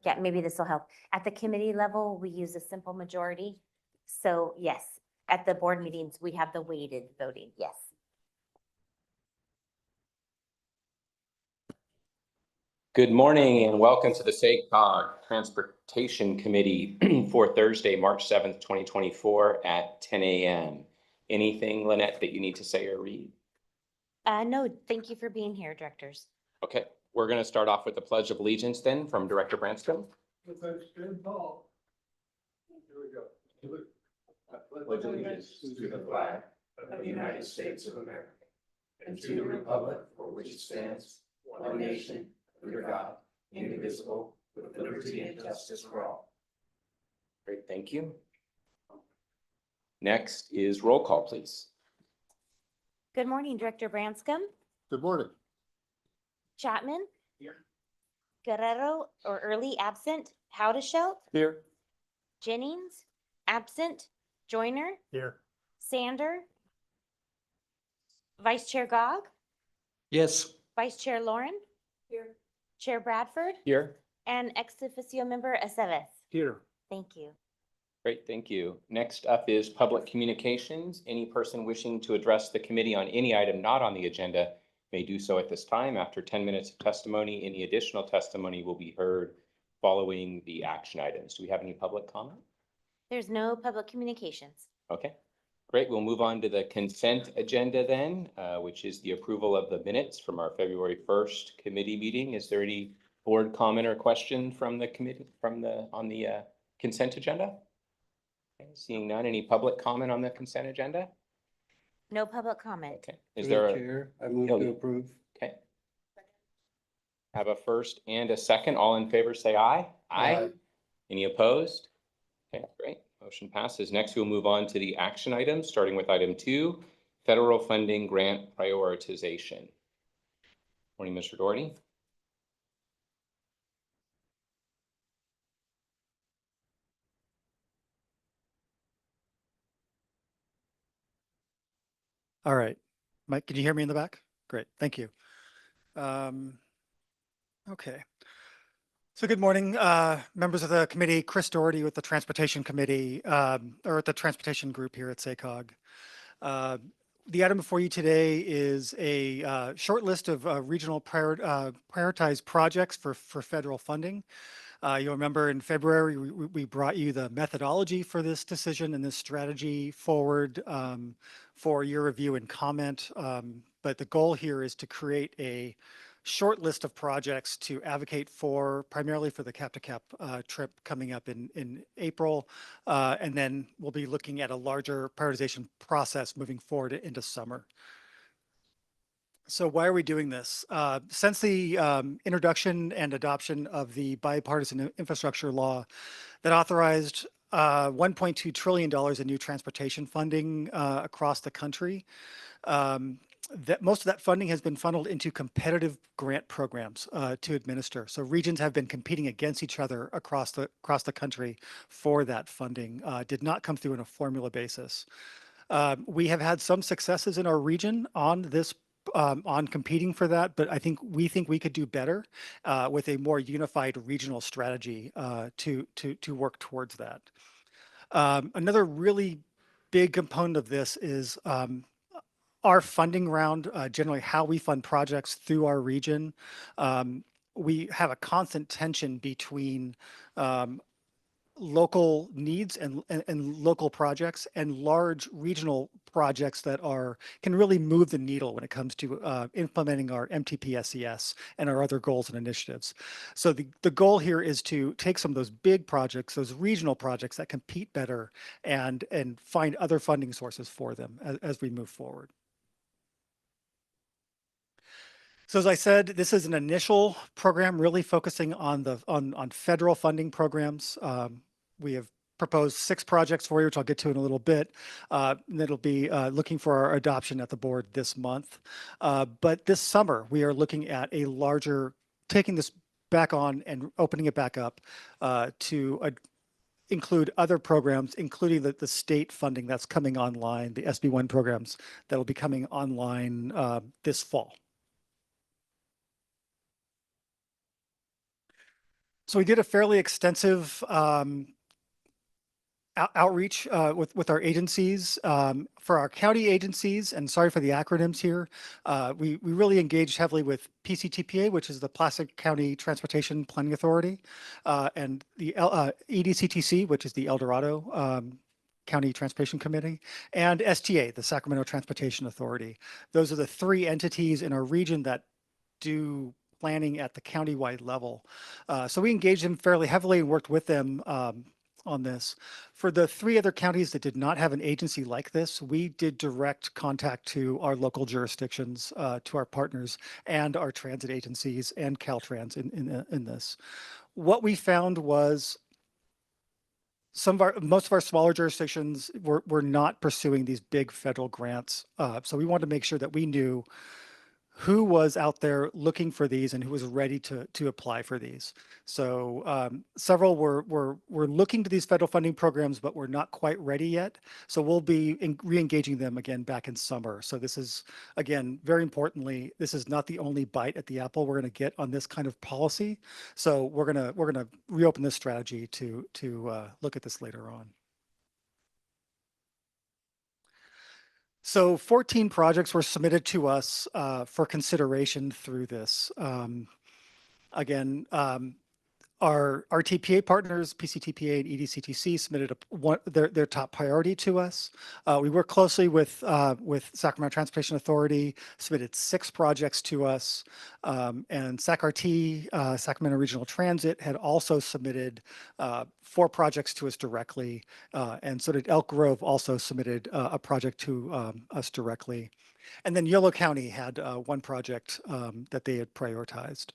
Yeah, maybe this will help. At the committee level, we use a simple majority. So yes, at the board meetings, we have the weighted voting, yes. Good morning and welcome to the SACOG Transportation Committee for Thursday, March 7th, 2024 at 10 a.m. Anything, Lynette, that you need to say or read? No, thank you for being here, directors. Okay, we're going to start off with the Pledge of Allegiance then from Director Branscombe. Here we go. I pledge allegiance to the flag of the United States of America and to the republic for which it stands, one nation, under God, indivisible, with liberty and justice for all. Great, thank you. Next is roll call, please. Good morning, Director Branscombe. Good morning. Chapman. Here. Guerrero or Early absent. Howdeshelt. Here. Jennings absent. Joyner. Here. Sander. Vice Chair Gog. Yes. Vice Chair Lauren. Here. Chair Bradford. Here. And ex officio member Aceves. Here. Thank you. Great, thank you. Next up is public communications. Any person wishing to address the committee on any item not on the agenda may do so at this time. After 10 minutes of testimony, any additional testimony will be heard following the action items. Do we have any public comment? There's no public communications. Okay, great. We'll move on to the consent agenda then, which is the approval of the minutes from our February 1st committee meeting. Is there any board comment or question from the committee on the consent agenda? Okay, seeing none, any public comment on the consent agenda? No public comment. Okay, is there a, Chair, I move to approve. okay. Have a first and a second. All in favor, say aye. Aye. Any opposed? Okay, great. Motion passes. Next, we'll move on to the action items, starting with item 2, federal funding grant prioritization. Morning, Mr. Doherty. All right. Mike, can you hear me in the back? Great, thank you. Okay. So good morning, members of the committee. Chris Doherty with the Transportation Committee, or the Transportation Group here at SACOG. The item before you today is a short list of regional prioritized projects for federal funding. You'll remember in February, we brought you the methodology for this decision and this strategy forward for your review and comment. But the goal here is to create a short list of projects to advocate for, primarily for the Cap-to-Cap trip coming up in April. And then we'll be looking at a larger prioritization process moving forward into summer. So why are we doing this? Since the introduction and adoption of the bipartisan infrastructure law that authorized $1.2 trillion in new transportation funding across the country, that most of that funding has been funneled into competitive grant programs to administer. So regions have been competing against each other across the country for that funding. Did not come through on a formula basis. We have had some successes in our region on this on competing for that, but we think we could do better with a more unified regional strategy to work towards that. Another really big component of this is our funding round, generally how we fund projects through our region. We have a constant tension between local needs and local projects and large regional projects that can really move the needle when it comes to implementing our MTP-SES and our other goals and initiatives. So the goal here is to take some of those big projects, those regional projects that compete better and find other funding sources for them as we move forward. So as I said, this is an initial program really focusing on federal funding programs. We have proposed 6 projects for you, which I'll get to in a little bit. That'll be looking for our adoption at the board this month. But this summer, we are looking at taking this back on and opening it back up to include other programs, including the state funding that's coming online, the SB1 programs that will be coming online this fall. So we did a fairly extensive outreach with our agencies. For our county agencies, and sorry for the acronyms here, we really engaged heavily with PCTPA, which is the Placer County Transportation Planning Authority, and the EDCTC, which is the El Dorado County Transportation Committee, and STA, the Sacramento Transportation Authority. Those are the three entities in our region that do planning at the countywide level. So we engaged them fairly heavily and worked with them on this. For the three other counties that did not have an agency like this, we did direct contact to our local jurisdictions, to our partners and our transit agencies and Caltrans in this. What we found was most of our smaller jurisdictions were not pursuing these big federal grants. So we wanted to make sure that we knew who was out there looking for these and who was ready to apply for these. So several were looking to these federal funding programs, but we're not quite ready yet. So we'll be re-engaging them again back in summer. So this is, again, very importantly, this is not the only bite at the apple we're going to get on this kind of policy. So we're gonna reopen this strategy to look at this later on. So 14 projects were submitted to us for consideration through this. Again, our TPA partners, PCTPA and EDCTC, submitted their top priority to us. We work closely with Sacramento Transportation Authority, submitted 6 projects to us, and SACRT, Sacramento Regional Transit, had also submitted 4 projects to us directly, and so did Elk Grove also submitted a project to us directly. And then Yolo County had 1 project that they had prioritized.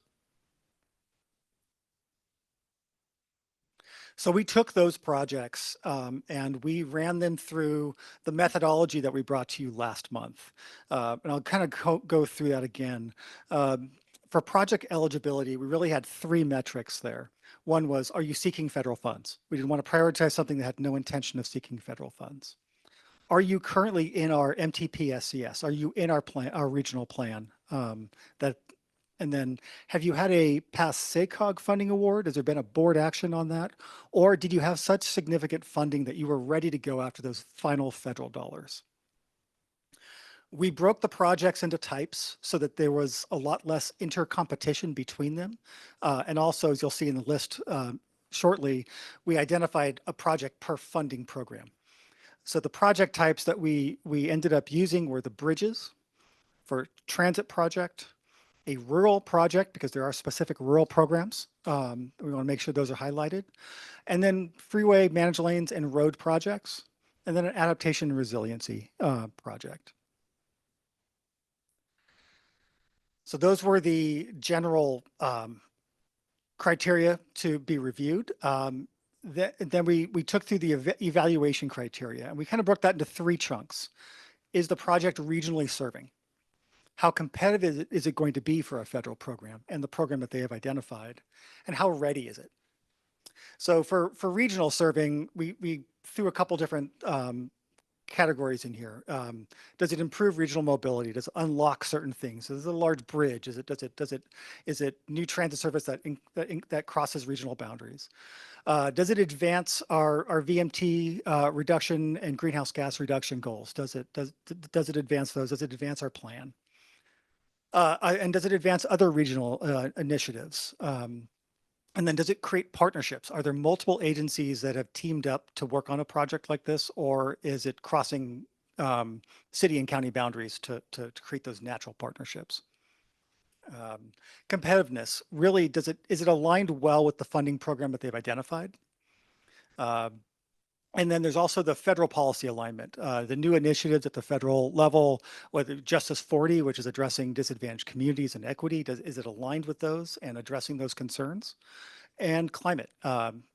So we took those projects and we ran them through the methodology that we brought to you last month. And I'll kind of go through that again. For project eligibility, we really had 3 metrics there. One was, are you seeking federal funds? We didn't want to prioritize something that had no intention of seeking federal funds. Are you currently in our MTP SCS? Are you in our plan, our regional plan? And then have you had a past SACOG funding award? Has there been a board action on that? Or did you have such significant funding that you were ready to go after those final federal dollars? We broke the projects into types so that there was a lot less intercompetition between them. And also, as you'll see in the list shortly, we identified a project per funding program. So the project types that we ended up using were the bridges for transit project, a rural project, because there are specific rural programs. We want to make sure those are highlighted. And then freeway managed lanes and road projects, and then an adaptation and resiliency project. So those were the general criteria to be reviewed. Then we took through the evaluation criteria, and we kind of broke that into 3 chunks. Is the project regionally serving? How competitive is it going to be for a federal program and the program that they have identified? And how ready is it? So for regional serving, we threw a couple different categories in here. Does it improve regional mobility? Does it unlock certain things? Is it a large bridge? Is it new transit service that crosses regional boundaries? Does it advance our VMT reduction and greenhouse gas reduction goals? Does it advance those? Does it advance our plan? And does it advance other regional initiatives? And then does it create partnerships? Are there multiple agencies that have teamed up to work on a project like this, or is it crossing city and county boundaries to create those natural partnerships? Competitiveness, really, is it aligned well with the funding program that they've identified? And then there's also the federal policy alignment, the new initiatives at the federal level, whether Justice 40, which is addressing disadvantaged communities and equity, is it aligned with those and addressing those concerns? And climate,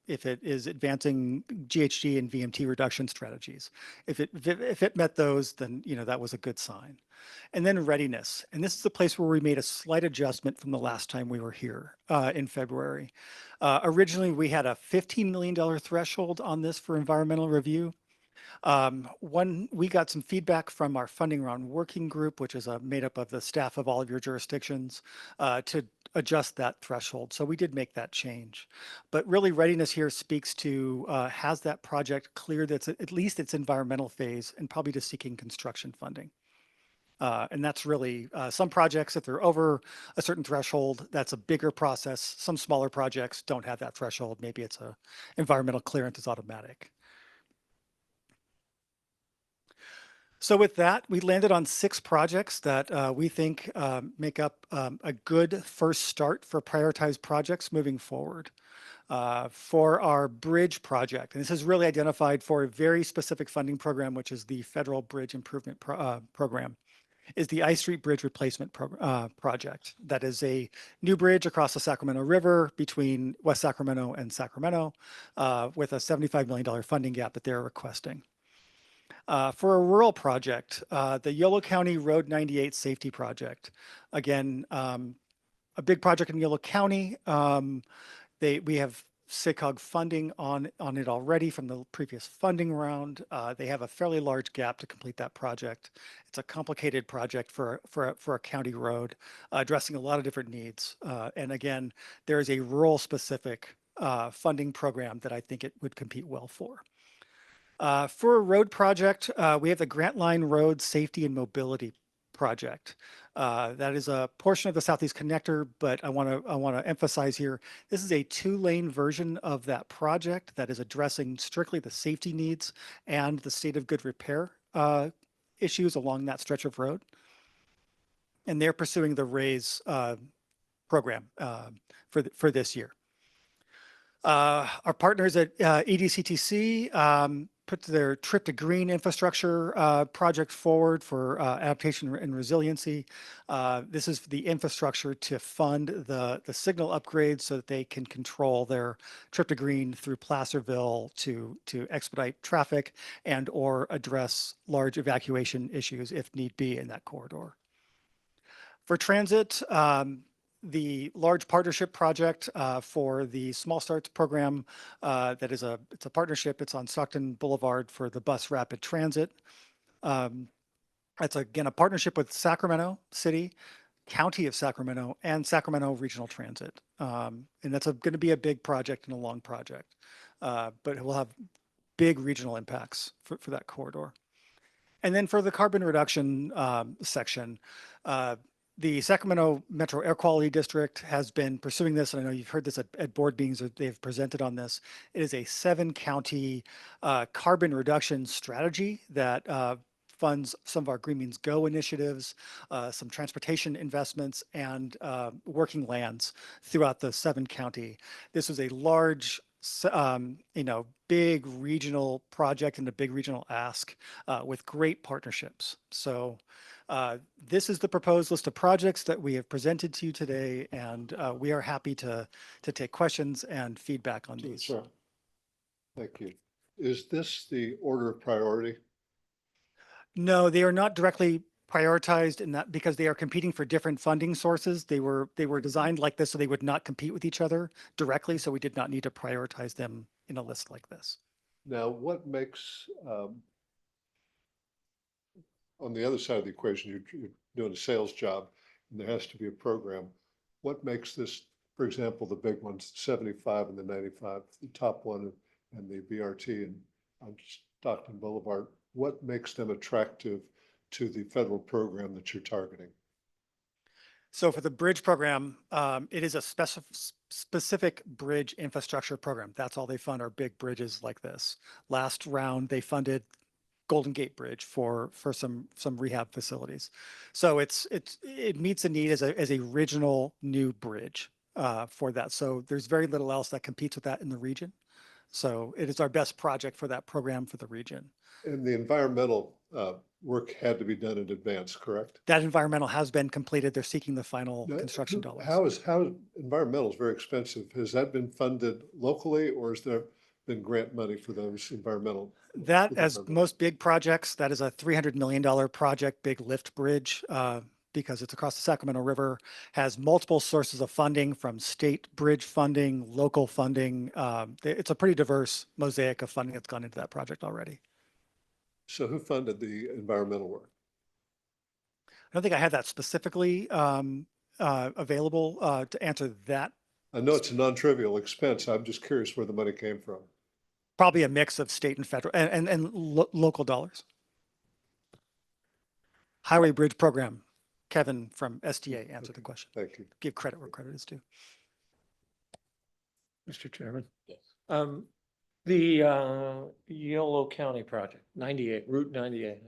if it is advancing GHG and VMT reduction strategies. If it met those, then that was a good sign. And then readiness, and this is the place where we made a slight adjustment from the last time we were here in February. Originally, we had a $15 million threshold on this for environmental review. We got some feedback from our funding round working group, which is made up of the staff of all of your jurisdictions, to adjust that threshold. So we did make that change. But really readiness here speaks to has that project cleared at least its environmental phase and probably just seeking construction funding. And that's really some projects, if they're over a certain threshold, that's a bigger process. Some smaller projects don't have that threshold. Maybe it's a environmental clearance is automatic. So with that, we landed on 6 projects that we think make up a good first start for prioritized projects moving forward. For our bridge project, and this is really identified for a very specific funding program, which is the Federal Bridge Improvement Program, is the I Street Bridge Replacement Project. That is a new bridge across the Sacramento River between West Sacramento and Sacramento with a $75 million funding gap that they're requesting. For a rural project, the Yolo County Road 98 Safety Project. Again, a big project in Yolo County. We have SICOG funding on it already from the previous funding round. They have a fairly large gap to complete that project. It's a complicated project for a county road, addressing a lot of different needs. And again, there is a rural specific funding program that I think it would compete well for. For a road project, we have the Grantline Road Safety and Mobility Project. That is a portion of the Southeast Connector, but I want to emphasize here, this is a 2-lane version of that project that is addressing strictly the safety needs and the state of good repair issues along that stretch of road. And they're pursuing the RAISE program for this year. Our partners at EDCTC put their Trip to Green infrastructure project forward for adaptation and resiliency. This is the infrastructure to fund the signal upgrades so that they can control their Trip to Green through Placerville to expedite traffic and or address large evacuation issues if need be in that corridor. For transit, the large partnership project for the Small Starts program, it's a partnership. It's on Stockton Boulevard for the bus rapid transit. It's again a partnership with Sacramento City, County of Sacramento, and Sacramento Regional Transit. And that's going to be a big project and a long project, but it will have big regional impacts for that corridor. And then for the carbon reduction section, the Sacramento Metro Air Quality District has been pursuing this, and I know you've heard this at board meetings that they've presented on this. It is a 7-county carbon reduction strategy that funds some of our Green Means Go initiatives, some transportation investments, and working lands throughout the 7-county. This is a large, big regional project and a big regional ask with great partnerships. So this is the proposed list of projects that we have presented to you today, and we are happy to take questions and feedback on these. Sure. Thank you. Is this the order of priority? No, they are not directly prioritized in that because they are competing for different funding sources. They were designed like this so they would not compete with each other directly, so we did not need to prioritize them in a list like this. Now, what makes, on the other side of the equation, you're doing a sales job and there has to be a program. What makes this, for example, the big ones, 75 and the 95, the top one and the BRT and on Stockton Boulevard, what makes them attractive to the federal program that you're targeting? So for the bridge program, it is a specific bridge infrastructure program. That's all they fund are big bridges like this. Last round, they funded Golden Gate Bridge for some rehab facilities. So it meets a need as a regional new bridge for that. So there's very little else that competes with that in the region. So it is our best project for that program for the region. And the environmental work had to be done in advance, correct? That environmental has been completed. They're seeking the final construction dollars. How environmental is very expensive. Has that been funded locally or has there been grant money for those environmental? That, as most big projects, that is a $300 million project, big lift bridge, because it's across the Sacramento River, has multiple sources of funding from state bridge funding, local funding. It's a pretty diverse mosaic of funding that's gone into that project already. So who funded the environmental work? I don't think I had that specifically available to answer that. I know it's a non-trivial expense. I'm just curious where the money came from. Probably a mix of state and federal and local dollars. Highway Bridge Program. Kevin from SDA answered the question. Thank you. Give credit where credit is due. Mr. Chairman. Yes. The Yolo County project, 98, Route 98.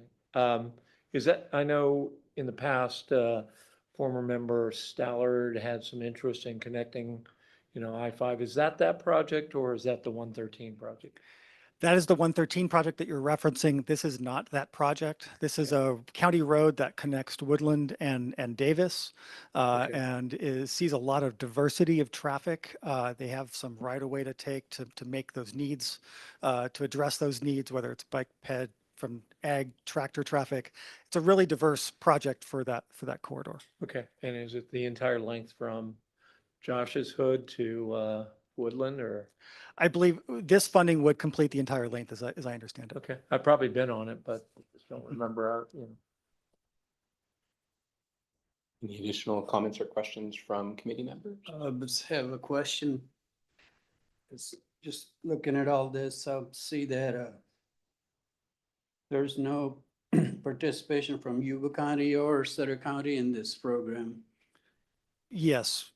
Is that, I know in the past, former member Stallard had some interest in connecting, I-5. Is that project or is that the 113 project? That is the 113 project that you're referencing. This is not that project. This is a county road that connects Woodland and Davis Okay. and sees a lot of diversity of traffic. They have some right of way to take to make those needs, to address those needs, whether it's bike ped from ag tractor traffic. It's a really diverse project for that corridor. Okay, and is it the entire length from Josh's Hood to Woodland or? I believe this funding would complete the entire length as I understand it. Okay, I've probably been on it, but just don't remember, Any additional comments or questions from committee members? Just have a question. Just looking at all this, I see that there's no participation from Yuba County or Sutter County in this program. Yes,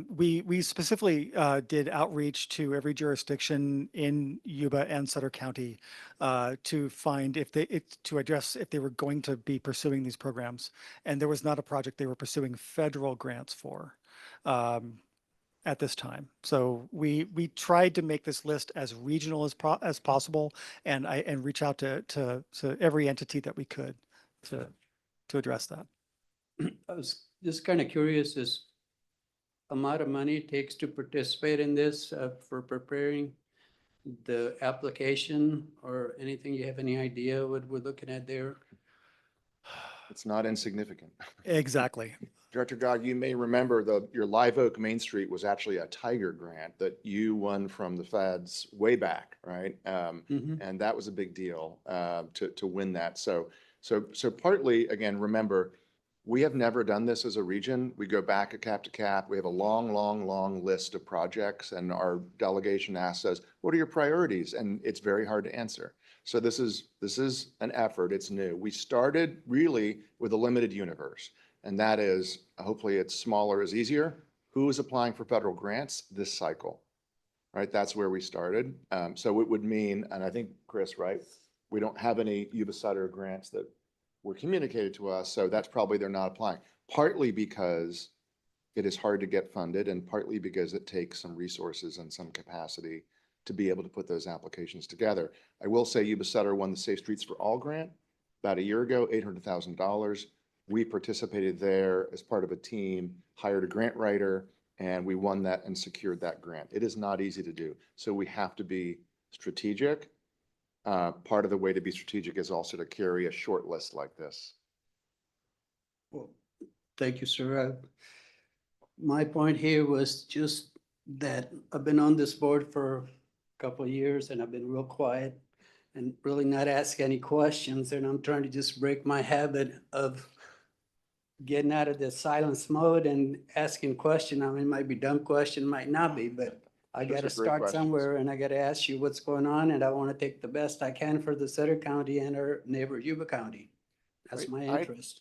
we specifically did outreach to every jurisdiction in Yuba and Sutter County to find to address if they were going to be pursuing these programs. And there was not a project they were pursuing federal grants for at this time. So we tried to make this list as regional as possible and reach out to every entity that we could to address that. I was just kind of curious, is amount of money it takes to participate in this for preparing the application or anything? You have any idea what we're looking at there? It's not insignificant. Exactly. Director Gog, you may remember your Live Oak Main Street was actually a Tiger grant that you won from the feds way back, right? Mhm. And that was a big deal to win that. So partly, again, remember, we have never done this as a region. We go back a cap to cap. We have a long list of projects, and our delegation asks us, what are your priorities? And it's very hard to answer. So this is an effort. It's new. We started really with a limited universe, and that is, hopefully it's smaller is easier. Who is applying for federal grants this cycle, right? That's where we started. So it would mean, and I think, Chris, right? We don't have any Yuba Sutter grants that were communicated to us, so that's probably they're not applying. Partly because it is hard to get funded, and partly because it takes some resources and some capacity to be able to put those applications together. I will say Yuba Sutter won the Safe Streets for All grant about a year ago, $800,000. We participated there as part of a team, hired a grant writer, and we won that and secured that grant. It is not easy to do, so we have to be strategic. Part of the way to be strategic is also to carry a short list like this. Well, thank you, sir. My point here was just that I've been on this board for a couple of years and I've been real quiet and really not ask any questions. And I'm trying to just break my habit of getting out of the silence mode and asking questions. I mean, it might be a dumb question, might not be, but I Those gotta are great start questions. somewhere and I gotta ask you what's going on, and I wanna take the best I can for the Sutter County and our neighbor Yuba County. That's my Right. interest.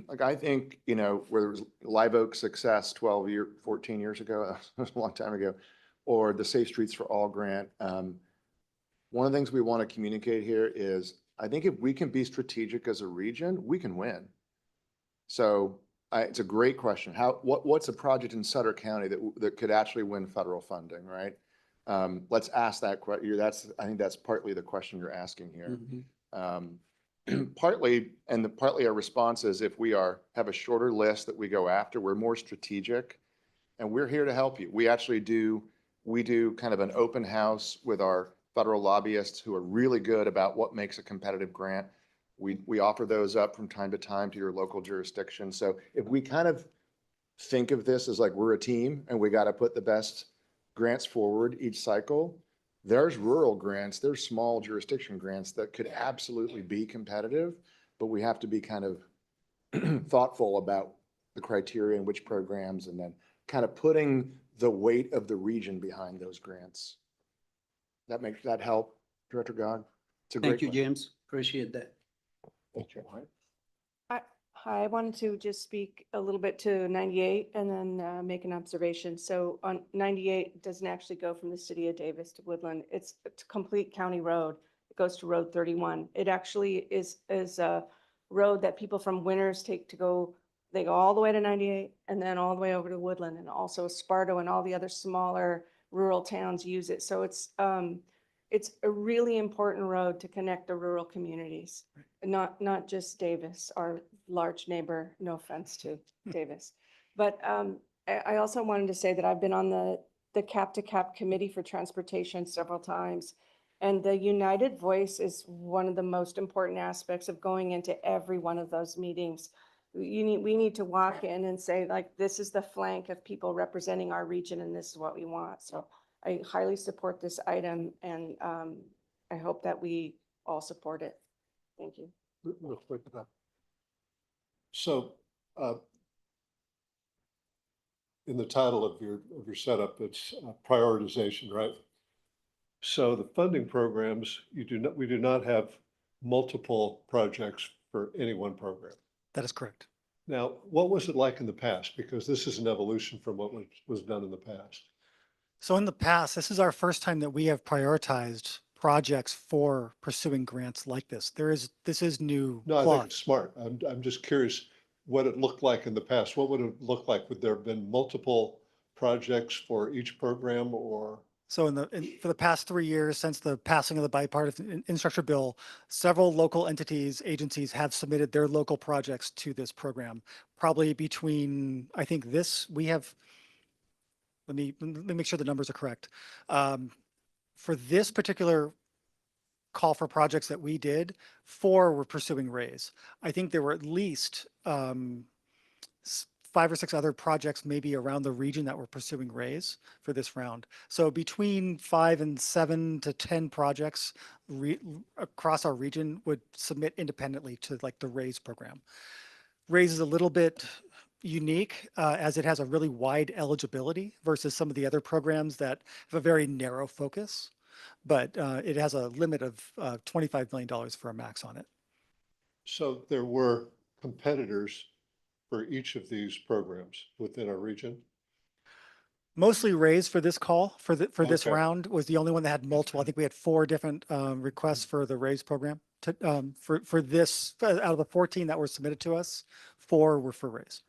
Like, I think, where there was Live Oak success 14 years ago, that was a long time ago, or the Safe Streets for All grant. One of the things we want to communicate here is, I think if we can be strategic as a region, we can win. So it's a great question. What's a project in Sutter County that could actually win federal funding, right? Let's ask that question. I think that's partly the question you're asking here. Partly our response is, if we have a shorter list that we go after, we're more strategic, and we're here to help you. We do kind of an open house with our federal lobbyists who are really good about what makes a competitive grant. We offer those up from time to time to your local jurisdiction. So if we kind of think of this as like we're a team and we got to put the best grants forward each cycle, there's rural grants, there's small jurisdiction grants that could absolutely be competitive, but we have to be kind of thoughtful about the criteria and which programs, and then kind of putting the weight of the region behind those grants. That help, Director Gog? It's a great Thank you, question. James. Appreciate that. Thank you. Hi, I wanted to just speak a little bit to 98 and then make an observation. So on 98, it doesn't actually go from the city of Davis to Woodland. It's a complete county road. It goes to Road 31. It actually is a road that people from Winters take to go, they go all the way to 98 and then all the way over to Woodland, and also Sparta and all the other smaller rural towns use it. So it's a really important road to connect the rural communities, not just Davis, our large neighbor, no offense to Davis. But I also wanted to say that I've been on the Cap to Cap Committee for Transportation several times. And the united voice is one of the most important aspects of going into every one of those meetings. We need to walk in and say, like, this is the flank of people representing our region and this is what we want. So I highly support this item, and I hope that we all support it. Thank you. Real quick. So, in the title of your setup, it's prioritization, right? So the funding programs, we do not have multiple projects for any one program. That is correct. Now, what was it like in the past? Because this is an evolution from what was done in the past. So in the past, this is our first time that we have prioritized projects for pursuing grants like this. This is new No, I think clause. it's smart. I'm just curious what it looked like in the past. What would it look like? Would there have been multiple projects for each program, or? So for the past 3 years, since the passing of the bipartisan infrastructure bill, several local entities, agencies have submitted their local projects to this program. Probably between, I think let me make sure the numbers are correct. For this particular call for projects that we did, 4 were pursuing RAISE. I think there were at least 5 or 6 other projects maybe around the region that were pursuing RAISE for this round. So between 5 and 7 to 10 projects across our region would submit independently to like the RAISE program. RAISE is a little bit unique as it has a really wide eligibility versus some of the other programs that have a very narrow focus, but it has a limit of $25 million for a max on it. So there were competitors for each of these programs within our region? Mostly RAISE for this call, for this Okay. round was the only one that had multiple. I think we had 4 different requests for the RAISE program. For this, out of the 14 that were submitted to us, 4 were for RAISE.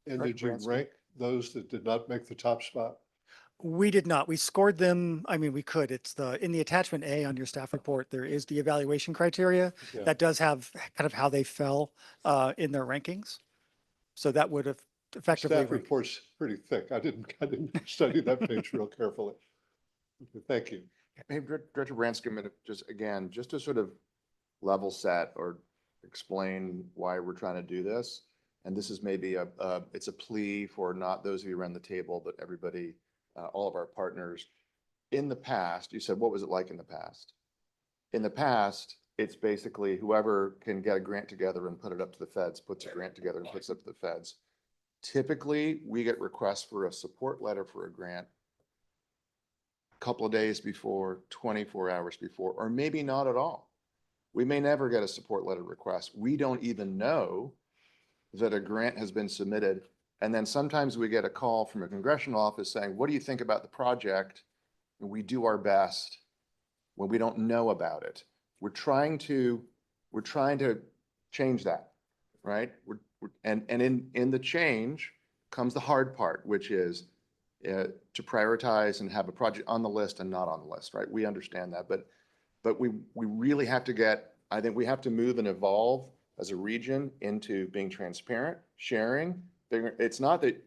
And Right, did you Bransky. rank those that did not make the top spot? We did not. We scored them. I mean, we could. It's in the attachment A on your staff report, there is the evaluation criteria Yeah. that does have kind of how they fell in their rankings. So that would have effectively Staff ranked. report's pretty thick. I didn't study that page real carefully. Okay, thank you. Hey, Director Branscombe, just to sort of level set or explain why we're trying to do this. And this is maybe it's a plea for not those of you around the table, but everybody, all of our partners. In the past, you said, what was it like in the past? In the past, it's basically whoever can get a grant together and put it up to the feds, puts a grant together and puts it up to the feds. Typically, we get requests for a support letter for a grant a couple of days before, 24 hours before, or maybe not at all. We may never get a support letter request. We don't even know that a grant has been submitted. And then sometimes we get a call from a congressional office saying, what do you think about the project? And we do our best when we don't know about it. We're trying to change that, right? And in the change comes the hard part, which is to prioritize and have a project on the list and not on the list, right? We understand that, but we really have to I think we have to move and evolve as a region into being transparent, sharing. It's not that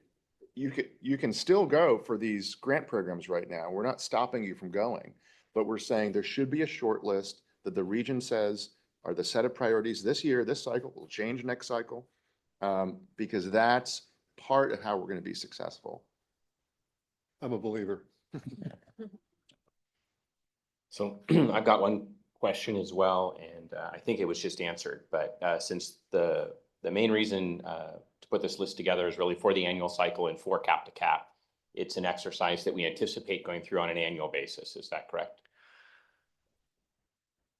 you can still go for these grant programs right now. We're not stopping you from going, but we're saying there should be a short list that the region says are the set of priorities this year, this cycle, will change next cycle, because that's part of how we're going to be successful. I'm a believer. So I've got one question as well, and I think it was just answered, but since the main reason to put this list together is really for the annual cycle and for cap to cap. It's an exercise that we anticipate going through on an annual basis. Is that correct?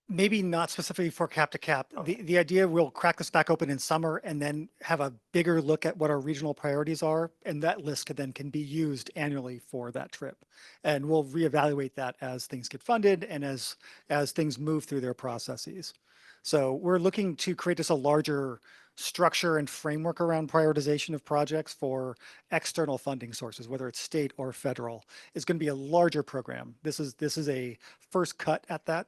Maybe not specifically for cap to cap. The idea, we'll crack this back open in summer and then have a bigger look at what our regional priorities are. And that list can be used annually for that trip. And we'll reevaluate that as things get funded and as things move through their processes. So we're looking to create just a larger structure and framework around prioritization of projects for external funding sources, whether it's state or federal. It's going to be a larger program. This is a first cut at that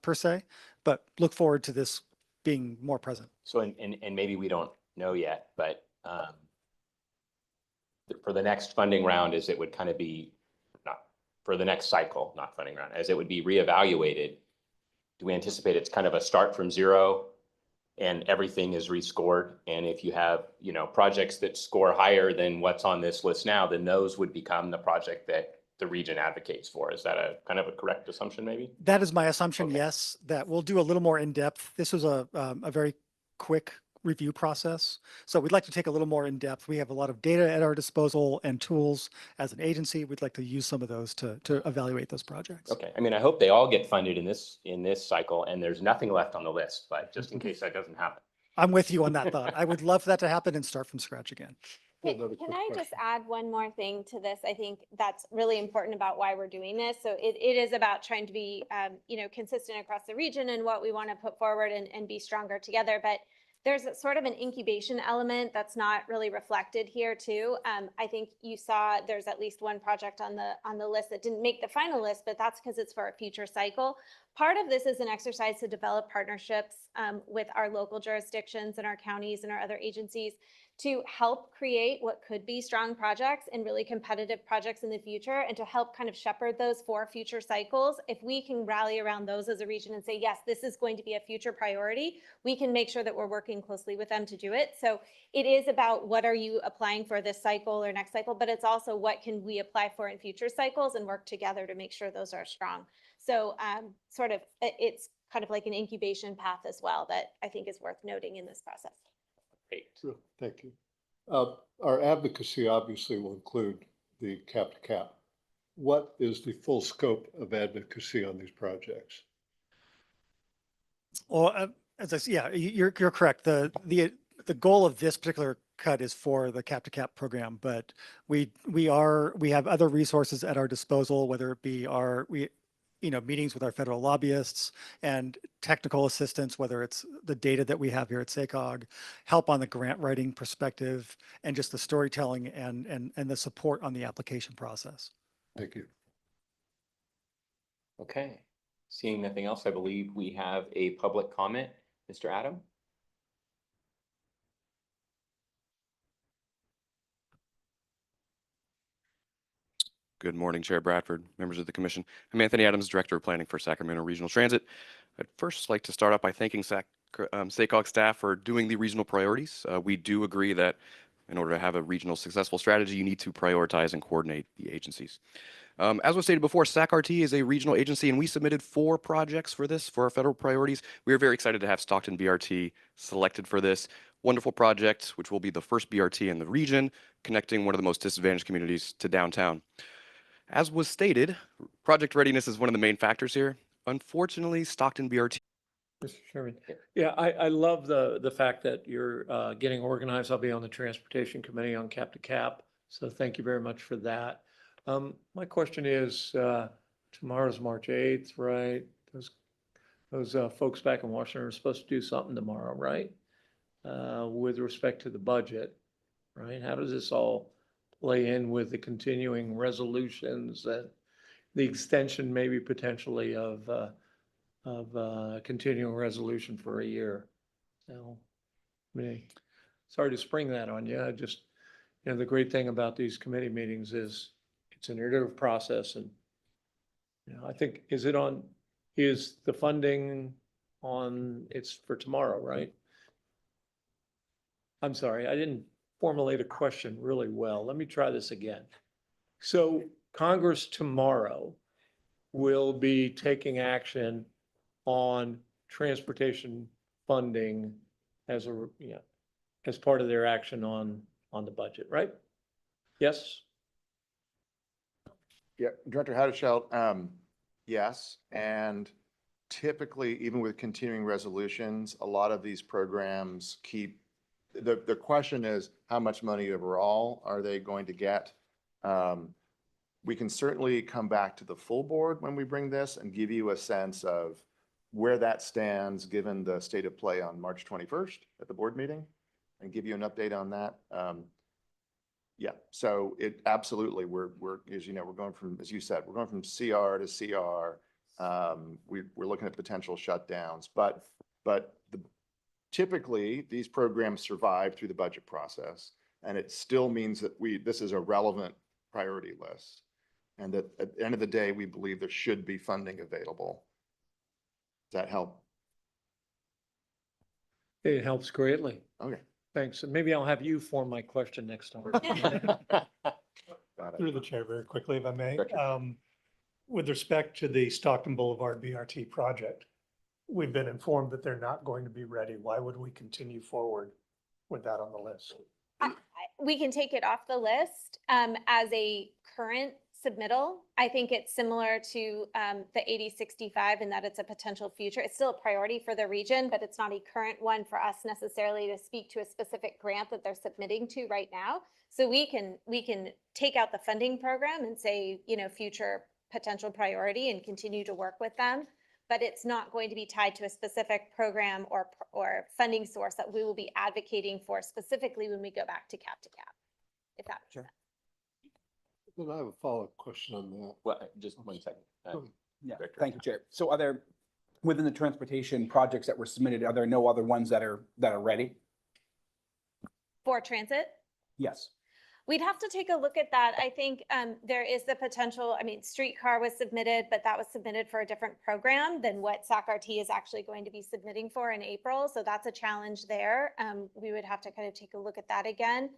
per se, but look forward to this being more present. So, and maybe we don't know yet, but for the next funding round, as it would kind of be, not for the next cycle, not funding round, as it would be reevaluated, do we anticipate it's kind of a start from zero and everything is rescored? And if you have, you know, projects that score higher than what's on this list now, then those would become the project that the region advocates for. Is that a kind of a correct assumption maybe? That is my assumption, Okay. yes, that we'll do a little more in depth. This was a very quick review process. So we'd like to take a little more in depth. We have a lot of data at our disposal and tools as an agency. We'd like to use some of those to evaluate those projects. Okay, I mean, I hope they all get funded in this cycle and there's nothing left on the list, but just in case that doesn't happen. I'm with you on that thought. I would love for that to happen and start from scratch again. Another Can quick I just question. add one more thing to this? I think that's really important about why we're doing this. So it is about trying to be, consistent across the region and what we want to put forward and be stronger together. But there's a sort of an incubation element that's not really reflected here too. I think you saw there's at least one project on the list that didn't make the final list, but that's because it's for a future cycle. Part of this is an exercise to develop partnerships with our local jurisdictions and our counties and our other agencies to help create what could be strong projects and really competitive projects in the future, and to help kind of shepherd those for future cycles. If we can rally around those as a region and say, yes, this is going to be a future priority, we can make sure that we're working closely with them to do it. So it is about what are you applying for this cycle or next cycle, but it's also what can we apply for in future cycles and work together to make sure those are strong. So it's kind of like an incubation path as well that I think is worth noting in this process. Great. Sure, thank you. Our advocacy obviously will include the cap to cap. What is the full scope of advocacy on these projects? Well, you're correct. The goal of this particular cut is for the cap to cap program, but we have other resources at our disposal, whether it be meetings with our federal lobbyists and technical assistance, whether it's the data that we have here at SACOG, help on the grant writing perspective, and just the storytelling and the support on the application process. Thank you. Okay, seeing nothing else, I believe we have a public comment. Mr. Adam? Good morning, Chair Bradford, members of the commission. I'm Anthony Adams, Director of Planning for Sacramento Regional Transit. I'd first like to start off by thanking SACOG staff for doing the regional priorities. We do agree that in order to have a regional successful strategy, you need to prioritize and coordinate the agencies. As was stated before, SAC-RT is a regional agency, and we submitted 4 projects for our federal priorities. We are very excited to have Stockton BRT selected for this wonderful project, which will be the first BRT in the region, connecting one of the most disadvantaged communities to downtown. As was stated, project readiness is one of the main factors here. Unfortunately, Stockton BRT. Mr. Chairman, yeah, I love the fact that you're getting organized. I'll be on the Transportation Committee on Cap to Cap, so thank you very much for that. My question is, tomorrow's March 8th, right? Those folks back in Washington are supposed to do something tomorrow, right? With respect to the budget, right? How does this all play in with the continuing resolutions and the extension maybe potentially of continuing resolution for a year? So, I mean, sorry to spring that on you. I just, the great thing about these committee meetings is it's an iterative process, and I think, is the funding on, it's for tomorrow, right? I'm sorry, I didn't formulate a question really well. Let me try this again. So Congress tomorrow will be taking action on transportation funding as as part of their action on the budget, right? Yes? Yeah, Director Haddishelt, yes, and typically, even with continuing resolutions, a lot of these programs keep, the question is, how much money overall are they going to get? We can certainly come back to the full board when we bring this and give you a sense of where that stands, given the state of play on March 21st at the board meeting, and give you an update on that. Yeah, so it absolutely, we're, as you know, we're going from, as you said, we're going from CR to CR. We're looking at potential shutdowns, but typically these programs survive through the budget process, and it still means that this is a relevant priority list. And that at the end of the day, we believe there should be funding available. Does that help? It helps greatly. Okay. Thanks. And maybe I'll have you form my question next time. Got it. Through the chair very quickly, if I may. Director. With respect to the Stockton Boulevard BRT project, we've been informed that they're not going to be ready. Why would we continue forward with that on the list? We can take it off the list as a current submittal. I think it's similar to the 8065 in that it's a potential future. It's still a priority for the region, but it's not a current one for us necessarily to speak to a specific grant that they're submitting to right now. So we can take out the funding program and say, you know, future potential priority and continue to work with them. But it's not going to be tied to a specific program or funding source that we will be advocating for specifically when we go back to cap, if that makes sense. Then I have a follow-up question on that. Well, just 1 second. Yeah, Director. thank you, Chair. So are there, within the transportation projects that were submitted, are there no other ones that are ready? For transit? Yes. We'd have to take a look at that. I think there is the potential, I mean, streetcar was submitted, but that was submitted for a different program than what SAC-RT is actually going to be submitting for in April. So that's a challenge there. We would have to kind of take a look at that again.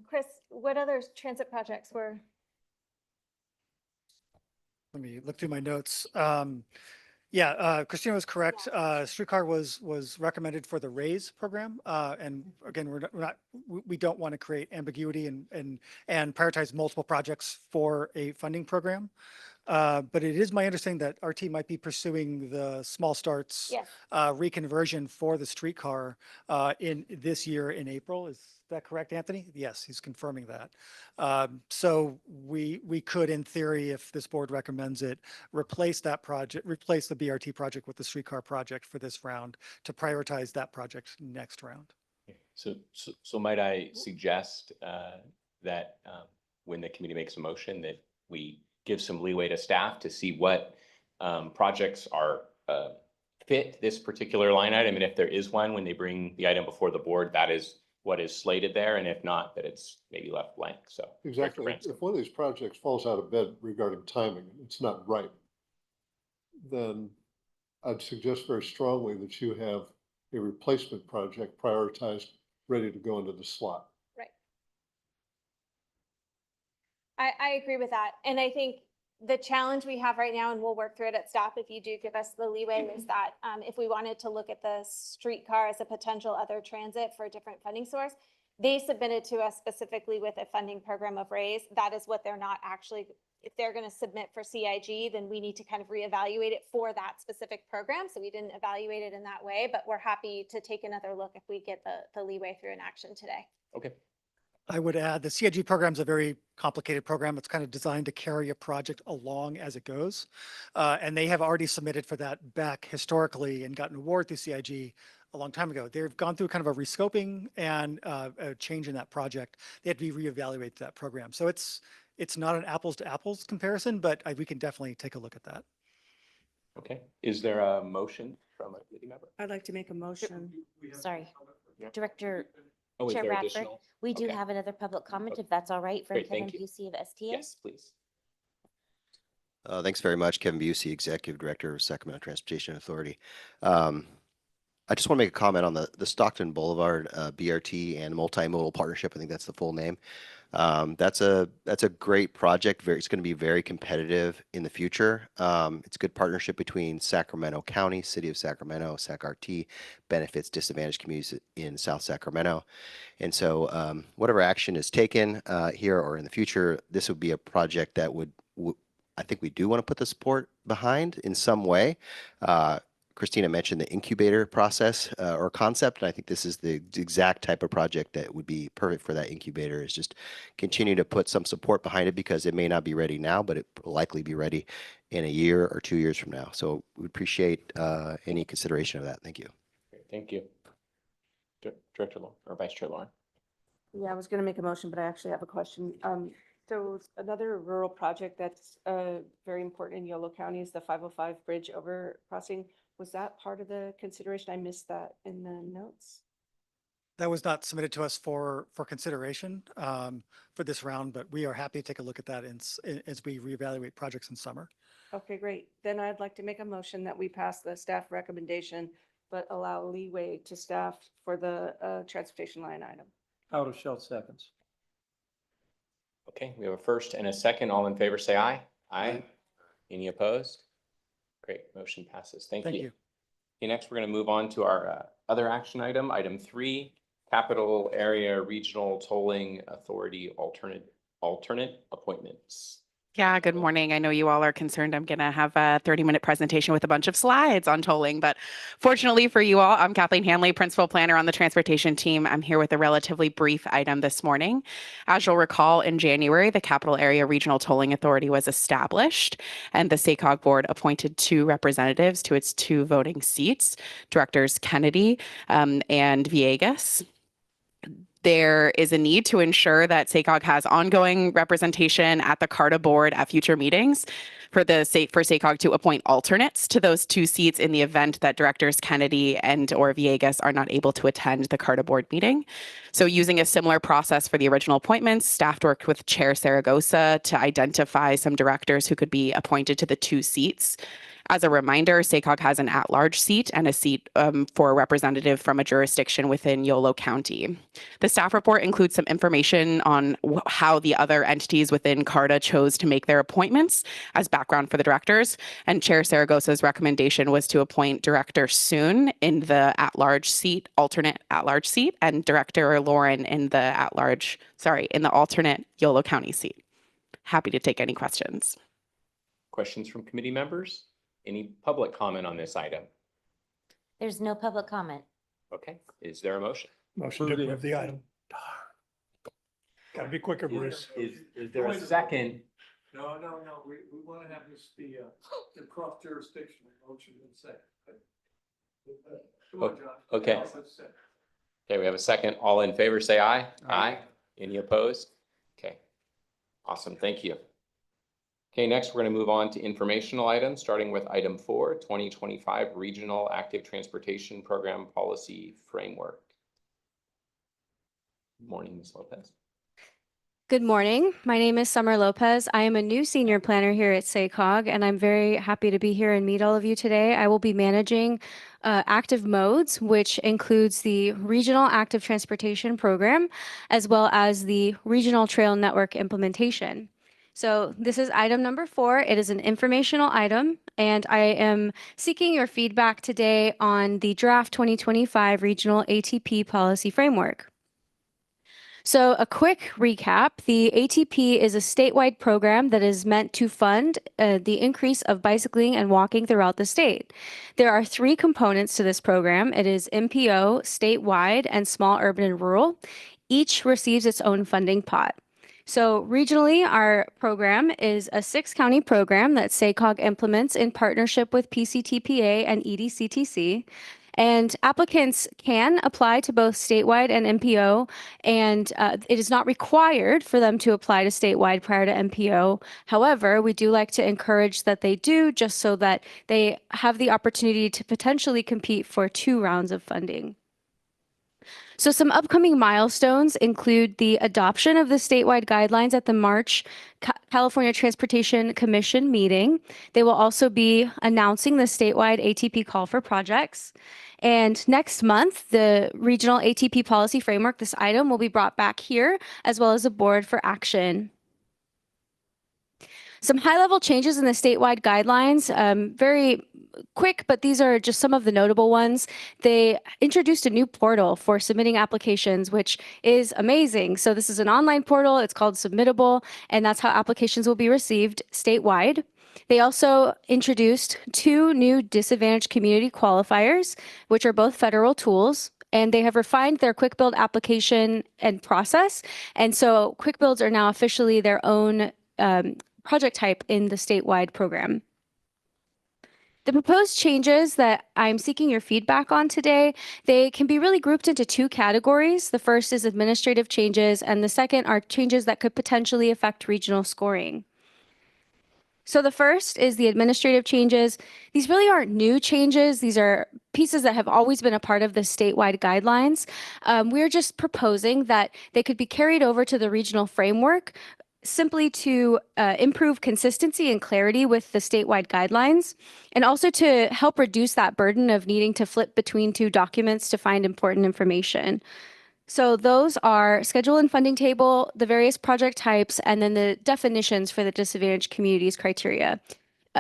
Chris, what other transit projects were? Let me look through my notes. Christina was correct. Streetcar was recommended for the RAISE program. And again, we don't want to create ambiguity and prioritize multiple projects for a funding program. But it is my understanding that RT might be pursuing the small starts Yes. reconversion for the streetcar in this year in April. Is that correct, Anthony? Yes, he's confirming that. So we could, in theory, if this board recommends it, replace the BRT project with the streetcar project for this round to prioritize that project next round. So might I suggest that when the committee makes a motion that we give some leeway to staff to see what projects are fit this particular line item, and if there is one, when they bring the item before the board, that is what is slated there, and if not, that it's maybe left blank. So Exactly. Director If one of these projects falls out of bed regarding timing, it's not right, then I'd suggest very strongly that you have a replacement project prioritized, ready to go into the slot. Right. I agree with that. And I think the challenge we have right now, and we'll work through it at staff if you do give us the leeway, is that if we wanted to look at the streetcar as a potential other transit for a different funding source, they submitted to us specifically with a funding program of RAISE. That is what they're not actually, if they're going to submit for CIG, then we need to kind of reevaluate it for that specific program. So we didn't evaluate it in that way, but we're happy to take another look if we get the leeway through an action today. Okay. I would add the CIG program is a very complicated program. It's kind of designed to carry a project along as it goes. And they have already submitted for that back historically and gotten an award through CIG a long time ago. They've gone through kind of a rescoping and a change in that project. They had to be reevaluated that program. So it's not an apples to apples comparison, but we can definitely take a look at that. Okay. Is there a motion from a committee member? I'd like to make a motion. Sorry, Yeah. Director Oh, is Chair there Bradford, additional? we do Okay. have another public comment, if that's all right, from Great, Kevin thank you. Busey of STA. Yes, please. Thanks very much, Kevin Busey, Executive Director of Sacramento Transportation Authority. I just want to make a comment on the Stockton Boulevard BRT and multimodal partnership. I think that's the full name. That's a great project. It's going to be very competitive in the future. It's a good partnership between Sacramento County, City of Sacramento, SACRT, benefits disadvantaged communities in South Sacramento. And so whatever action is taken here or in the future, this would be a project that I think we do want to put the support behind in some way. Christina mentioned the incubator process or concept, and I think this is the exact type of project that would be perfect for that incubator, is just continue to put some support behind it because it may not be ready now, but it will likely be ready in a year or 2 years from now. So we appreciate any consideration of that. Thank you. Great, thank you. Director Lauren, or Vice Chair Lauren. Yeah, I was going to make a motion, but I actually have a question. So another rural project that's very important in Yolo County is the 505 bridge over crossing. Was that part of the consideration? I missed that in the notes. That was not submitted to us for consideration for this round, but we are happy to take a look at that as we reevaluate projects in summer. Okay, great. Then I'd like to make a motion that we pass the staff recommendation, but allow leeway to staff for the transportation line item. Out of Shell seconds. Okay, we have a first and a second. All in favor, say aye. Aye. Any opposed? Great, motion passes. Thank you. Okay, next we're going to move on to our other action item, item 3, Capital Area Regional Tolling Authority alternate appointments. Yeah, good morning. I know you all are concerned I'm going to have a 30-minute presentation with a bunch of slides on tolling, but fortunately for you all, I'm Kathleen Hanley, Principal Planner on the Transportation team. I'm here with a relatively brief item this morning. As you'll recall, in January, the Capital Area Regional Tolling Authority was established, and the SACOG board appointed 2 representatives to its 2 voting seats, Directors Kennedy and Villegas. There is a need to ensure that SACOG has ongoing representation at the CARTA board at future meetings for SACOG to appoint alternates to those 2 seats in the event that Directors Kennedy and or Villegas are not able to attend the CARTA board meeting. So using a similar process for the original appointments, staff worked with Chair Saragosa to identify some directors who could be appointed to the 2 seats. As a reminder, SACOG has an at-large seat and a seat for a representative from a jurisdiction within Yolo County. The staff report includes some information on how the other entities within CARTA chose to make their appointments as background for the directors. And Chair Saragosa's recommendation was to appoint Director Soon in the at-large seat, alternate at-large seat, and Director Lauren in the in the alternate Yolo County seat. Happy to take any questions. Questions from committee members? Any public comment on this item? There's no public comment. Okay, is there a motion? Motion to approve the item. Gotta be quicker, Bruce. Is there a second? No, we want to have this be the cross jurisdictional motion in second. Come on, John. Okay. Okay, we have a second. All in favor, say aye. Aye. Any opposed? Okay, awesome, thank you. Okay, next we're going to move on to informational items, starting with item 4, 2025 Regional Active Transportation Program Policy Framework. Good morning, Ms. Lopez. Good morning. My name is Summer Lopez. I am a new senior planner here at SACOG, and I'm very happy to be here and meet all of you today. I will be managing active modes, which includes the Regional Active Transportation Program, as well as the Regional Trail Network implementation. So this is item number 4. It is an informational item, and I am seeking your feedback today on the draft 2025 Regional ATP Policy Framework. So a quick recap, the ATP is a statewide program that is meant to fund the increase of bicycling and walking throughout the state. There are 3 components to this program. It is MPO, statewide, and small urban and rural. Each receives its own funding pot. So regionally, our program is a 6-county program that SACOG implements in partnership with PCTPA and EDCTC. And applicants can apply to both statewide and MPO, and it is not required for them to apply to statewide prior to MPO. However, we do like to encourage that they do, just so that they have the opportunity to potentially compete for 2 rounds of funding. So some upcoming milestones include the adoption of the statewide guidelines at the March California Transportation Commission meeting. They will also be announcing the statewide ATP call for projects. And next month, the regional ATP policy framework, this item will be brought back here as well as a board for action. Some high-level changes in the statewide guidelines, very quick, but these are just some of the notable ones. They introduced a new portal for submitting applications, which is amazing. So this is an online portal. It's called Submittable, and that's how applications will be received statewide. They also introduced 2 new disadvantaged community qualifiers, which are both federal tools. And they have refined their Quick Build application and process. And so Quick Builds are now officially their own project type in the statewide program. The proposed changes that I'm seeking your feedback on today, they can be really grouped into 2 categories. The first is administrative changes, and the second are changes that could potentially affect regional scoring. So the first is the administrative changes. These really aren't new changes. These are pieces that have always been a part of the statewide guidelines. We're just proposing that they could be carried over to the regional framework simply to improve consistency and clarity with the statewide guidelines, and also to help reduce that burden of needing to flip between 2 documents to find important information. So those are schedule and funding table, the various project types, and then the definitions for the disadvantaged communities criteria.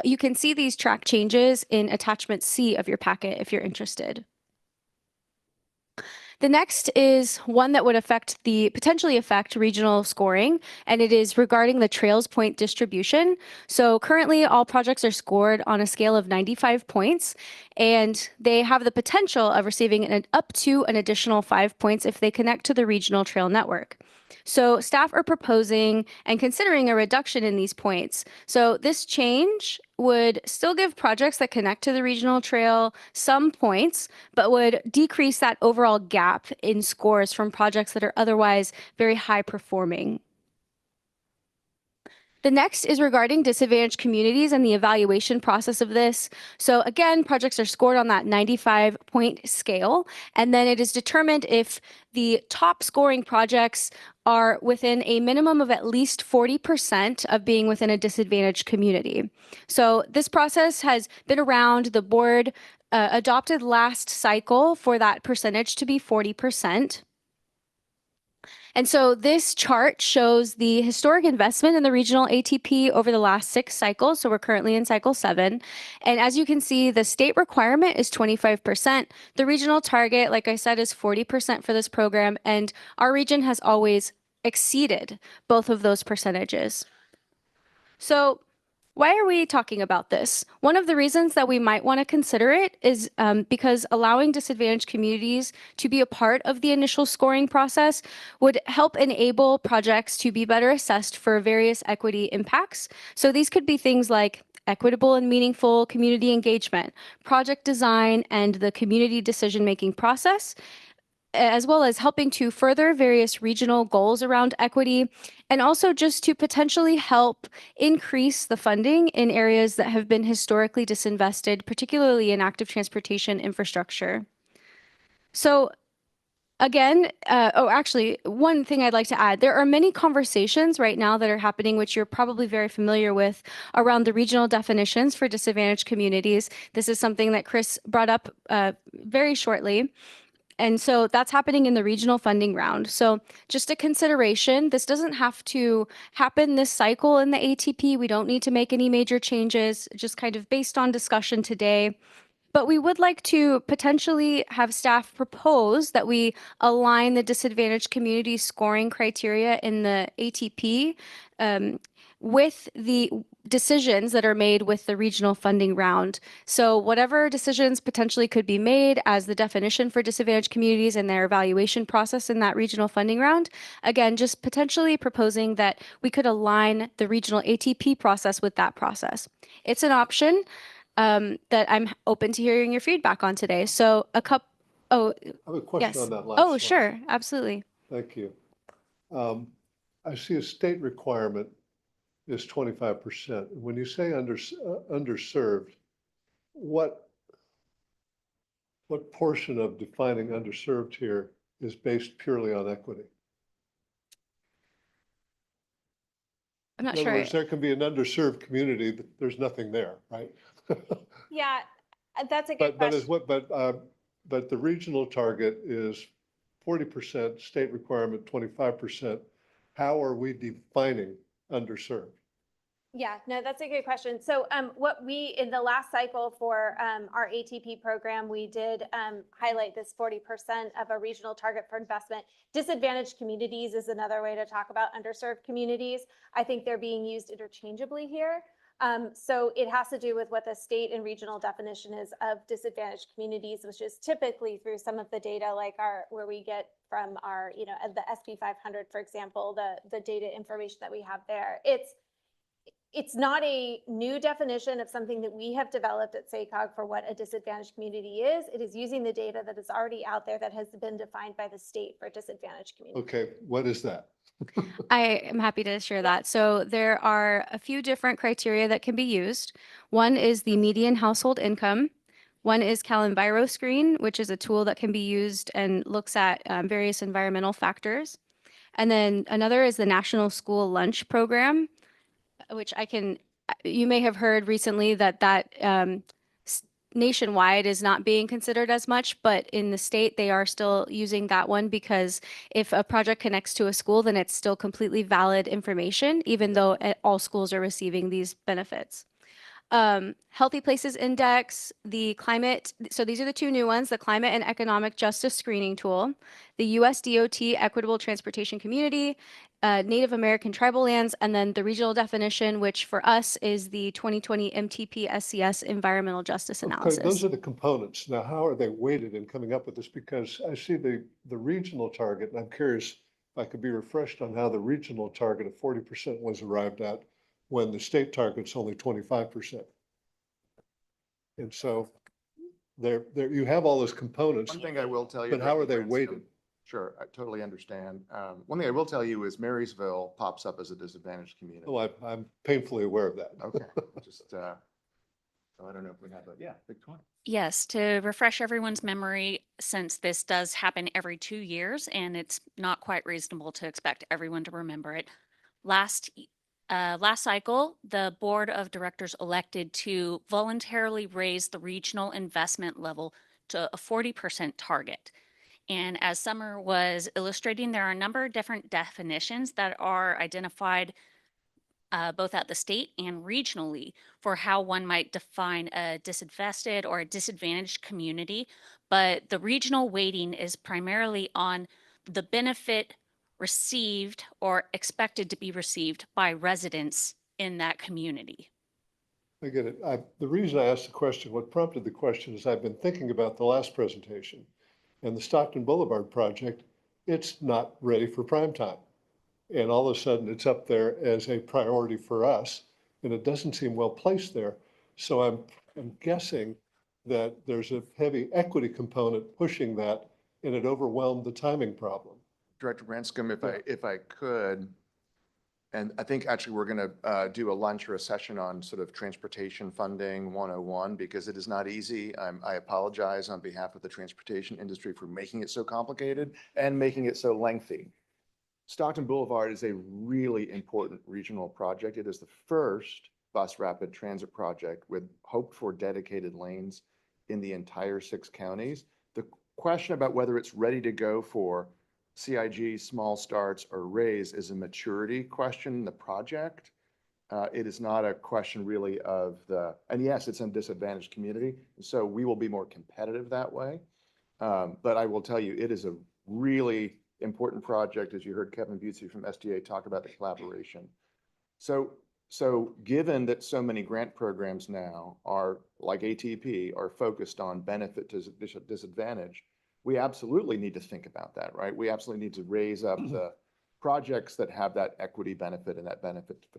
You can see these track changes in attachment C of your packet if you're interested. The next is one that would potentially affect regional scoring, and it is regarding the trails point distribution. So currently all projects are scored on a scale of 95 points, and they have the potential of receiving up to an additional 5 points if they connect to the regional trail network. So staff are proposing and considering a reduction in these points. So this change would still give projects that connect to the regional trail some points, but would decrease that overall gap in scores from projects that are otherwise very high performing. The next is regarding disadvantaged communities and the evaluation process of this. So again, projects are scored on that 95-point scale, and then it is determined if the top scoring projects are within a minimum of at least 40% of being within a disadvantaged community. So this process has been around. The board adopted last cycle for that percentage to be 40%. And so this chart shows the historic investment in the regional ATP over the last 6 cycles. So we're currently in cycle 7. And as you can see, the state requirement is 25%. The regional target, like I said, is 40% for this program. And our region has always exceeded both of those percentages. So why are we talking about this? One of the reasons that we might want to consider it is because allowing disadvantaged communities to be a part of the initial scoring process would help enable projects to be better assessed for various equity impacts. So these could be things like equitable and meaningful community engagement, project design, and the community decision-making process, as well as helping to further various regional goals around equity, and also just to potentially help increase the funding in areas that have been historically disinvested, particularly in active transportation infrastructure. So again, actually, one thing I'd like to add, there are many conversations right now that are happening, which you're probably very familiar with, around the regional definitions for disadvantaged communities. This is something that Chris brought up very shortly. And so that's happening in the regional funding round. So just a consideration, this doesn't have to happen this cycle in the ATP. We don't need to make any major changes, just kind of based on discussion today. But we would like to potentially have staff propose that we align the disadvantaged community scoring criteria in the ATP with the decisions that are made with the regional funding round. So whatever decisions potentially could be made as the definition for disadvantaged communities and their evaluation process in that regional funding round, again, just potentially proposing that we could align the regional ATP process with that process. It's an option that I'm open to hearing your feedback on today. So I have a question yes. on that last Oh, slide. sure, absolutely. Thank you. I see a state requirement is 25%. When you say underserved, what portion of defining underserved here is based purely on equity? I'm not In other sure. words, there can be an underserved community, but there's nothing there, right? Yeah, that's a good But is question. but the regional target is 40%, state requirement 25%. How are we defining underserved? Yeah, no, that's a good question. So what we, in the last cycle for our ATP program, we did highlight this 40% of a regional target for investment. Disadvantaged communities is another way to talk about underserved communities. I think they're being used interchangeably here. So it has to do with what the state and regional definition is of disadvantaged communities, which is typically through some of the data like where we get from our, you know, the SB 500, for example, the data information that we have there. It's not a new definition of something that we have developed at SACOG for what a disadvantaged community is. It is using the data that is already out there that has been defined by the state for disadvantaged communities. Okay, what is that? I am happy to share that. So there are a few different criteria that can be used. One is the median household income. One is CalEnviroScreen, which is a tool that can be used and looks at various environmental factors. And then another is the National School Lunch Program, which you may have heard recently that nationwide is not being considered as much, but in the state, they are still using that one because if a project connects to a school, then it's still completely valid information, even though all schools are receiving these benefits. Healthy Places Index, the climate, so these are the two new ones, the Climate and Economic Justice Screening Tool, the US DOT Equitable Transportation Community, Native American Tribal Lands, and then the regional definition, which for us is the 2020 MTP SCS Environmental Justice Analysis. Okay, those are the components. Now, how are they weighted in coming up with this? Because I see the regional target, and I'm curious if I could be refreshed on how the regional target of 40% was arrived at when the state target's only 25%. And so there you have all those components. One thing I will tell you. But how are Director they Branscombe, weighted? Sure, I totally understand. One thing I will tell you is Marysville pops up as a disadvantaged community. Oh, I'm painfully aware of that. Okay, just, so I don't know if we have a, yeah, big one. Yes, to refresh everyone's memory, since this does happen every 2 years and it's not quite reasonable to expect everyone to remember it. Last cycle, the board of directors elected to voluntarily raise the regional investment level to a 40% target. And as Summer was illustrating, there are a number of different definitions that are identified both at the state and regionally for how one might define a disinvested or a disadvantaged community. But the regional weighting is primarily on the benefit received or expected to be received by residents in that community. I get it. The reason I asked the question, what prompted the question is I've been thinking about the last presentation and the Stockton Boulevard project. It's not ready for prime time. And all of a sudden it's up there as a priority for us and it doesn't seem well placed there. So I'm guessing that there's a heavy equity component pushing that and it overwhelmed the timing problem. Director Branscombe, if I could, and I think actually we're going to do a lunch or a session on sort of transportation funding 101 because it is not easy. I apologize on behalf of the transportation industry for making it so complicated and making it so lengthy. Stockton Boulevard is a really important regional project. It is the first bus rapid transit project with hoped for dedicated lanes in the entire 6 counties. The question about whether it's ready to go for CIG, small starts, or raise is a maturity question in the project. It is not a question really of and yes, it's in a disadvantaged community, so we will be more competitive that way. But I will tell you, it is a really important project, as you heard Kevin Busey from SDA talk about the collaboration. So given that so many grant programs now are, like ATP, are focused on benefit to disadvantage, we absolutely need to think about that, right? We absolutely need to raise up the projects that have that equity benefit and that benefit for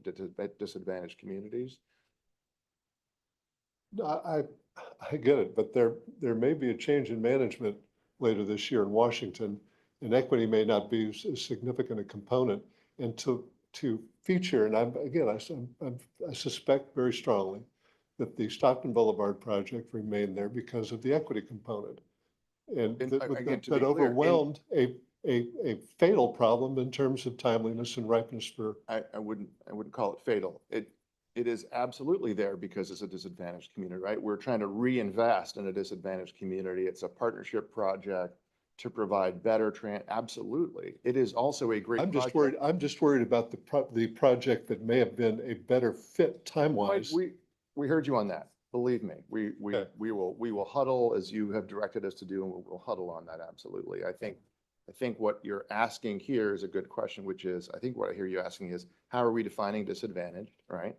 disadvantaged communities. I get it, but there may be a change in management later this year in Washington, and equity may not be as significant a component. And to feature, and I suspect very strongly that the Stockton Boulevard project remained there because of the equity component. And And that again, to that be clear, overwhelmed a fatal problem in terms of timeliness and ripeness for. I wouldn't call it fatal. It is absolutely there because it's a disadvantaged community, right? We're trying to reinvest in a disadvantaged community. It's a partnership project to provide better absolutely. It is also a great project. I'm just worried about the project that may have been a better fit Mike, time-wise. we heard you on that. Believe me, Okay. we will huddle as you have directed us to do, and we'll huddle on that. Absolutely. I think what you're asking here is a good question, which is, I think what I hear you asking is, how are we defining disadvantaged, right?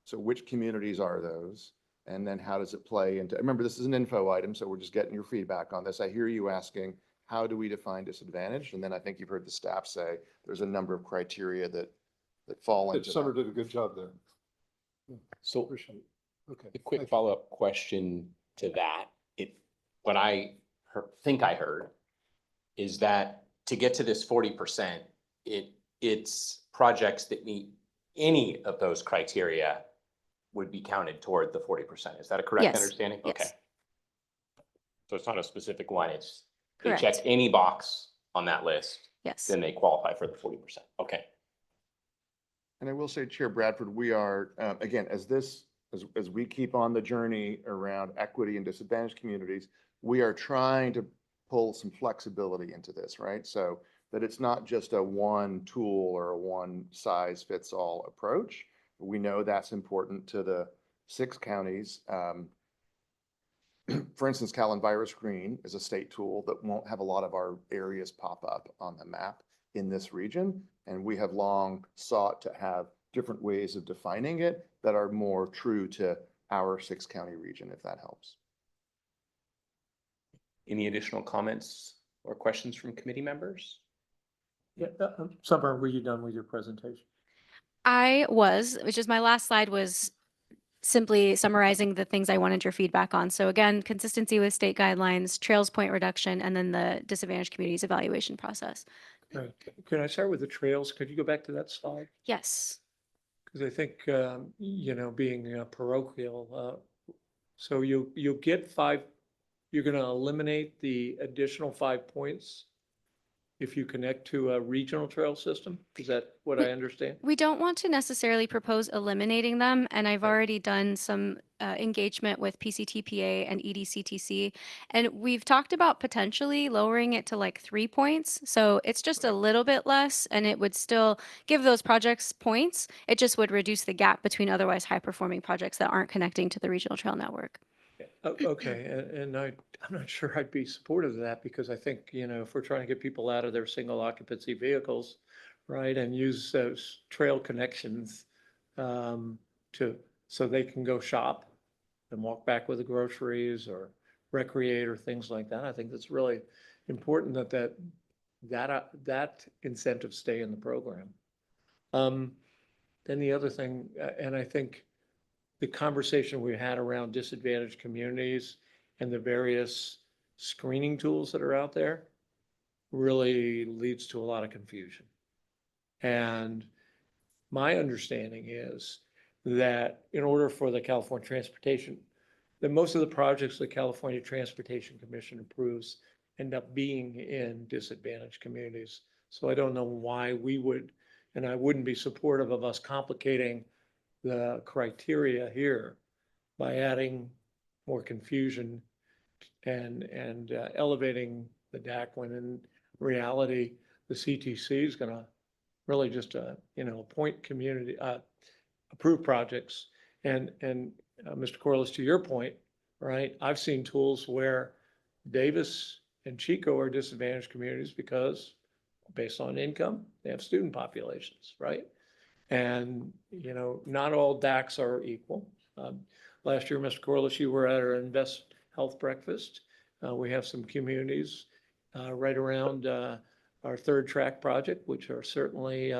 So which communities are those? And then how does it play into, remember, this is an info item, so we're just getting your feedback on this. I hear you asking, how do we define disadvantaged? And then I think you've heard the staff say, there's a number of criteria that fall into Summer that. did a good job there. So Appreciate it. Okay. a quick thank you. follow-up question to that. What I think I heard is that to get to this 40%, it's projects that meet any of those criteria would be counted toward the 40%. Is that a correct Yes. understanding? Yes. Okay. So it's not a specific one, it's, they Correct. check any box on that list, Yes. then they qualify for the 40%. Okay. And I will say, Chair Bradford, we are, again, as we keep on the journey around equity and disadvantaged communities, we are trying to pull some flexibility into this, right? So that it's not just a one tool or a one size fits all approach. We know that's important to the 6 counties. For instance, Callan Virus Screen is a state tool that won't have a lot of our areas pop up on the map in this region. And we have long sought to have different ways of defining it that are more true to our 6 county region, if that helps. Any additional comments or questions from committee members? Yeah, Summer, were you done with your presentation? I was, which is my last slide, was simply summarizing the things I wanted your feedback on. So again, consistency with state guidelines, trails point reduction, and then the disadvantaged communities evaluation process. Right. Can I start with the trails? Could you go back to that slide? Yes. Because I think, being parochial, so you'll get 5, you're going to eliminate the additional 5 points if you connect to a regional trail system? Is that what I understand? We don't want to necessarily propose eliminating them, and I've already done some engagement with PCTPA and EDCTC, and we've talked about potentially lowering it to like 3 points. So it's just a little bit less, and it would still give those projects points. It just would reduce the gap between otherwise high-performing projects that aren't connecting to the regional trail network. Okay, and I'm not sure I'd be supportive of that because I think, if we're trying to get people out of their single occupancy vehicles, right, and use those trail connections so they can go shop and walk back with the groceries or recreate or things like that. I think that's really important that incentives stay in the program. Then the other thing, and I think the conversation we had around disadvantaged communities and the various screening tools that are out there really leads to a lot of confusion. And my understanding is that in order for the California Transportation, that most of the projects the California Transportation Commission approves end up being in disadvantaged communities. So I don't know why we would, and I wouldn't be supportive of us complicating the criteria here by adding more confusion and elevating the DAC when in reality, the CTC is going to really just, appoint community, approve projects. And Mr. Corliss, to your point, right, I've seen tools where Davis and Chico are disadvantaged communities because based on income, they have student populations, right? And, not all DACs are equal. Last year, Mr. Corliss, you were at our Invest Health Breakfast. We have some communities right around our third track project, which are certainly,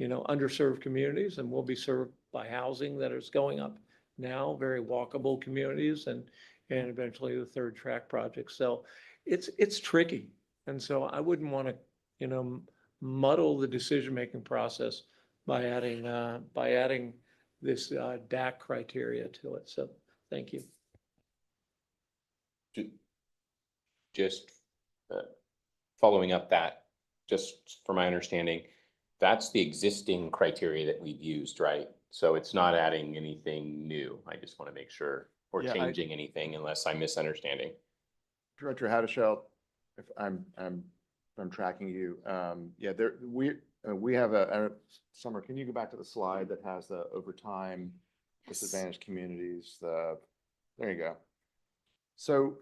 underserved communities and will be served by housing that is going up now, very walkable communities and eventually the third track project. So it's tricky. And so I wouldn't want to, muddle the decision-making process by adding this DAC criteria to it. So thank you. just following up that, just for my understanding, that's the existing criteria that we've used, right? So it's not adding anything new. I just want to make sure or Yeah, changing anything unless I'm misunderstanding. Director Hadashell, if I'm tracking you, yeah, we have Summer, can you go back to the slide that has the overtime disadvantaged communities, there you go. So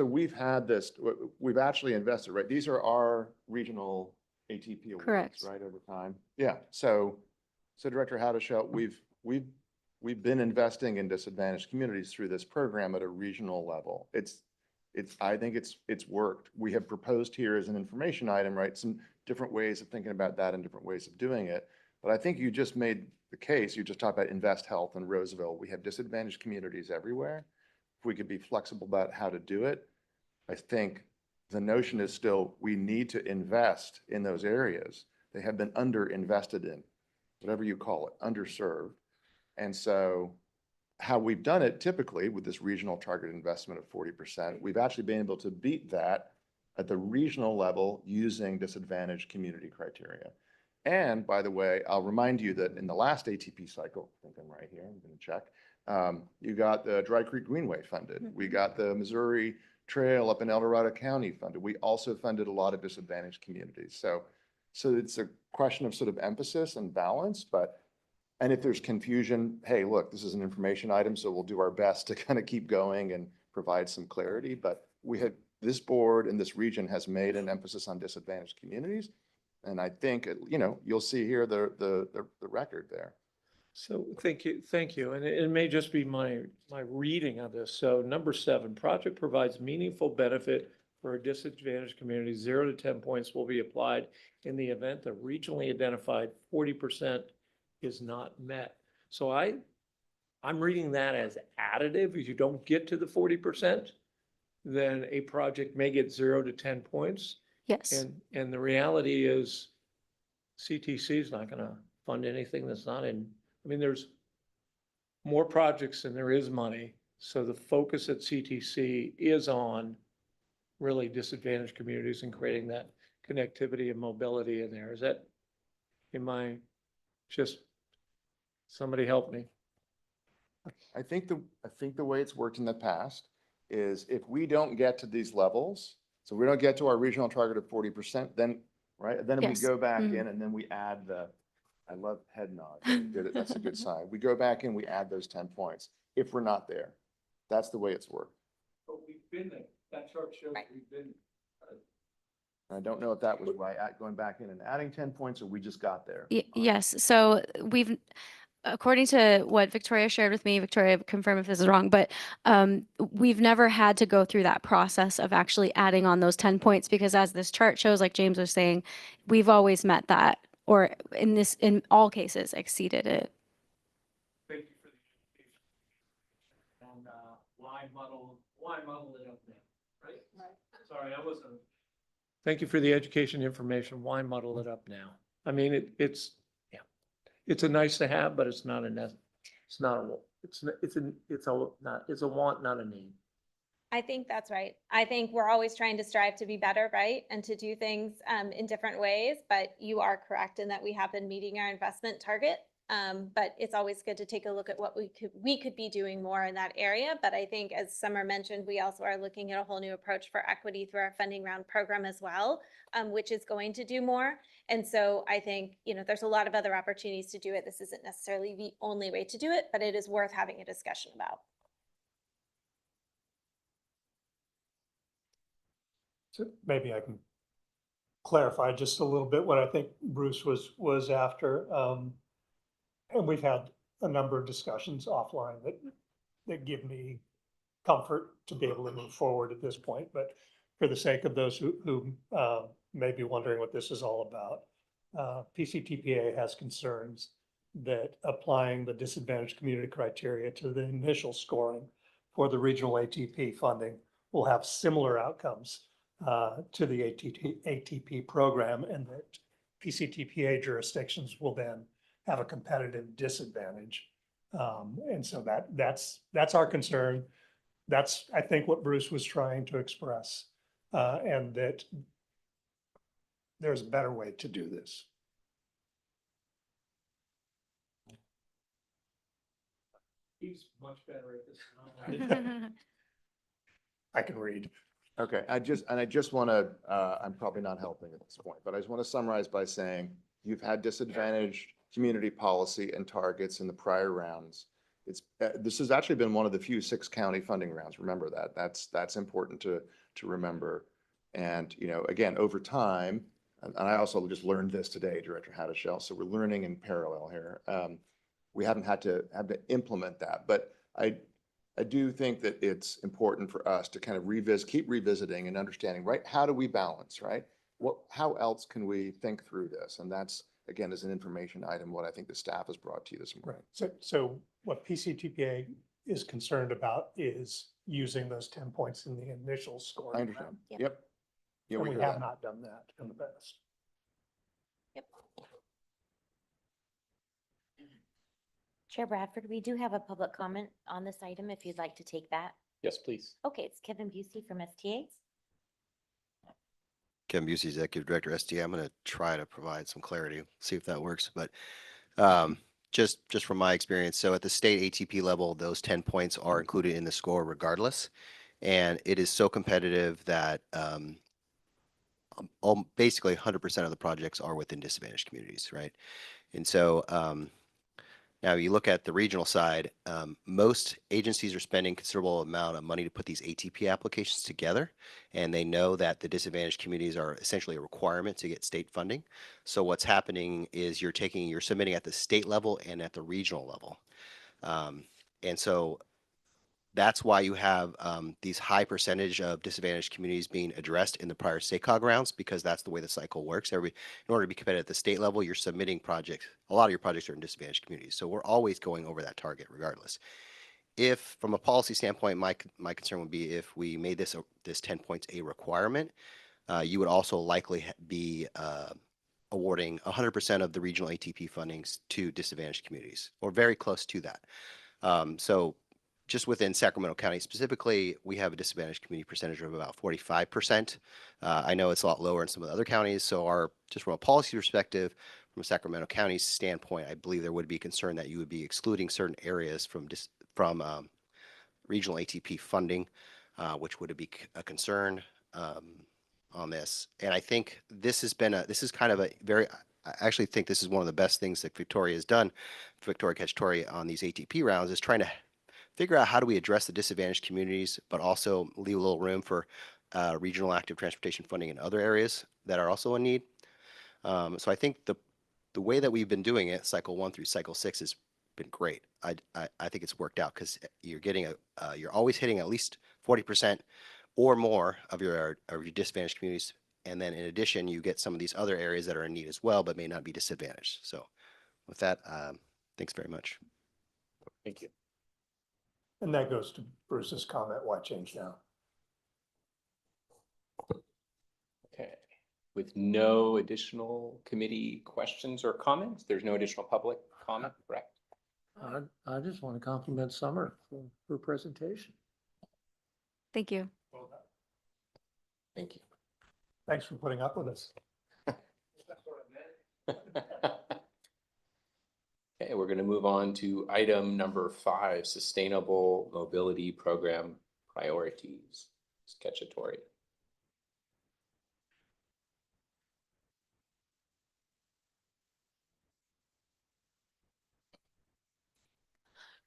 we've had this, we've actually invested, right? These are our regional ATP awards, Correct. right, over time? Yeah, so Director Hadashell, we've been investing in disadvantaged communities through this program at a regional level. I think it's worked. We have proposed here as an information item, right? Some different ways of thinking about that and different ways of doing it. But I think you just made the case, you just talked about Invest Health and Roseville. We have disadvantaged communities everywhere. If we could be flexible about how to do it, I think the notion is still, we need to invest in those areas. They have been underinvested in, whatever you call it, underserved. And so how we've done it typically with this regional target investment of 40%, we've actually been able to beat that at the regional level using disadvantaged community criteria. And by the way, I'll remind you that in the last ATP cycle, I think I'm right here, I'm going to check, you got the Dry Creek Greenway funded. We got the Missouri Trail up in El Dorado County funded. We also funded a lot of disadvantaged communities. So it's a question of sort of emphasis and balance, and if there's confusion, hey, look, this is an information item, so we'll do our best to kind of keep going and provide some clarity. But this board and this region has made an emphasis on disadvantaged communities. And I think, you'll see here the record there. So thank you. And it may just be my reading of this. So number 7, project provides meaningful benefit for a disadvantaged community. 0 to 10 points will be applied in the event the regionally identified 40% is not met. So I'm reading that as additive. If you don't get to the 40%, then a project may get 0 to 10 points. Yes. And the reality is CTC is not going to fund anything that's not in, there's more projects than there is money. So the focus at CTC is on really disadvantaged communities and creating that connectivity and mobility in there. Somebody help me. I think the way it's worked in the past is if we don't get to these levels, so we don't get to our regional target of 40%, then, right? Then Yes. we go back in and then we add I love head nod. You did it. That's a good sign. We go back in, we add those 10 points. If we're not there, that's the way it's worked. But we've been there. That chart shows we've been. I don't know if that was by going back in and adding 10 points or we just got there. Yes. So according to what Victoria shared with me, Victoria, confirm if this is wrong, but we've never had to go through that process of actually adding on those 10 points because as this chart shows, like James was saying, we've always met that or in all cases exceeded it. Thank you for the education. And why muddle it up now, right? Sorry, I wasn't. Thank you for the education information. Why muddle it up now? It's a nice to have, but it's a want, not a need. I think that's right. I think we're always trying to strive to be better, right? And to do things in different ways, but you are correct in that we have been meeting our investment target. But it's always good to take a look at what we could be doing more in that area. But I think as Summer mentioned, we also are looking at a whole new approach for equity through our funding round program as well, which is going to do more. And so I think, there's a lot of other opportunities to do it. This isn't necessarily the only way to do it, but it is worth having a discussion about. So maybe I can clarify just a little bit what I think Bruce was after. And we've had a number of discussions offline that give me comfort to be able to move forward at this point. But for the sake of those who may be wondering what this is all about, PCTPA has concerns that applying the disadvantaged community criteria to the initial scoring for the regional ATP funding will have similar outcomes to the ATP program, and that PCTPA jurisdictions will then have a competitive disadvantage. And so that's our concern. That's, I think, what Bruce was trying to express. and that there's a better way to do this. He's much better at this. I can read. Okay, I just want to, I'm probably not helping at this point, but I just want to summarize by saying you've had disadvantaged community policy and targets in the prior rounds. This has actually been one of the few 6 county funding rounds. Remember that. That's important to remember. And, you know, again, over time, and I also just learned this today, Director Haddishell, so we're learning in parallel here. We haven't had to implement that, but I do think that it's important for us to kind of keep revisiting and understanding, right? How do we balance, right? How else can we think through this? And that's, again, as an information item, what I think the staff has brought to you this morning. Right. So what PCTPA is concerned about is using those 10 points in the initial score. I understand. Yep. Yep. Yeah, And we we hear have that. not done that in the past. Yep. Chair Bradford, we do have a public comment on this item if you'd like to take that. Yes, please. Okay, it's Kevin Busey from STA. Kevin Busey, Executive Director, STA. I'm going to try to provide some clarity, see if that works. But just from my experience, so at the state ATP level, those 10 points are included in the score regardless. And it is so competitive that basically 100% of the projects are within disadvantaged communities, right? And so now you look at the regional side, most agencies are spending considerable amount of money to put these ATP applications together, and they know that the disadvantaged communities are essentially a requirement to get state funding. So what's happening is you're submitting at the state level and at the regional level. And so that's why you have these high percentage of disadvantaged communities being addressed in the prior SACOG rounds, because that's the way the cycle works. In order to be competitive at the state level, you're submitting projects. A lot of your projects are in disadvantaged communities. So we're always going over that target regardless. If, from a policy standpoint, my concern would be if we made this 10 points a requirement, you would also likely be awarding 100% of the regional ATP fundings to disadvantaged communities, or very close to that. So just within Sacramento County specifically, we have a disadvantaged community percentage of about 45%. I know it's a lot lower in some of the other counties. So just from a policy perspective, from a Sacramento County standpoint, I believe there would be concern that you would be excluding certain areas from regional ATP funding, which would be a concern on this. And I think this is kind of I actually think this is one of the best things that Victoria has done, Victoria Cacciatore, on these ATP rounds, is trying to figure out how do we address the disadvantaged communities, but also leave a little room for regional active transportation funding in other areas that are also in need. So I think the way that we've been doing it, cycle 1 through cycle 6, has been great. I think it's worked out because you're always hitting at least 40% or more of your disadvantaged communities. And then in addition, you get some of these other areas that are in need as well, but may not be disadvantaged. So with that, thanks very much. Thank you. And that goes to Bruce's comment, why change now? Okay. With no additional committee questions or comments, there's no additional public comment, correct? I just want to compliment Summer for her presentation. Thank you. Well done. Thank you. Thanks for putting up with us. Okay, we're going to move on to item number 5, Sustainable Mobility Program Priorities. Cacciatore.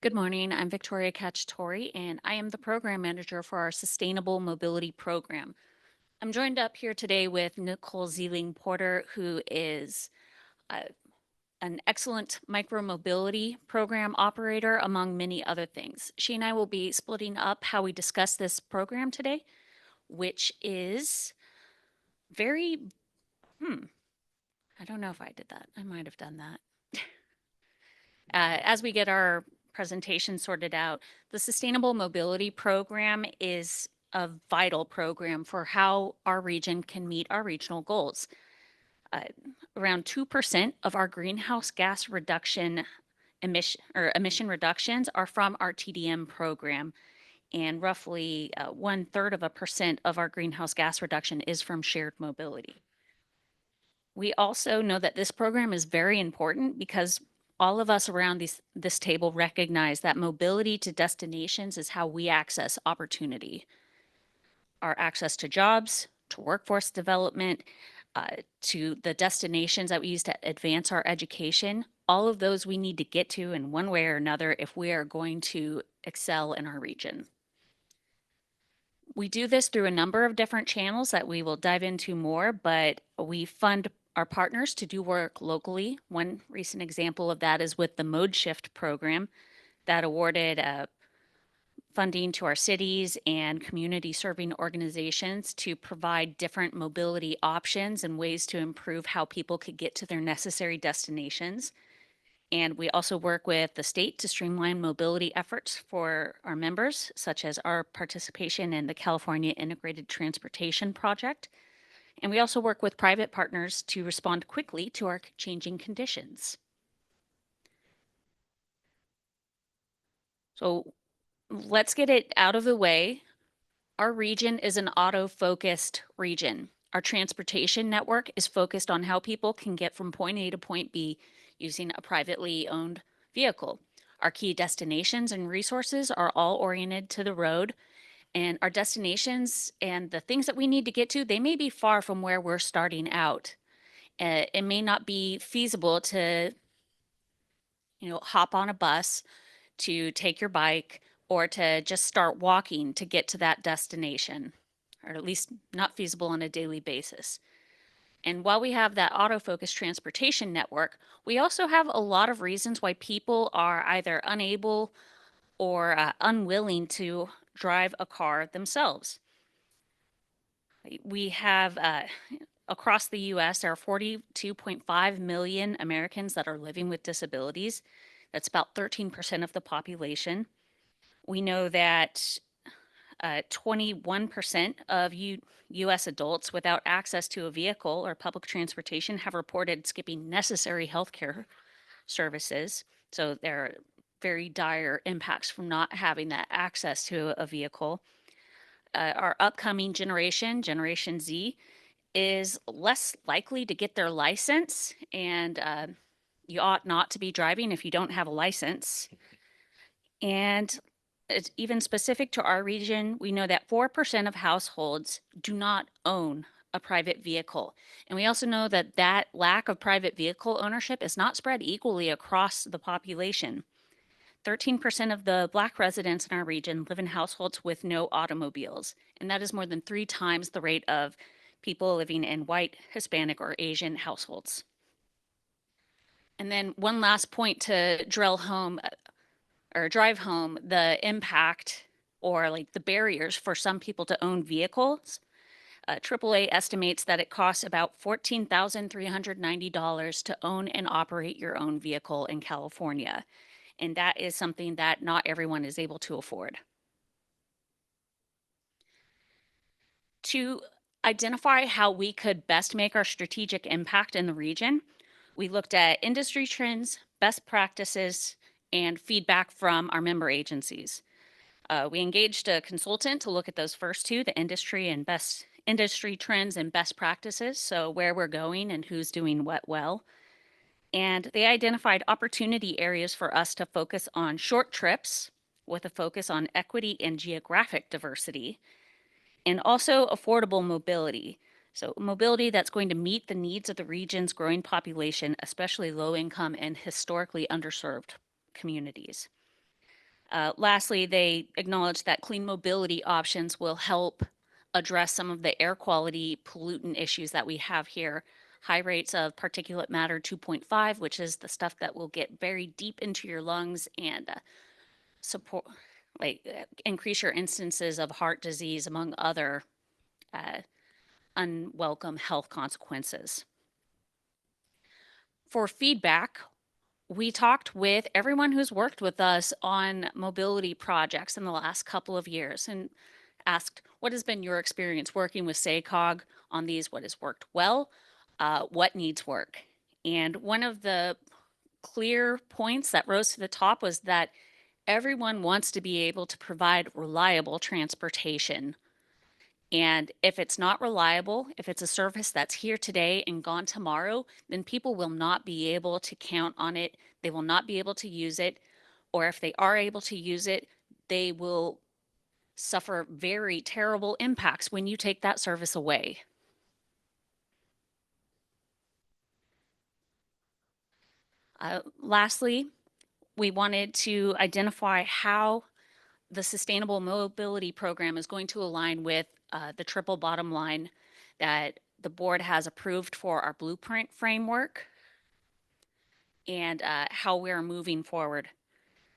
Good morning. I'm Victoria Cacciatore, and I am the program manager for our Sustainable Mobility Program. I'm joined up here today with Nicole Zeeling Porter, who is an excellent micromobility program operator, among many other things. She and I will be splitting up how we discuss this program today, which is very, I don't know if I did that. I might have done that. As we get our presentation sorted out, the Sustainable Mobility Program is a vital program for how our region can meet our regional goals. Around 2% of our greenhouse gas reduction emission reductions are from our TDM program. and roughly 1/3% of our greenhouse gas reduction is from shared mobility. We also know that this program is very important because all of us around this table recognize that mobility to destinations is how we access opportunity. Our access to jobs, to workforce development, to the destinations that we use to advance our education, all of those we need to get to in one way or another if we are going to excel in our region. We do this through a number of different channels that we will dive into more, but we fund our partners to do work locally. One recent example of that is with the Mode Shift program that awarded funding to our cities and community serving organizations to provide different mobility options and ways to improve how people could get to their necessary destinations. And we also work with the state to streamline mobility efforts for our members, such as our participation in the California Integrated Transportation Project. And we also work with private partners to respond quickly to our changing conditions. So let's get it out of the way. Our region is an auto-focused region. Our transportation network is focused on how people can get from point A to point B using a privately owned vehicle. Our key destinations and resources are all oriented to the road, and our destinations and the things that we need to get to, they may be far from where we're starting out. It may not be feasible to, hop on a bus, to take your bike, or to just start walking to get to that destination, or at least not feasible on a daily basis. And while we have that autofocus transportation network, we also have a lot of reasons why people are either unable or unwilling to drive a car themselves. We have, across the US, there are 42.5 million Americans that are living with disabilities. That's about 13% of the population. We know that 21% of U.S. adults without access to a vehicle or public transportation have reported skipping necessary healthcare services. So there are very dire impacts from not having that access to a vehicle. Our upcoming generation, Generation Z, is less likely to get their license, and you ought not to be driving if you don't have a license. And it's even specific to our region, we know that 4% of households do not own a private vehicle. And we also know that that lack of private vehicle ownership is not spread equally across the population. 13% of the Black residents in our region live in households with no automobiles, and that is more than 3 times the rate of people living in white, Hispanic, or Asian households. And then one last point to drive home the impact or like the barriers for some people to own vehicles. AAA estimates that it costs about $14,390 to own and operate your own vehicle in California. And that is something that not everyone is able to afford. To identify how we could best make our strategic impact in the region, we looked at industry trends, best practices, and feedback from our member agencies. We engaged a consultant to look at those first two, the industry trends and best practices, so where we're going and who's doing what well. And they identified opportunity areas for us to focus on short trips with a focus on equity and geographic diversity, and also affordable mobility. So mobility that's going to meet the needs of the region's growing population, especially low-income and historically underserved communities. Lastly, they acknowledge that clean mobility options will help address some of the air quality pollutant issues that we have here. High rates of particulate matter 2.5, which is the stuff that will get very deep into your lungs and increase your instances of heart disease, among other unwelcome health consequences. For feedback, we talked with everyone who's worked with us on mobility projects in the last couple of years and asked, what has been your experience working with SACOG on these? What has worked well? What needs work? And one of the clear points that rose to the top was that everyone wants to be able to provide reliable transportation. And if it's not reliable, if it's a service that's here today and gone tomorrow, then people will not be able to count on it. They will not be able to use it. Or if they are able to use it, they will suffer very terrible impacts when you take that service away. Lastly, we wanted to identify how the Sustainable Mobility Program is going to align with the triple bottom line that the board has approved for our blueprint framework and how we're moving forward.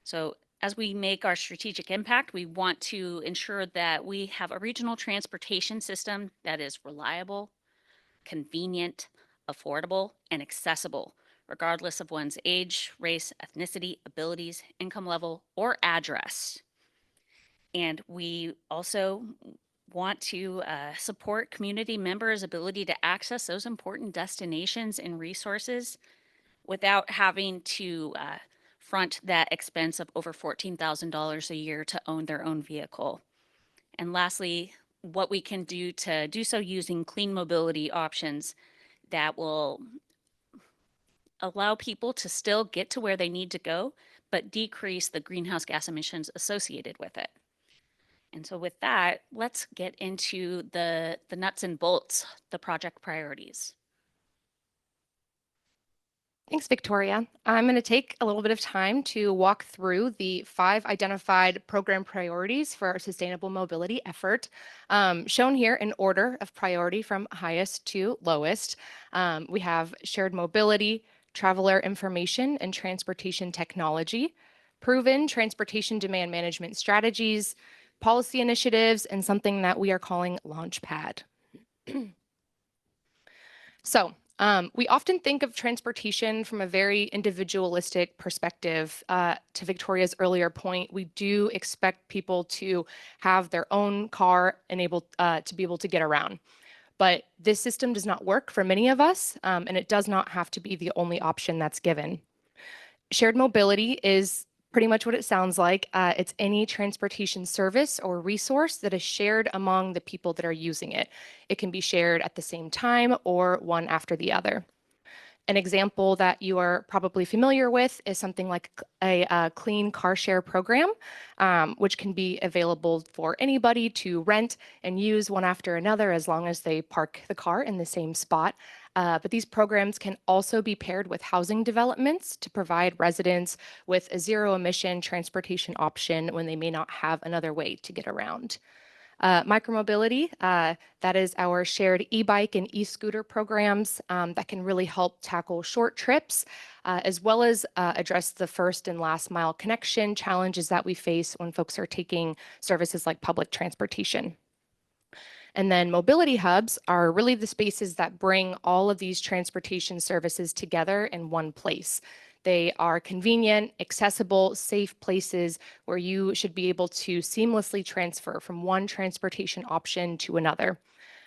So as we make our strategic impact, we want to ensure that we have a regional transportation system that is reliable, convenient, affordable, and accessible, regardless of one's age, race, ethnicity, abilities, income level, or address. And we also want to support community members' ability to access those important destinations and resources without having to front that expense of over $14,000 a year to own their own vehicle. And lastly, what we can do to do so using clean mobility options that will allow people to still get to where they need to go, but decrease the greenhouse gas emissions associated with it. And so with that, let's get into the nuts and bolts, the project priorities. Thanks, Victoria. I'm going to take a little bit of time to walk through the 5 identified program priorities for our sustainable mobility effort, shown here in order of priority from highest to lowest. We have shared mobility, traveler information and transportation technology, proven transportation demand management strategies, policy initiatives, and something that we are calling Launchpad. So, we often think of transportation from a very individualistic perspective. To Victoria's earlier point, we do expect people to have their own car and to be able to get around. But this system does not work for many of us, and it does not have to be the only option that's given. Shared mobility is pretty much what it sounds like. It's any transportation service or resource that is shared among the people that are using it. It can be shared at the same time or one after the other. An example that you are probably familiar with is something like a clean car share program, which can be available for anybody to rent and use one after another as long as they park the car in the same spot. But these programs can also be paired with housing developments to provide residents with a zero-emission transportation option when they may not have another way to get around. Micromobility, that is our shared e-bike and e-scooter programs that can really help tackle short trips, as well as address the first and last mile connection challenges that we face when folks are taking services like public transportation. And then mobility hubs are really the spaces that bring all of these transportation services together in one place. They are convenient, accessible, safe places where you should be able to seamlessly transfer from one transportation option to another.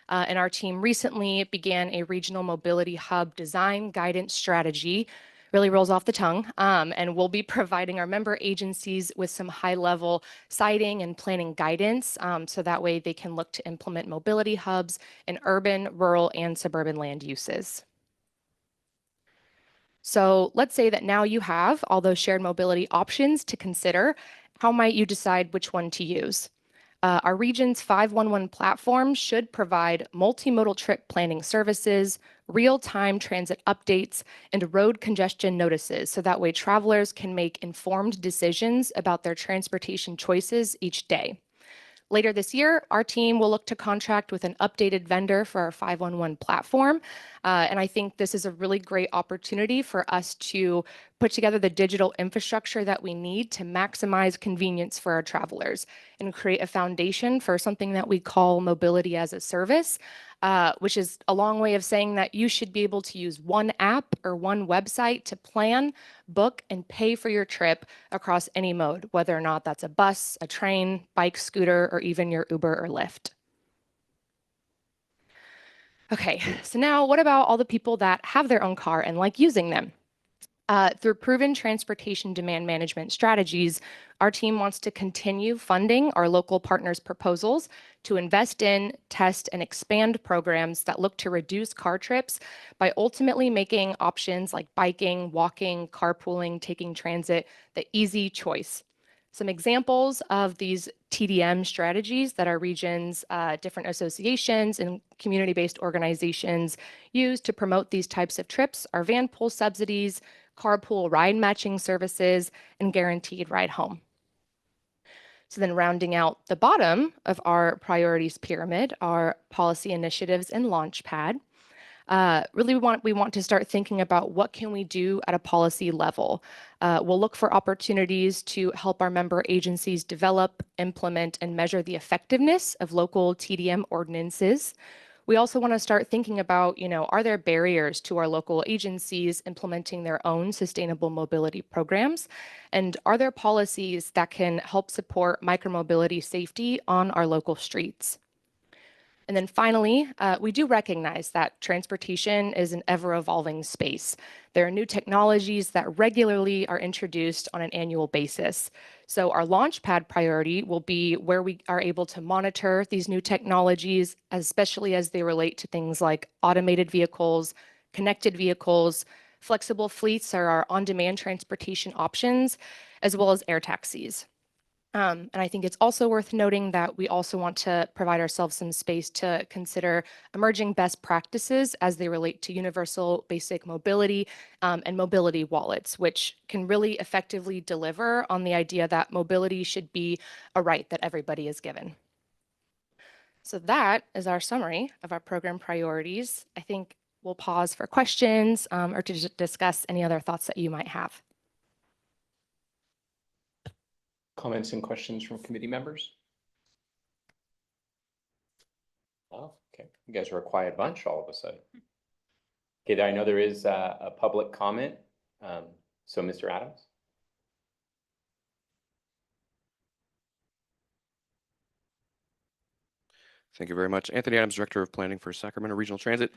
And our team recently began a regional mobility hub design guidance strategy. Really rolls off the tongue, and we'll be providing our member agencies with some high-level siting and planning guidance, so that way they can look to implement mobility hubs in urban, rural, and suburban land uses. So let's say that now you have all those shared mobility options to consider. How might you decide which one to use? Our region's 511 platform should provide multimodal trip planning services, real-time transit updates, and road congestion notices, so that way travelers can make informed decisions about their transportation choices each day. Later this year, our team will look to contract with an updated vendor for our 511 platform. And I think this is a really great opportunity for us to put together the digital infrastructure that we need to maximize convenience for our travelers and create a foundation for something that we call mobility as a service, which is a long way of saying that you should be able to use one app or one website to plan, book, and pay for your trip across any mode, whether or not that's a bus, a train, bike, scooter, or even your Uber or Lyft. Okay, so now what about all the people that have their own car and like using them? Through proven transportation demand management strategies, our team wants to continue funding our local partners' proposals to invest in, test, and expand programs that look to reduce car trips by ultimately making options like biking, walking, carpooling, taking transit the easy choice. Some examples of these TDM strategies that our region's different associations and community-based organizations use to promote these types of trips are van pool subsidies, carpool ride matching services, and guaranteed ride home. So then rounding out the bottom of our priorities pyramid are policy initiatives and Launchpad. Really we want to start thinking about what can we do at a policy level. We'll look for opportunities to help our member agencies develop, implement, and measure the effectiveness of local TDM ordinances. We also want to start thinking about, are there barriers to our local agencies implementing their own sustainable mobility programs? And are there policies that can help support micromobility safety on our local streets? And then finally, we do recognize that transportation is an ever-evolving space. There are new technologies that regularly are introduced on an annual basis. So our Launchpad priority will be where we are able to monitor these new technologies, especially as they relate to things like automated vehicles, connected vehicles, flexible fleets or our on-demand transportation options, as well as air taxis. And I think it's also worth noting that we also want to provide ourselves some space to consider emerging best practices as they relate to universal basic mobility and mobility wallets, which can really effectively deliver on the idea that mobility should be a right that everybody is given. So that is our summary of our program priorities. I think we'll pause for questions or to discuss any other thoughts that you might have. Comments and questions from committee members? Oh, okay. You guys are a quiet bunch all of a sudden. Okay, I know there is a public comment. So Mr. Adams? Thank you very much. Anthony Adams, Director of Planning for Sacramento Regional Transit.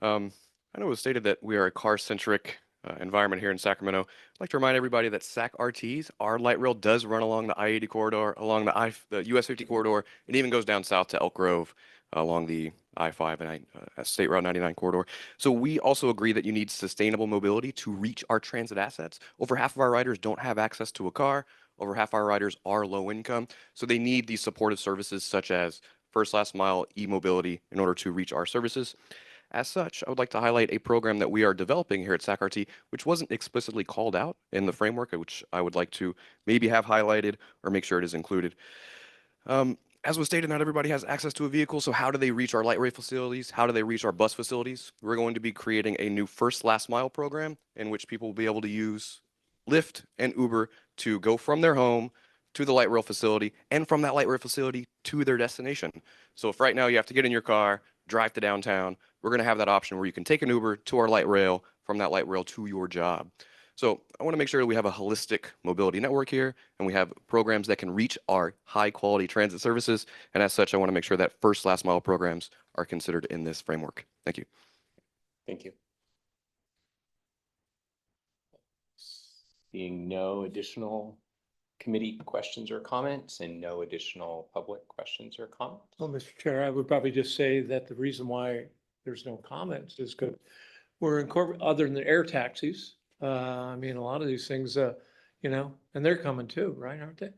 I know it was stated that we are a car-centric environment here in Sacramento. I'd like to remind everybody that SAC RTs, our light rail does run along the I-80 corridor, along the US 50 corridor. It even goes down south to Elk Grove along the I-5 and State Route 99 corridor. So we also agree that you need sustainable mobility to reach our transit assets. Over half of our riders don't have access to a car. Over half our riders are low income. So they need these supportive services such as first last mile e-mobility in order to reach our services. As such, I would like to highlight a program that we are developing here at SAC-RT, which wasn't explicitly called out in the framework, which I would like to maybe have highlighted or make sure it is included. As was stated, not everybody has access to a vehicle, so how do they reach our light rail facilities? How do they reach our bus facilities? We're going to be creating a new first last mile program in which people will be able to use Lyft and Uber to go from their home to the light rail facility and from that light rail facility to their destination. So if right now you have to get in your car, drive to downtown, we're going to have that option where you can take an Uber to our light rail, from that light rail to your job. So I want to make sure that we have a holistic mobility network here and we have programs that can reach our high quality transit services. And as such, I want to make sure that first last mile programs are considered in this framework. Thank you. Thank you. Seeing no additional committee questions or comments and no additional public questions or comments. Well, Mr. Chair, I would probably just say that the reason why there's no comments is because we're incorporating, other than the air taxis. I mean, a lot of these things, and they're coming too, right, aren't they?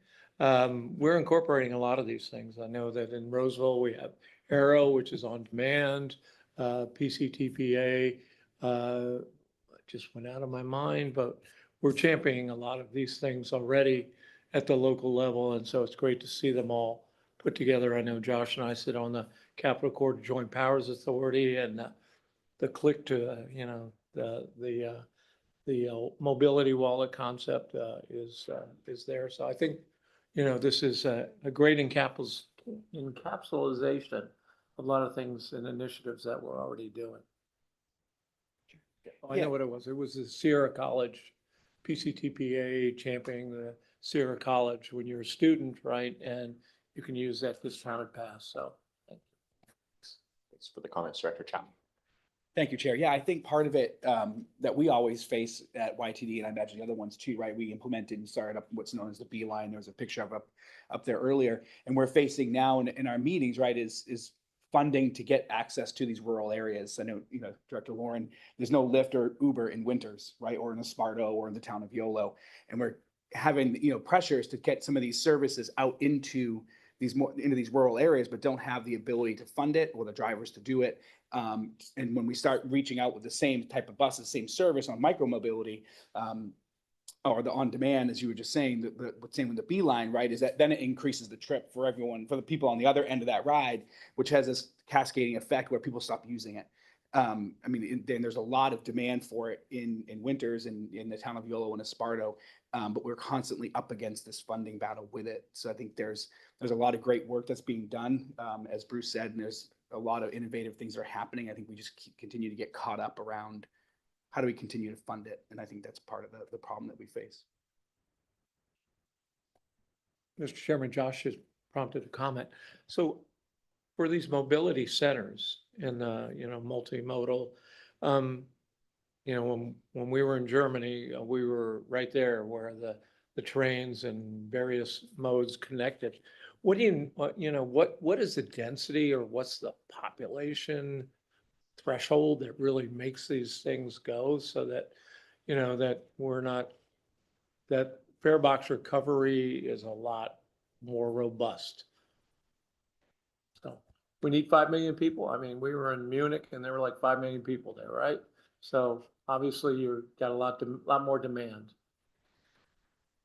We're incorporating a lot of these things. I know that in Roseville, we have Aero, which is on demand, PCTPA, just went out of my mind, but we're championing a lot of these things already at the local level. And so it's great to see them all put together. I know Josh and I sit on the Capital Corridor Joint Powers Authority, and the click to, the mobility wallet concept is there. So I think, this is a great encapsulation of a lot of things and initiatives that we're already doing. Oh, I know what it was. It was the Sierra College PCTPA championing the Sierra College when you're a student, right? And you can use that discounted pass. So thanks for the comments, Director Chapman. Thank you, Chair. Yeah, I think part of it that we always face at YTD, and I imagine the other ones too, right? We implemented and started up what's known as the Beeline. There was a picture of up there earlier. And we're facing now in our meetings, right, is funding to get access to these rural areas. I know, Director Lauren, there's no Lyft or Uber in Winters, right? Or in Esparto or in the town of Yolo. And we're having, pressures to get some of these services out into these rural areas, but don't have the ability to fund it or the drivers to do it. And when we start reaching out with the same type of buses, same service on micromobility, or the on-demand, as you were just saying, what's saying with the Beeline, right, is that then it increases the trip for everyone, for the people on the other end of that ride, which has this cascading effect where people stop using it. Then there's a lot of demand for it in Winters and in the town of Yolo and Esparto, but we're constantly up against this funding battle with it. So I think there's a lot of great work that's being done, as Bruce said, and there's a lot of innovative things that are happening. I think we just continue to get caught up around how do we continue to fund it? And I think that's part of the problem that we face. Mr. Chairman, Josh has prompted a comment. So for these mobility centers and, multimodal, when we were in Germany, we were right there where the trains and various modes connected. What is the density or what's the population threshold that really makes these things go so that, that we're not, that fare box recovery is a lot more robust? So we need 5 million people. I mean, we were in Munich and there were like 5 million people there, right? So obviously you've got a lot more demand.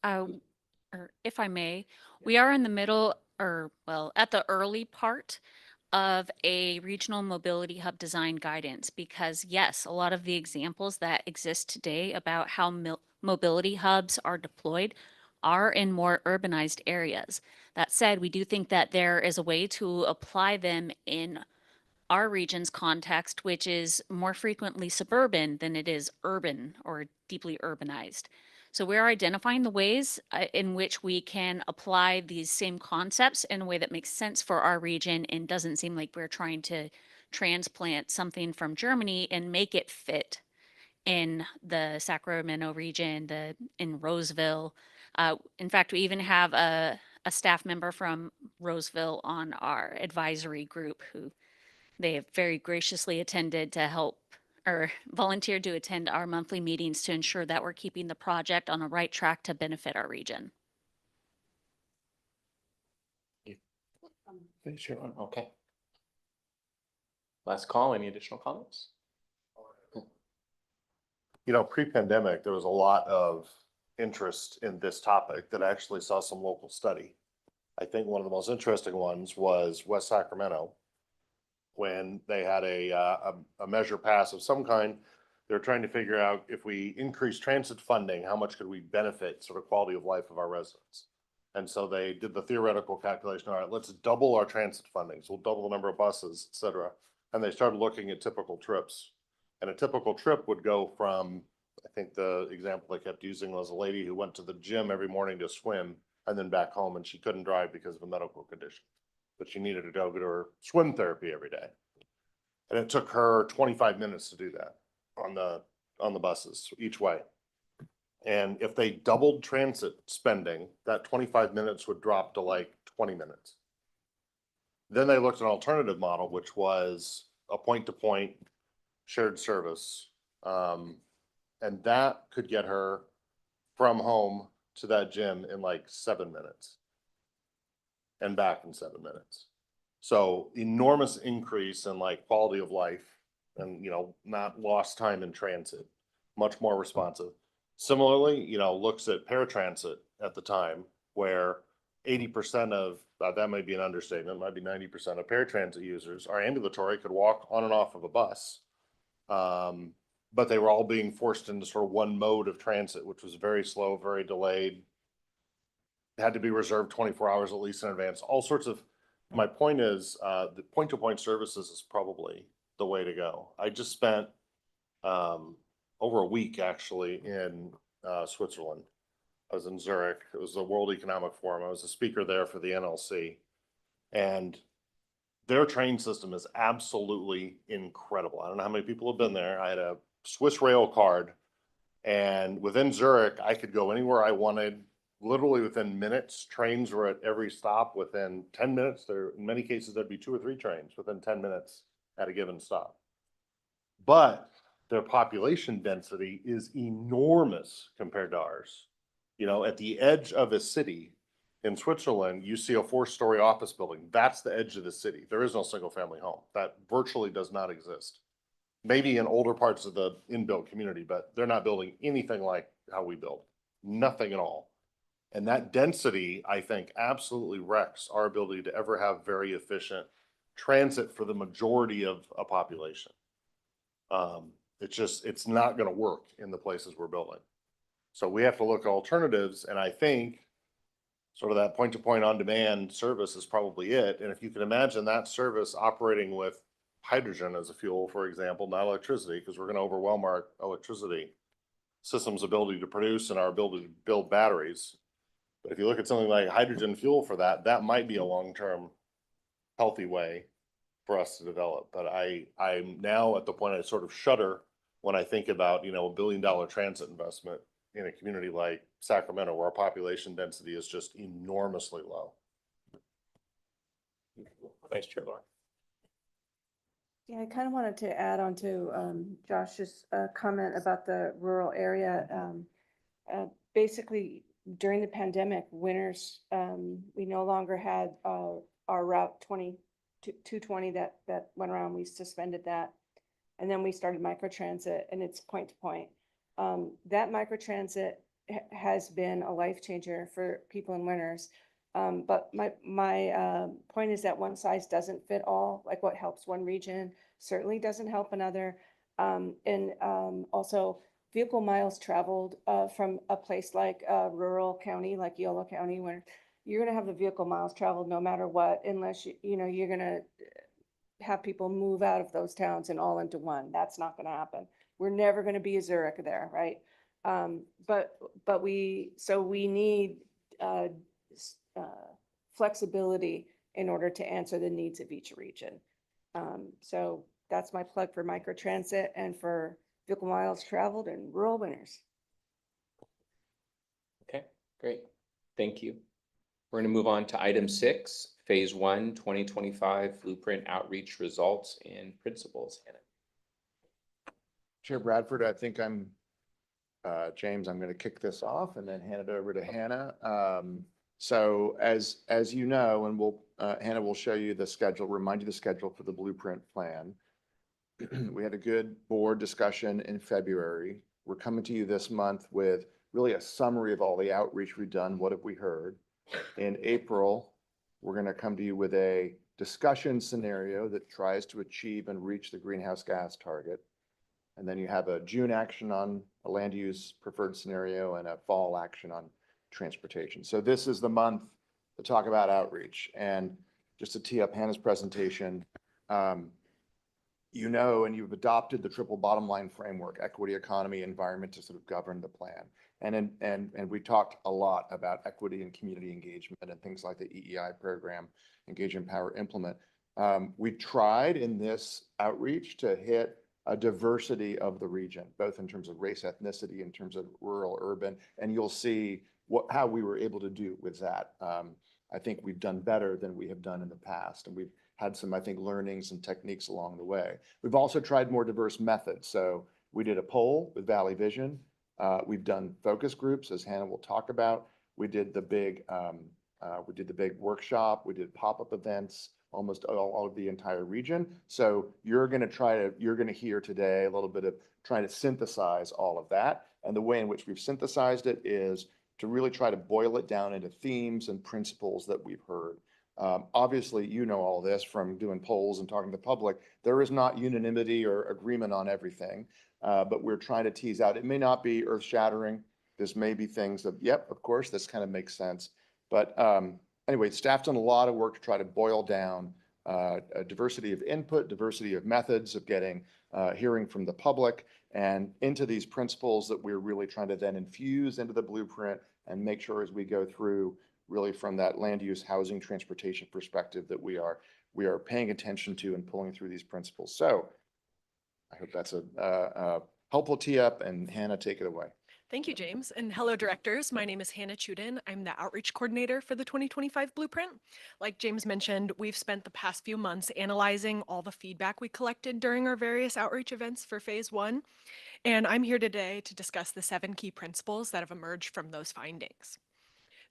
Or if I may, we are in the middle, at the early part of a regional mobility hub design guidance, because yes, a lot of the examples that exist today about how mobility hubs are deployed are in more urbanized areas. That said, we do think that there is a way to apply them in our region's context, which is more frequently suburban than it is urban or deeply urbanized. So we're identifying the ways in which we can apply these same concepts in a way that makes sense for our region and doesn't seem like we're trying to transplant something from Germany and make it fit in the Sacramento region, in Roseville. In fact, we even have a staff member from Roseville on our advisory group who they have very graciously attended to help or volunteered to attend our monthly meetings to ensure that we're keeping the project on the right track to benefit our region. Okay. Last call, any additional comments? Pre-pandemic, there was a lot of interest in this topic that actually saw some local study. I think one of the most interesting ones was West Sacramento, when they had a measure pass of some kind. They're trying to figure out if we increase transit funding, how much could we benefit sort of quality of life of our residents? And so they did the theoretical calculation. All right, let's double our transit funding. So we'll double the number of buses, et cetera. And they started looking at typical trips. And a typical trip would go from, I think the example they kept using was a lady who went to the gym every morning to swim and then back home, and she couldn't drive because of a medical condition, but she needed to go to her swim therapy every day. And it took her 25 minutes to do that on the buses each way. And if they doubled transit spending, that 25 minutes would drop to like 20 minutes. Then they looked at an alternative model, which was a point-to-point shared service. And that could get her from home to that gym in like 7 minutes and back in 7 minutes. So enormous increase in like quality of life and, not lost time in transit, much more responsive. Similarly, looks at paratransit at the time where 80% of, that might be an understatement, might be 90% of paratransit users are ambulatory, could walk on and off of a bus. But they were all being forced into sort of one mode of transit, which was very slow, very delayed, had to be reserved 24 hours at least in advance, all sorts of. My point is, the point-to-point services is probably the way to go. I just spent over a week actually in Switzerland. I was in Zurich. It was the World Economic Forum. I was a speaker there for the NLC. And their train system is absolutely incredible. I don't know how many people have been there. I had a Swiss Rail card, and within Zurich, I could go anywhere I wanted, literally within minutes. Trains were at every stop within 10 minutes. There, in many cases, there'd be 2 or 3 trains within 10 minutes at a given stop. But their population density is enormous compared to ours. You know, at the edge of a city in Switzerland, you see a 4-story office building. That's the edge of the city. There is no single family home. That virtually does not exist. Maybe in older parts of the inbuilt community, but they're not building anything like how we build. Nothing at all. And that density, I think, absolutely wrecks our ability to ever have very efficient transit for the majority of a population. It's not going to work in the places we're building. So we have to look at alternatives, and I think sort of that point-to-point on-demand service is probably it. And if you can imagine that service operating with hydrogen as a fuel, for example, not electricity, because we're going to overwhelm our electricity system's ability to produce and our ability to build batteries. But if you look at something like hydrogen fuel for that, that might be a long-term healthy way for us to develop. But I'm now at the point I sort of shudder when I think about, you know, $1 billion transit investment in a community like Sacramento, where our population density is just enormously low. Vice Chair Laura. Yeah, I kind of wanted to add on to Josh's comment about the rural area. Basically, during the pandemic, winters, we no longer had our Route 220 that went around. We suspended that. And then we started microtransit, and it's point to point. That microtransit has been a life changer for people in winters. But my point is that one size doesn't fit all. Like what helps one region certainly doesn't help another. And also vehicle miles traveled from a place like a rural county, like Yolo County, where you're going to have the vehicle miles traveled no matter what, unless you're going to have people move out of those towns and all into one. That's not going to happen. We're never going to be a Zurich there, right? But we need flexibility in order to answer the needs of each region. So that's my plug for microtransit and for vehicle miles traveled in rural winters. Okay, great. Thank you. We're going to move on to item 6, Phase 1, 2025 Blueprint Outreach Results and Principles. Hannah. Chair Bradford, I think James, I'm going to kick this off and then hand it over to Hannah. So as you know, and Hannah will show you the schedule, remind you the schedule for the blueprint plan. We had a good board discussion in February. We're coming to you this month with really a summary of all the outreach we've done. What have we heard? In April, we're going to come to you with a discussion scenario that tries to achieve and reach the greenhouse gas target. And then you have a June action on a land use preferred scenario and a fall action on transportation. So this is the month to talk about outreach. And just to tee up Hannah's presentation, you know, and you've adopted the triple bottom line framework, equity, economy, environment, to sort of govern the plan. And we talked a lot about equity and community engagement and things like the EEI program, Engage, Empower, Implement. We tried in this outreach to hit a diversity of the region, both in terms of race, ethnicity, in terms of rural, urban, and you'll see how we were able to do with that. I think we've done better than we have done in the past, and we've had some, I think, learnings and techniques along the way. We've also tried more diverse methods. So we did a poll with Valley Vision. We've done focus groups, as Hannah will talk about. We did the big workshop. We did pop-up events, almost all of the entire region. So you're going to hear today a little bit of trying to synthesize all of that. And the way in which we've synthesized it is to really try to boil it down into themes and principles that we've heard. Obviously, you know all this from doing polls and talking to the public. There is not unanimity or agreement on everything, but we're trying to tease out. It may not be earth-shattering. This may be things that, yep, of course, this kind of makes sense. But anyway, staff's done a lot of work to try to boil down a diversity of input, diversity of methods of getting hearing from the public, and into these principles that we're really trying to then infuse into the blueprint and make sure as we go through really from that land use, housing, transportation perspective that we are we are paying attention to and pulling through these principles. So I hope that's a helpful tee up, and Hannah, take it away. Thank you, James. And hello, directors. My name is Hannah Chudin. I'm the outreach coordinator for the 2025 Blueprint. Like James mentioned, we've spent the past few months analyzing all the feedback we collected during our various outreach events for phase 1. And I'm here today to discuss the 7 key principles that have emerged from those findings.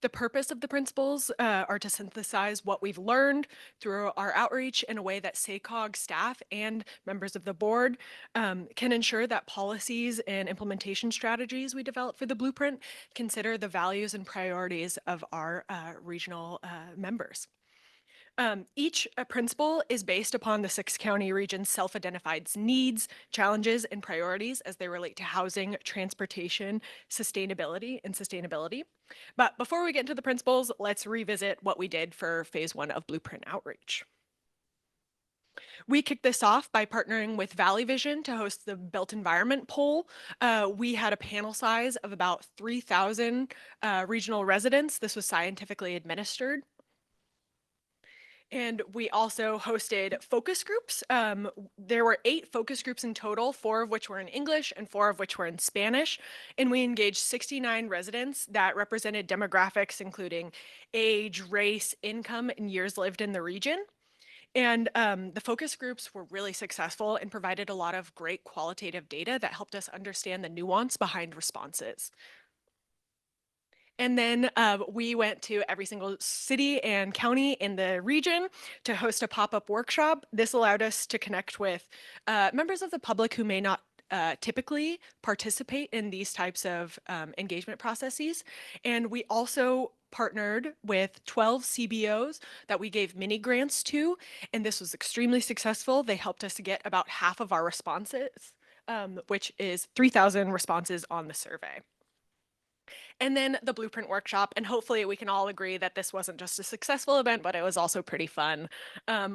The purpose of the principles are to synthesize what we've learned through our outreach in a way that SACOG staff and members of the board can ensure that policies and implementation strategies we develop for the Blueprint consider the values and priorities of our regional members. Each principle is based upon the 6-county region's self-identified needs, challenges, and priorities as they relate to housing, transportation, sustainability. But before we get into the principles, let's revisit what we did for phase 1 of Blueprint Outreach. We kicked this off by partnering with Valley Vision to host the Built Environment Poll. We had a panel size of about 3,000 regional residents. This was scientifically administered. And we also hosted focus groups. There were 8 focus groups in total, 4 of which were in English and 4 of which were in Spanish. And we engaged 69 residents that represented demographics including age, race, income, and years lived in the region. And the focus groups were really successful and provided a lot of great qualitative data that helped us understand the nuance behind responses. And then we went to every single city and county in the region to host a pop-up workshop. This allowed us to connect with members of the public who may not typically participate in these types of engagement processes. And we also partnered with 12 CBOs that we gave mini grants to, and this was extremely successful. They helped us to get about half of our responses, which is 3,000 responses on the survey. And then the Blueprint workshop, and hopefully we can all agree that this wasn't just a successful event, but it was also pretty fun.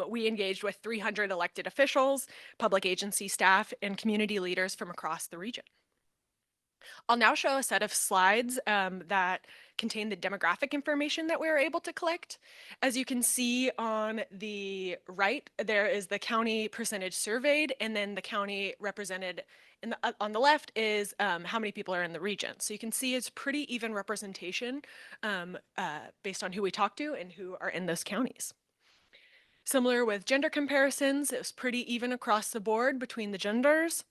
We engaged with 300 elected officials, public agency staff, and community leaders from across the region. I'll now show a set of slides that contain the demographic information that we were able to collect. As you can see on the right, there is the county percentage surveyed, and then the county represented on the left is how many people are in the region. So you can see it's pretty even representation based on who we talk to and who are in those counties. Similar with gender comparisons, it was pretty even across the board between the genders.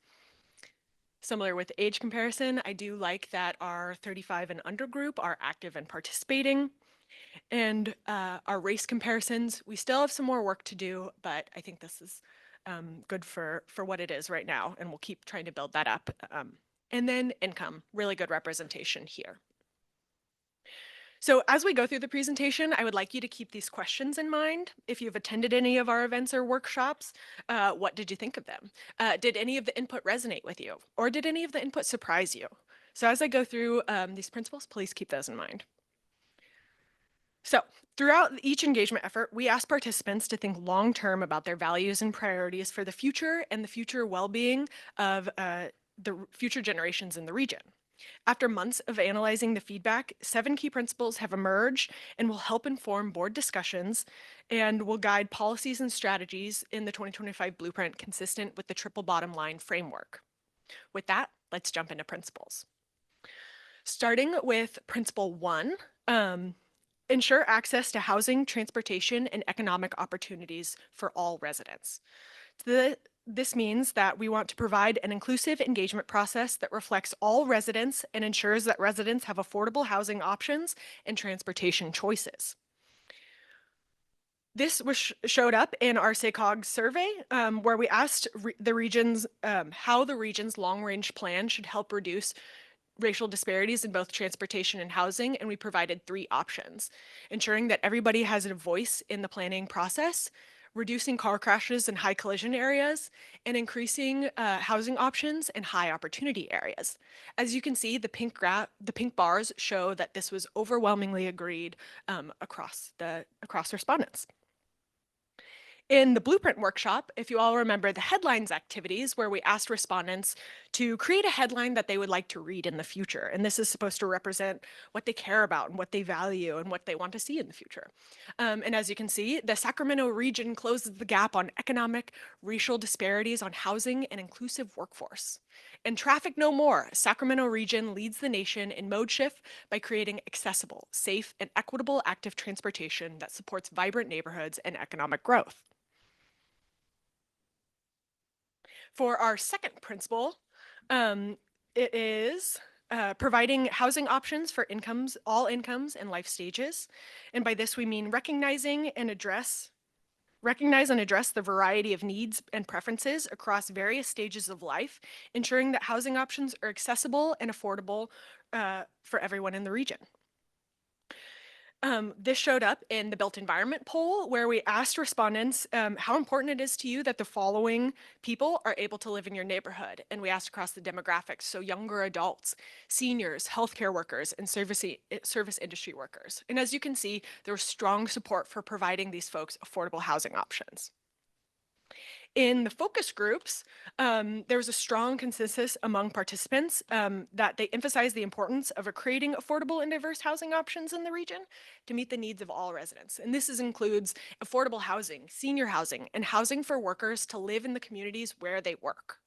Similar with age comparison, I do like that our 35 and under group are active and participating. And our race comparisons, we still have some more work to do, but I think this is good for what it is right now, and we'll keep trying to build that up. And then income, really good representation here. So as we go through the presentation, I would like you to keep these questions in mind. If you've attended any of our events or workshops, what did you think of them? Did any of the input resonate with you? Or did any of the input surprise you? So as I go through these principles, please keep those in mind. So throughout each engagement effort, we ask participants to think long-term about their values and priorities for the future and the future well-being of the future generations in the region. After months of analyzing the feedback, 7 key principles have emerged and will help inform board discussions and will guide policies and strategies in the 2025 Blueprint consistent with the triple bottom line framework. With that, let's jump into principles. Starting with principle 1, ensure access to housing, transportation, and economic opportunities for all residents. This means that we want to provide an inclusive engagement process that reflects all residents and ensures that residents have affordable housing options and transportation choices. This showed up in our SACOG survey, where we asked the regions how the region's long-range plan should help reduce racial disparities in both transportation and housing, and we provided 3 options: ensuring that everybody has a voice in the planning process, reducing car crashes in high collision areas, and increasing housing options in high opportunity areas. As you can see, the pink bars show that this was overwhelmingly agreed across respondents. In the Blueprint workshop, if you all remember the headlines activities where we asked respondents to create a headline that they would like to read in the future. And this is supposed to represent what they care about and what they value and what they want to see in the future. And as you can see, the Sacramento region closes the gap on economic, racial disparities on housing and inclusive workforce. And Traffic No More, Sacramento region leads the nation in mode shift by creating accessible, safe, and equitable active transportation that supports vibrant neighborhoods and economic growth. For our second principle, it is providing housing options for all incomes and life stages. And by this, we mean recognize and address the variety of needs and preferences across various stages of life, ensuring that housing options are accessible and affordable for everyone in the region. This showed up in the built environment poll, where we asked respondents how important it is to you that the following people are able to live in your neighborhood. And we asked across the demographics, so younger adults, seniors, healthcare workers, and service industry workers. And as you can see, there was strong support for providing these folks affordable housing options. In the focus groups, there was a strong consensus among participants that they emphasized the importance of creating affordable and diverse housing options in the region to meet the needs of all residents. And this includes affordable housing, senior housing, and housing for workers to live in the communities where they work.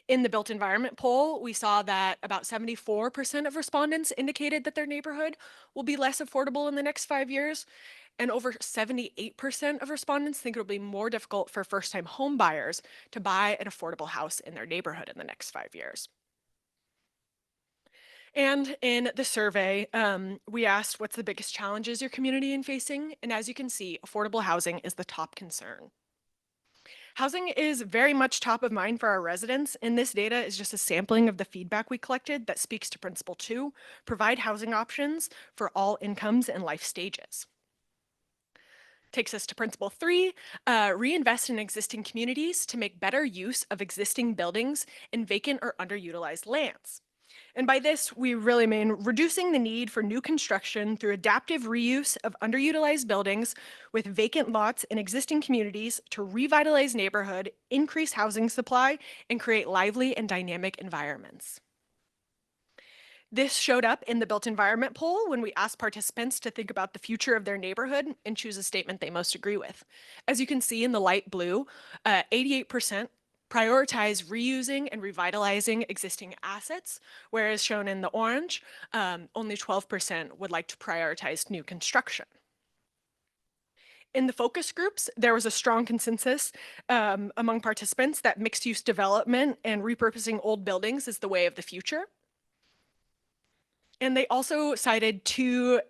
In the built environment poll, we saw that about 74% of respondents indicated that their neighborhood will be less affordable in the next 5 years. And over 78% of respondents think it'll be more difficult for first-time home buyers to buy an affordable house in their neighborhood in the next 5 years. And in the survey, we asked what's the biggest challenges your community is facing? And as you can see, affordable housing is the top concern. Housing is very much top of mind for our residents, and this data is just a sampling of the feedback we collected that speaks to Principle 2, provide housing options for all incomes and life stages. Takes us to Principle 3, reinvest in existing communities to make better use of existing buildings in vacant or underutilized lands. And by this, we really mean reducing the need for new construction through adaptive reuse of underutilized buildings with vacant lots in existing communities to revitalize neighborhood, increase housing supply, and create lively and dynamic environments. This showed up in the built environment poll when we asked participants to think about the future of their neighborhood and choose a statement they most agree with. As you can see in the light blue, 88% prioritize reusing and revitalizing existing assets, whereas shown in the orange, only 12% would like to prioritize new construction. In the focus groups, there was a strong consensus among participants that mixed-use development and repurposing old buildings is the way of the future. And they also cited two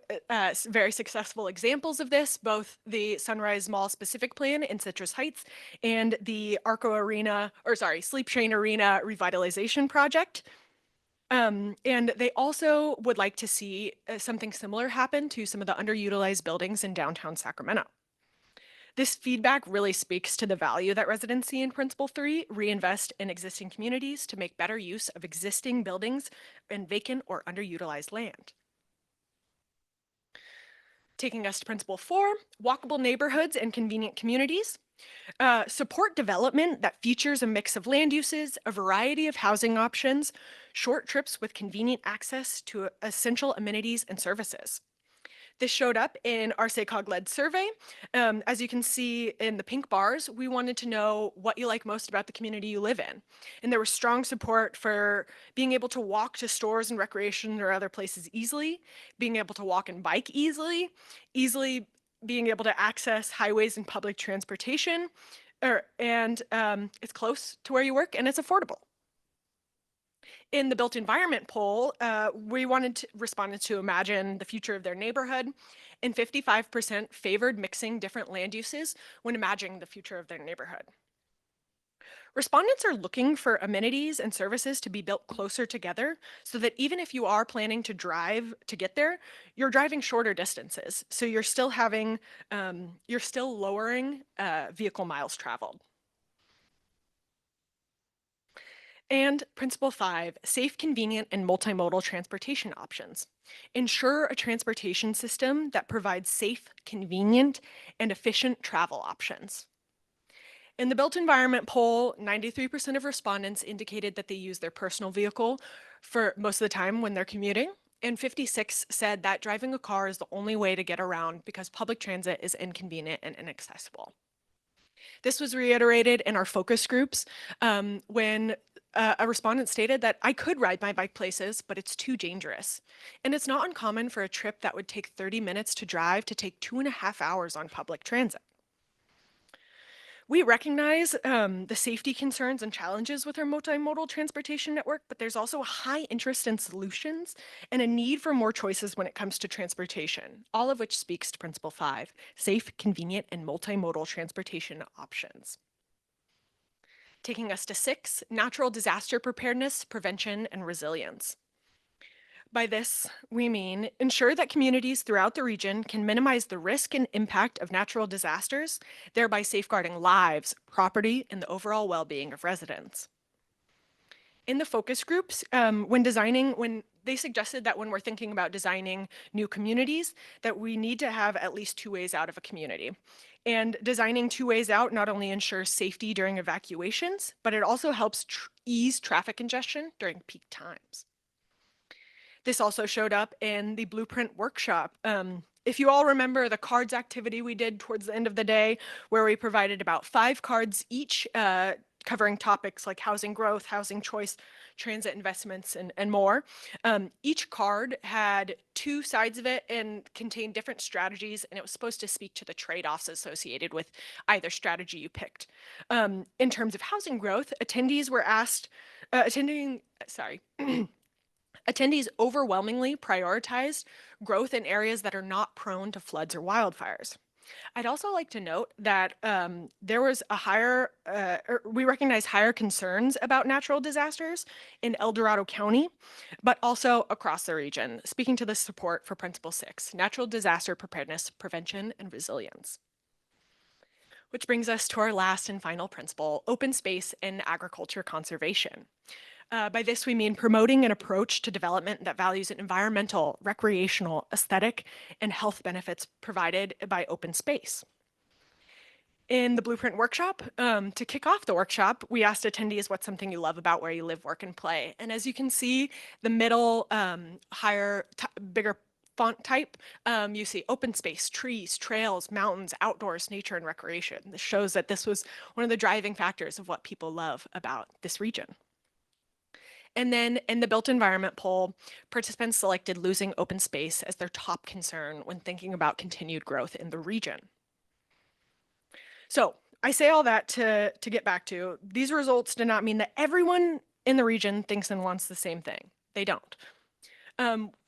very successful examples of this, both the Sunrise Mall specific plan in Citrus Heights and the Sleep Train Arena revitalization project. And they also would like to see something similar happen to some of the underutilized buildings in downtown Sacramento. This feedback really speaks to the value that residents see in Principle 3, reinvest in existing communities to make better use of existing buildings and vacant or underutilized land. Taking us to Principle 4, walkable neighborhoods and convenient communities. Support development that features a mix of land uses, a variety of housing options, short trips with convenient access to essential amenities and services. This showed up in our SACOG-led survey. As you can see in the pink bars, we wanted to know what you like most about the community you live in. And there was strong support for being able to walk to stores and recreation or other places easily, being able to walk and bike easily being able to access highways and public transportation, and it's close to where you work and it's affordable. In the built environment poll, we wanted respondents to imagine the future of their neighborhood, and 55% favored mixing different land uses when imagining the future of their neighborhood. Respondents are looking for amenities and services to be built closer together so that even if you are planning to drive to get there, you're driving shorter distances. So you're still lowering vehicle miles traveled. And Principle 5, safe, convenient, and multimodal transportation options. Ensure a transportation system that provides safe, convenient, and efficient travel options. In the built environment poll, 93% of respondents indicated that they use their personal vehicle for most of the time when they're commuting. And 56 said that driving a car is the only way to get around because public transit is inconvenient and inaccessible. This was reiterated in our focus groups when a respondent stated that I could ride my bike places, but it's too dangerous. And it's not uncommon for a trip that would take 30 minutes to drive to take 2.5 hours on public transit. We recognize the safety concerns and challenges with our multimodal transportation network, but there's also a high interest in solutions and a need for more choices when it comes to transportation, all of which speaks to Principle 5, safe, convenient, and multimodal transportation options. Taking us to 6, natural disaster preparedness, prevention, and resilience. By this, we mean ensure that communities throughout the region can minimize the risk and impact of natural disasters, thereby safeguarding lives, property, and the overall well-being of residents. In the focus groups, when they suggested that when we're thinking about designing new communities, that we need to have at least 2 ways out of a community. And designing 2 ways out not only ensures safety during evacuations, but it also helps ease traffic congestion during peak times. This also showed up in the blueprint workshop. If you all remember the cards activity we did towards the end of the day, where we provided about 5 cards each, covering topics like housing growth, housing choice, transit investments, and more. Each card had 2 sides of it and contained different strategies, and it was supposed to speak to the trade-offs associated with either strategy you picked. In terms of housing growth, attendees were asked, attendees overwhelmingly prioritized growth in areas that are not prone to floods or wildfires. I'd also like to note that there was we recognize higher concerns about natural disasters in El Dorado County, but also across the region, speaking to the support for Principle 6, natural disaster preparedness, prevention, and resilience. Which brings us to our last and final principle, open space and agriculture conservation. By this, we mean promoting an approach to development that values environmental, recreational, aesthetic, and health benefits provided by open space. In the Blueprint workshop, to kick off the workshop, we asked attendees what's something you love about where you live, work, and play. And as you can see, the middle, bigger font type, you see open space, trees, trails, mountains, outdoors, nature, and recreation. This shows that this was one of the driving factors of what people love about this region. And then in the built environment poll, participants selected losing open space as their top concern when thinking about continued growth in the region. So I say all that to get back to, these results do not mean that everyone in the region thinks and wants the same thing. They don't.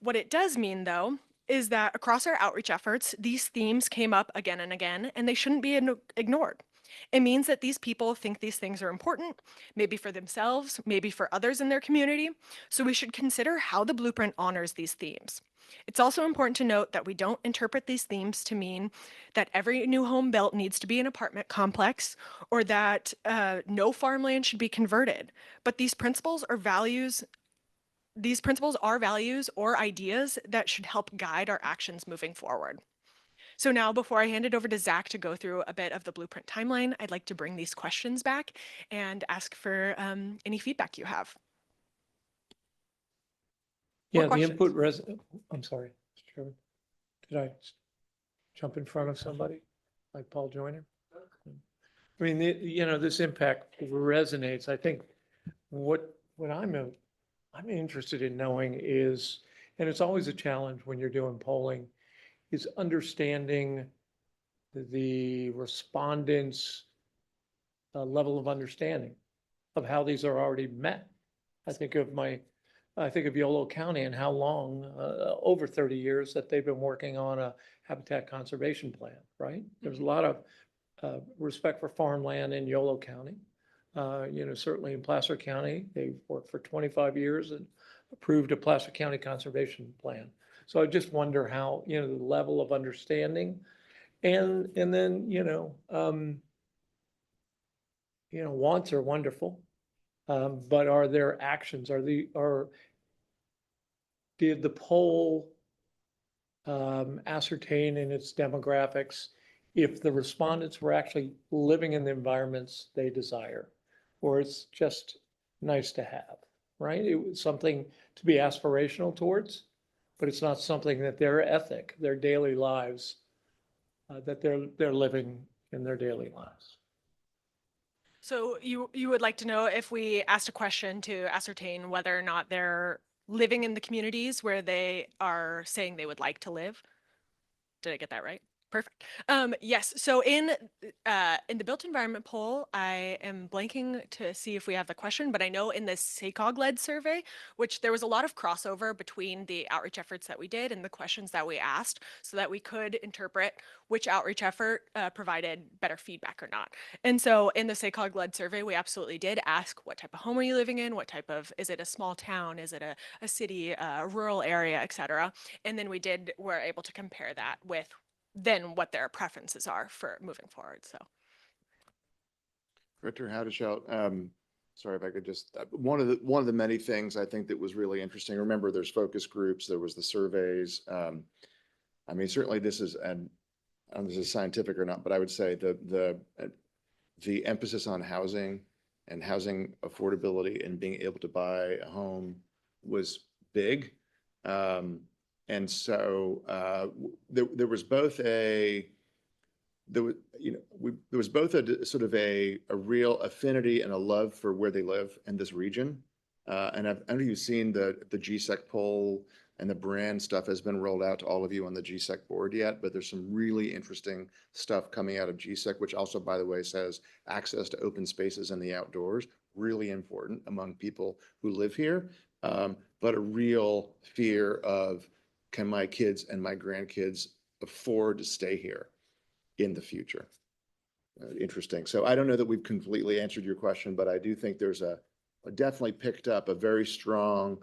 What it does mean, though, is that across our outreach efforts, these themes came up again and again, and they shouldn't be ignored. It means that these people think these things are important, maybe for themselves, maybe for others in their community. So we should consider how the blueprint honors these themes. It's also important to note that we don't interpret these themes to mean that every new home built needs to be an apartment complex or that no farmland should be converted. But these principles are values or ideas that should help guide our actions moving forward. So now, before I hand it over to Zach to go through a bit of the blueprint timeline, I'd like to bring these questions back and ask for any feedback you have. Yeah, the input I'm sorry, Mr. Chairman. Did I jump in front of somebody like Paul Joyner? I mean, this impact resonates. I think what I'm interested in knowing is, and it's always a challenge when you're doing polling, is understanding the respondents' level of understanding of how these are already met. I think of Yolo County and how long, over 30 years, that they've been working on a habitat conservation plan, right? There's a lot of respect for farmland in Yolo County. Certainly in Placer County, they've worked for 25 years and approved a Placer County conservation plan. So I just wonder how, the level of understanding and then, wants are wonderful. But are there actions? Did the poll ascertain in its demographics if the respondents were actually living in the environments they desire, or it's just nice to have, right? It was something to be aspirational towards, but it's not something that their ethic, their daily lives, that they're living in their daily lives. So you would like to know if we asked a question to ascertain whether or not they're living in the communities where they are saying they would like to live? Did I get that right? Perfect. Yes. So in the built environment poll, I am blanking to see if we have the question, but I know in the SACOG-led survey, which there was a lot of crossover between the outreach efforts that we did and the questions that we asked, so that we could interpret which outreach effort provided better feedback or not. And so in the SACOG-led survey, we absolutely did ask, what type of home are you living in? What type of, is it a small town? Is it a city, a rural area, et cetera? And then were able to compare that with then what their preferences are for moving forward. So Director Haddishelt, sorry if I could just, one of the many things I think that was really interesting, remember there's focus groups, there was the surveys. I mean, certainly this is, and I don't know if this is scientific or not, but I would say the emphasis on housing and housing affordability and being able to buy a home was big. And so there was both a sort of a real affinity and a love for where they live in this region. And I know you've seen the GSEC poll, and the brand stuff has been rolled out to all of you on the GSEC board yet, but there's some really interesting stuff coming out of GSEC, which also, by the way, says access to open spaces in the outdoors, really important among people who live here, but a real fear of, can my kids and my grandkids afford to stay here in the future? Interesting. So I don't know that we've completely answered your question, but I do think there's definitely picked up a very strong,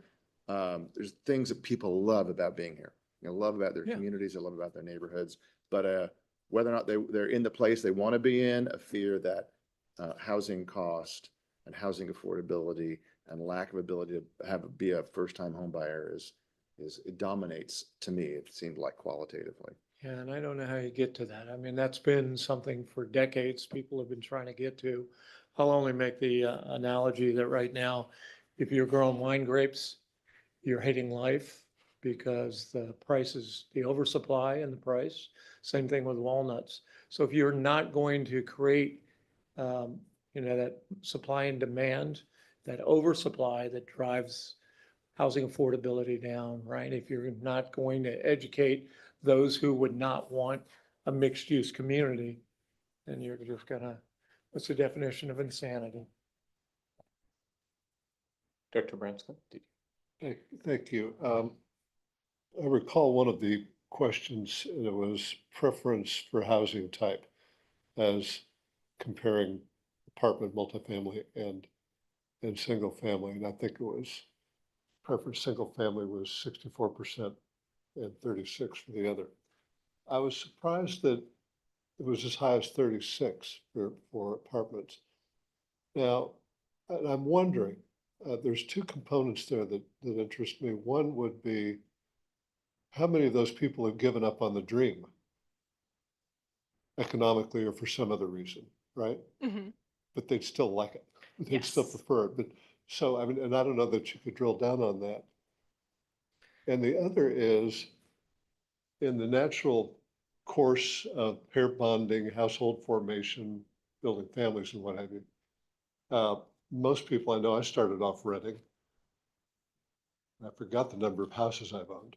there's things that people love about being here. Love about their communities, they love about their neighborhoods, but whether or not they're in the place they want to be in, a fear that housing cost and housing affordability and lack of ability to be a first-time home buyer it dominates, to me, it seemed like, qualitatively. Yeah, and I don't know how you get to that. I mean, that's been something for decades people have been trying to get to. I'll only make the analogy that right now, if you're growing wine grapes, you're hating life because the price the oversupply and the price. Same thing with walnuts. So if you're not going to create, that supply and demand, that oversupply that drives housing affordability down, right? If you're not going to educate those who would not want a mixed-use community, then you're just gonna, what's the definition of insanity? Dr. Bramscott? Thank you. I recall one of the questions, and it was preference for housing type as comparing apartment, multifamily, and single family. And I think it was preference single family was 64% and 36 for the other. I was surprised that it was as high as 36 for apartments. Now, and I'm wondering, there's two components there that interest me. One would be how many of those people have given up on the dream economically or for some other reason, right? mm-hmm. But they'd still like it. They'd still prefer it. But so, I mean, and I don't know that you could drill down on that. And the other is in the natural course of pair bonding, household formation, building families and what have you. Most people I know, I started off renting. I forgot the number of houses I've owned,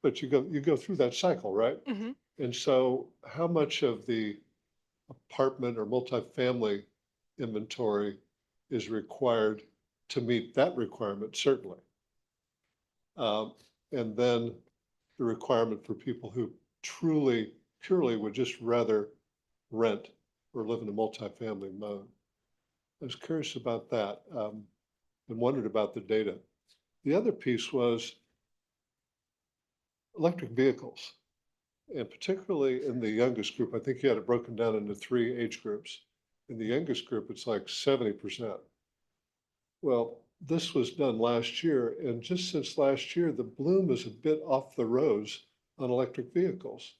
but you go through that cycle, right? Mm-hmm. And so how much of the apartment or multifamily inventory is required to meet that requirement? Certainly. And then the requirement for people who purely would just rather rent or live in a multifamily mode. I was curious about that and wondered about the data. The other piece was electric vehicles, and particularly in the youngest group. I think you had it broken down into 3 age groups. In the youngest group, it's like 70%. Well, this was done last year, and just since last year, the bloom is a bit off the rose on electric vehicles.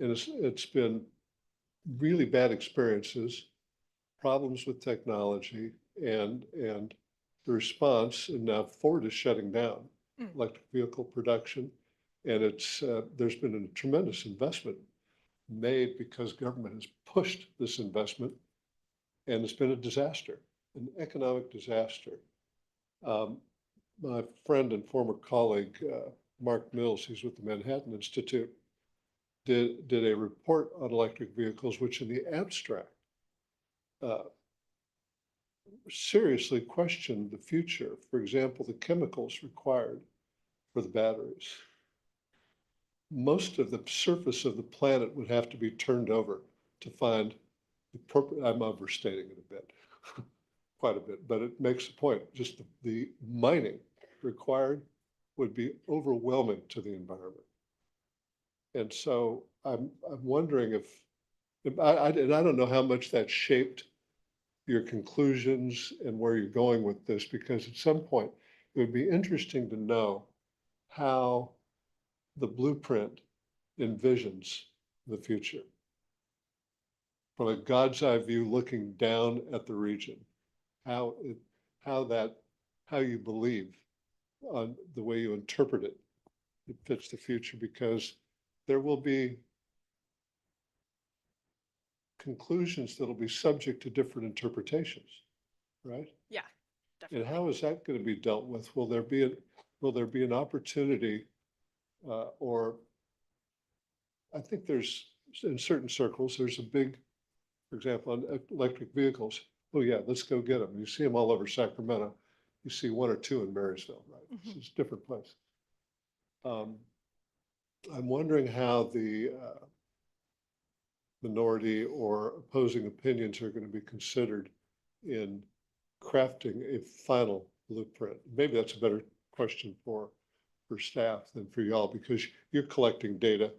And it's been really bad experiences, problems with technology and the response, and now Ford is shutting down electric vehicle production. And there's been a tremendous investment made because government has pushed this investment, and it's been a disaster, an economic disaster. My friend and former colleague, Mark Mills, who's with the Manhattan Institute, did a report on electric vehicles, which in the abstract seriously questioned the future. For example, the chemicals required for the batteries. Most of the surface of the planet would have to be turned over to find the appropriate, I'm overstating it a bit, quite a bit, but it makes the point. Just the mining required would be overwhelming to the environment. And so I'm wondering if I don't know how much that shaped your conclusions and where you're going with this, because at some point it would be interesting to know how the blueprint envisions the future. From a God's eye view, looking down at the region, how you believe on the way you interpret it, it fits the future, because there will be conclusions that'll be subject to different interpretations, right? Yeah, And definitely. how is that going to be dealt with? Will there be an opportunity, or I think there's, in certain circles, there's a big, for example, on electric vehicles. Oh yeah, let's go get them. You see them all over Sacramento. You see one or two in Marysville, right? It's a different place. I'm wondering how the minority or opposing opinions are going to be considered in crafting a final blueprint. Maybe that's a better question for staff than for y'all, because you're collecting data.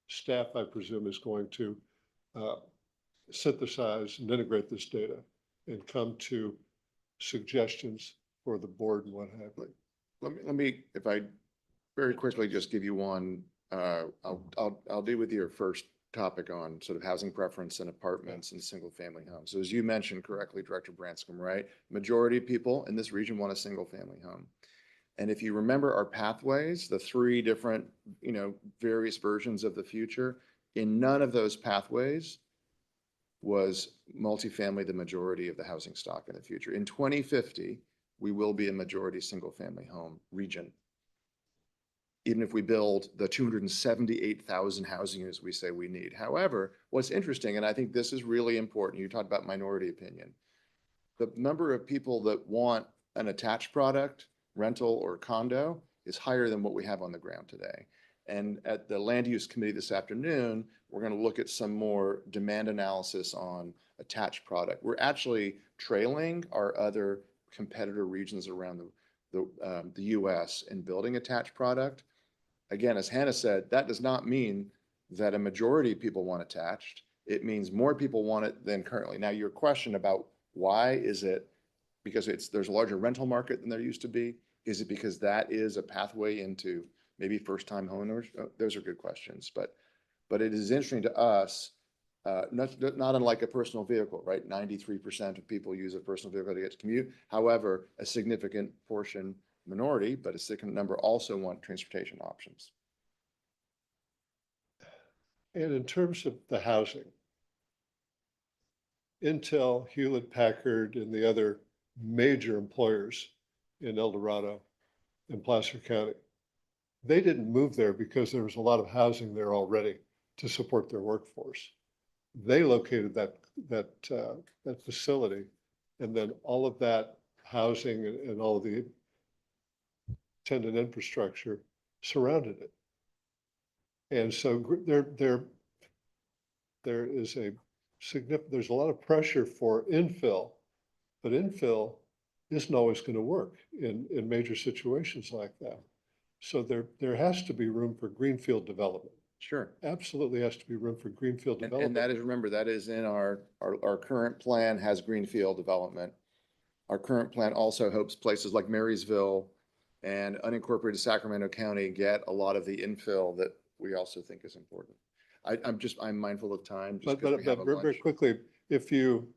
Staff, I presume, is going to synthesize and integrate this data and come to suggestions for the board and what have you. Let me, if I very quickly just give you one, I'll deal with your first topic on sort of housing preference and apartments and single family homes. So as you mentioned correctly, Director Branscombe, right? Majority of people in this region want a single family home. And if you remember our pathways, the three different, various versions of the future, in none of those pathways was multifamily the majority of the housing stock in the future. In 2050, we will be a majority single family home region. Even if we build the 278,000 housing units we say we need. However, what's interesting, and I think this is really important, you talked about minority opinion. The number of people that want an attached product, rental or condo, is higher than what we have on the ground today. And at the land use committee this afternoon, we're going to look at some more demand analysis on attached product. We're actually trailing our other competitor regions around the US in building attached product. Again, as Hannah said, that does not mean that a majority of people want attached. It means more people want it than currently. Now, your question about why is it because there's a larger rental market than there used to be? Is it because that is a pathway into maybe first-time homeowners? Those are good questions, but it is interesting to us, not unlike a personal vehicle, right? 93% of people use a personal vehicle to get to commute. However, a significant portion, minority, but a significant number also want transportation options. And in terms of the housing, Intel, Hewlett Packard, and the other major employers in El Dorado and Placer County, they didn't move there because there was a lot of housing there already to support their workforce. They located that facility, and then all of that housing and all of the attendant infrastructure surrounded it. And so there is a significant, there's a lot of pressure for infill, but infill isn't always going to work in major situations like that. So there has to be room for greenfield development. Sure. Absolutely has to be room for greenfield development. And that is, remember, that is in our current plan has greenfield development. Our current plan also hopes places like Marysville and unincorporated Sacramento County get a lot of the infill that we also think is important. I'm mindful of time. just But, 'cause we have a very lunch. quickly, if the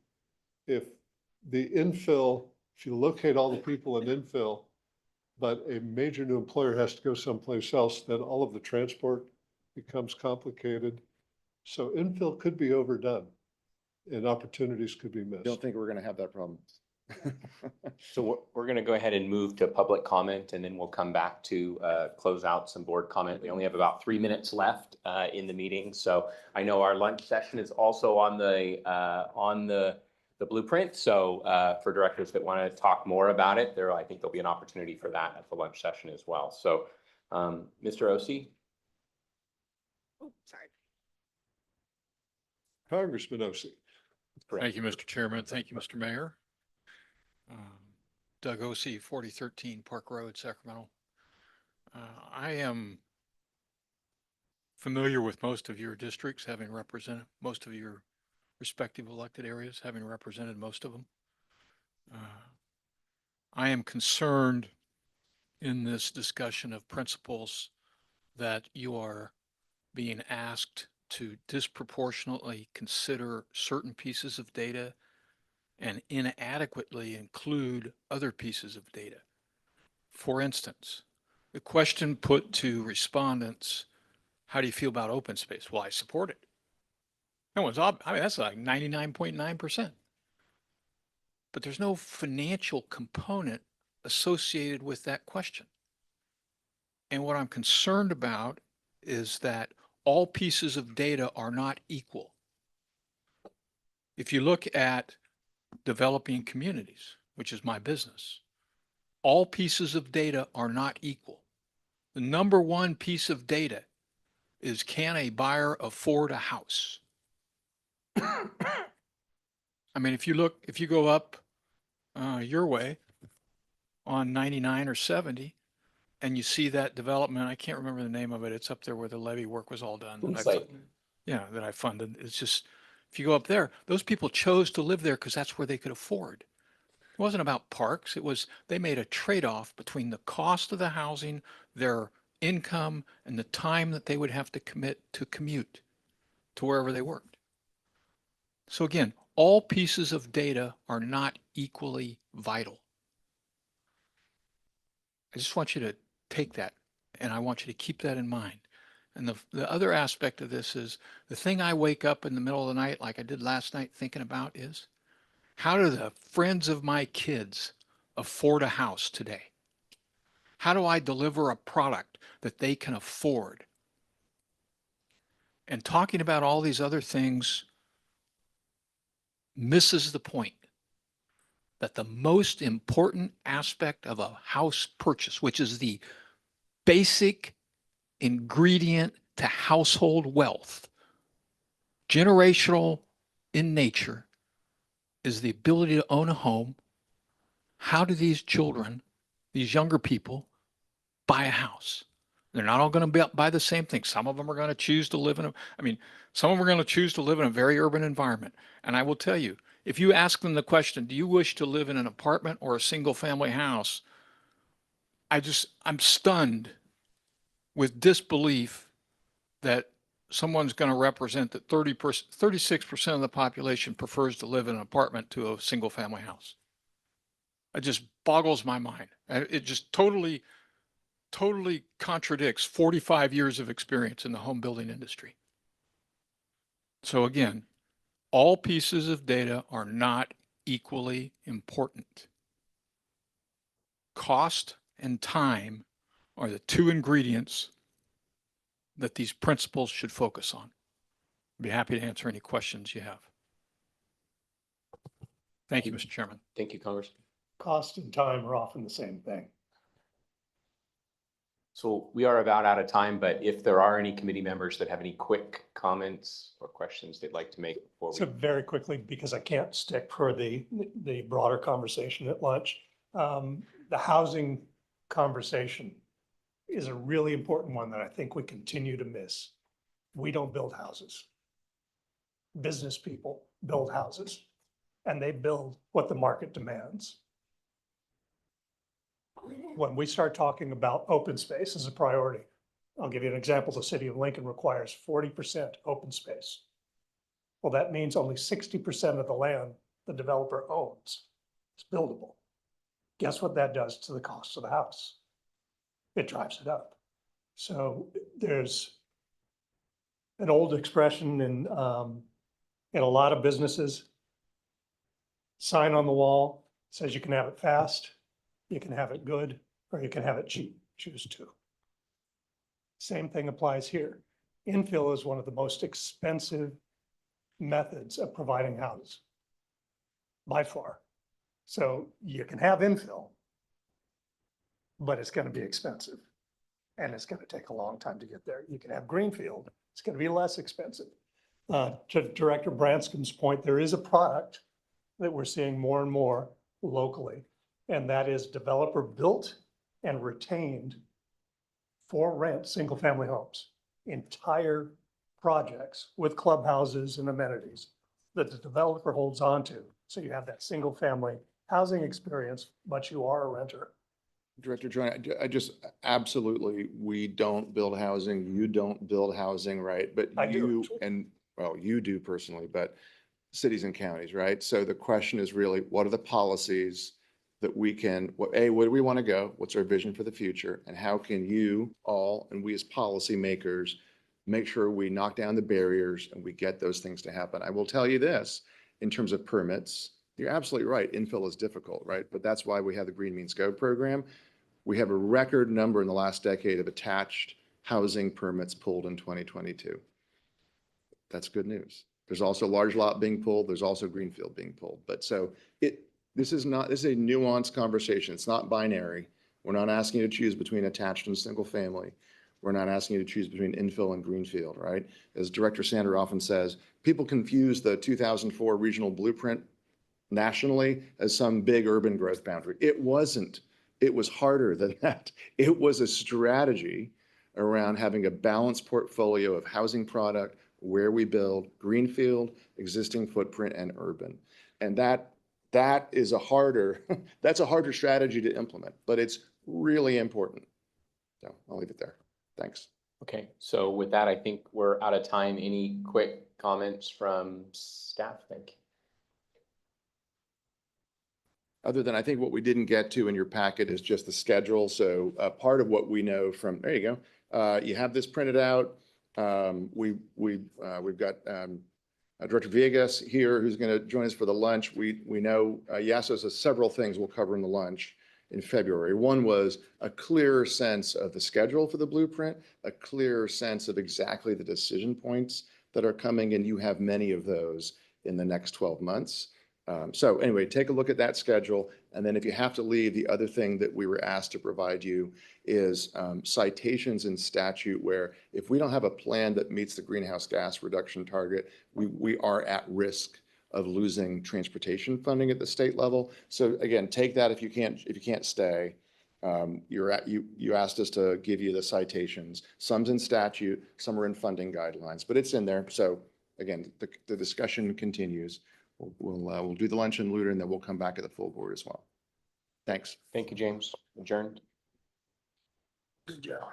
infill, if you locate all the people in infill, but a major new employer has to go someplace else, then all of the transport becomes complicated. So infill could be overdone and opportunities could be missed. Don't think we're gonna have that problem. So we're going to go ahead and move to public comment, and then we'll come back to close out some board comment. We only have about 3 minutes left in the meeting. So I know our lunch session is also on the blueprint. So for directors that want to talk more about it, I think there'll be an opportunity for that at the lunch session as well. So Mr. Osi? Oh, sorry. Congressman Osi. Thank you, Mr. Chairman. Thank you, Mr. Mayor. Doug Osi, 4013 Park Road, Sacramento. I am familiar with most of your districts, having represented most of your respective elected areas, having represented most of them. I am concerned in this discussion of principles that you are being asked to disproportionately consider certain pieces of data and inadequately include other pieces of data. For instance, the question put to respondents, how do you feel about open space? Well, I support it. That was, that's like 99.9%. But there's no financial component associated with that question. And what I'm concerned about is that all pieces of data are not equal. If you look at developing communities, which is my business, all pieces of data are not equal. The number one piece of data is, can a buyer afford a house? I mean, if you go up your way on 99 or 70 and you see that development, I can't remember the name of it. It's up there where the levee work was all done. That I funded. It's just, if you go up there, those people chose to live there because that's where they could afford. It wasn't about parks. It was, they made a trade-off between the cost of the housing, their income, and the time that they would have to commit to commute to wherever they worked. So again, all pieces of data are not equally vital. I just want you to take that, and I want you to keep that in mind. And the other aspect of this is, the thing I wake up in the middle of the night, like I did last night, thinking about is, how do the friends of my kids afford a house today? How do I deliver a product that they can afford? And talking about all these other things misses the point that the most important aspect of a house purchase, which is the basic ingredient to household wealth, generational in nature, is the ability to own a home. How do these children, these younger people, buy a house? They're not all going to buy the same thing. Some of them are going to choose to live in some of them are going to choose to live in a very urban environment. And I will tell you, if you ask them the question, do you wish to live in an apartment or a single family house? I'm stunned with disbelief that someone's going to represent that 36% of the population prefers to live in an apartment to a single family house. It just boggles my mind. It just totally contradicts 45 years of experience in the home building industry. So again, all pieces of data are not equally important. Cost and time are the two ingredients that these principles should focus on. I'd be happy to answer any questions you have. Thank you, Mr. Chairman. Thank you, Congressman. Cost and time are often the same thing. So we are about out of time, but if there are any committee members that have any quick comments or questions they'd like to make before So very quickly, because I can't stick for the broader conversation at lunch, the housing conversation is a really important one that I think we continue to miss. We don't build houses. Business people build houses, and they build what the market demands. When we start talking about open space as a priority, I'll give you an example. The city of Lincoln requires 40% open space. Well, that means only 60% of the land the developer owns is buildable. Guess what that does to the cost of the house? It drives it up. So there's an old expression in a lot of businesses. Sign on the wall says you can have it fast, you can have it good, or you can have it cheap. Choose two. Same thing applies here. Infill is one of the most expensive methods of providing houses by far. So you can have infill, but it's going to be expensive and it's going to take a long time to get there. You can have greenfield, it's going to be less expensive. To Director Branscom's point, there is a product that we're seeing more and more locally, and that is developer built and retained for rent, single family homes, entire projects with clubhouses and amenities that the developer holds on to. So you have that single family housing experience, but you are a renter. Director Joyner, I just absolutely, we don't build housing. You don't build housing, right? But I do, you, actually. and well, you do personally, but cities and counties, right? So the question is really, what are the policies that we can, where do we want to go? What's our vision for the future? And how can you all, and we as policymakers, make sure we knock down the barriers and we get those things to happen? I will tell you this, in terms of permits, you're absolutely right. Infill is difficult, right? But that's why we have the Green Means Go program. We have a record number in the last decade of attached housing permits pulled in 2022. That's good news. There's also large lot being pulled. There's also greenfield being pulled. But so this is a nuanced conversation. It's not binary. We're not asking you to choose between attached and single family. We're not asking you to choose between infill and greenfield, right? As Director Sander often says, people confuse the 2004 regional blueprint nationally as some big urban growth boundary. It wasn't. It was harder than that. It was a strategy around having a balanced portfolio of housing product, where we build greenfield, existing footprint, and urban. And that is a harder, that's a harder strategy to implement, but it's really important. So I'll leave it there. Thanks. Okay, so with that, I think we're out of time. Any quick comments from staff? Thank you. Other than I think what we didn't get to in your packet is just the schedule. So part of what we know from, there you go. You have this printed out. We've got Director Villegas here, who's going to join us for the lunch. We know you asked us several things we'll cover in the lunch in February. One was a clearer sense of the schedule for the blueprint, a clearer sense of exactly the decision points that are coming, and you have many of those in the next 12 months. So anyway, take a look at that schedule. And then if you have to leave, the other thing that we were asked to provide you is citations in statute where if we don't have a plan that meets the greenhouse gas reduction target, we are at risk of losing transportation funding at the state level. So again, take that if you can't stay. You asked us to give you the citations. Some's in statute, some are in funding guidelines, but it's in there. So again, the discussion continues. We'll do the lunch in Luter, and then we'll come back at the full board as well. Thanks. Thank you, James. Adjourned. Good job.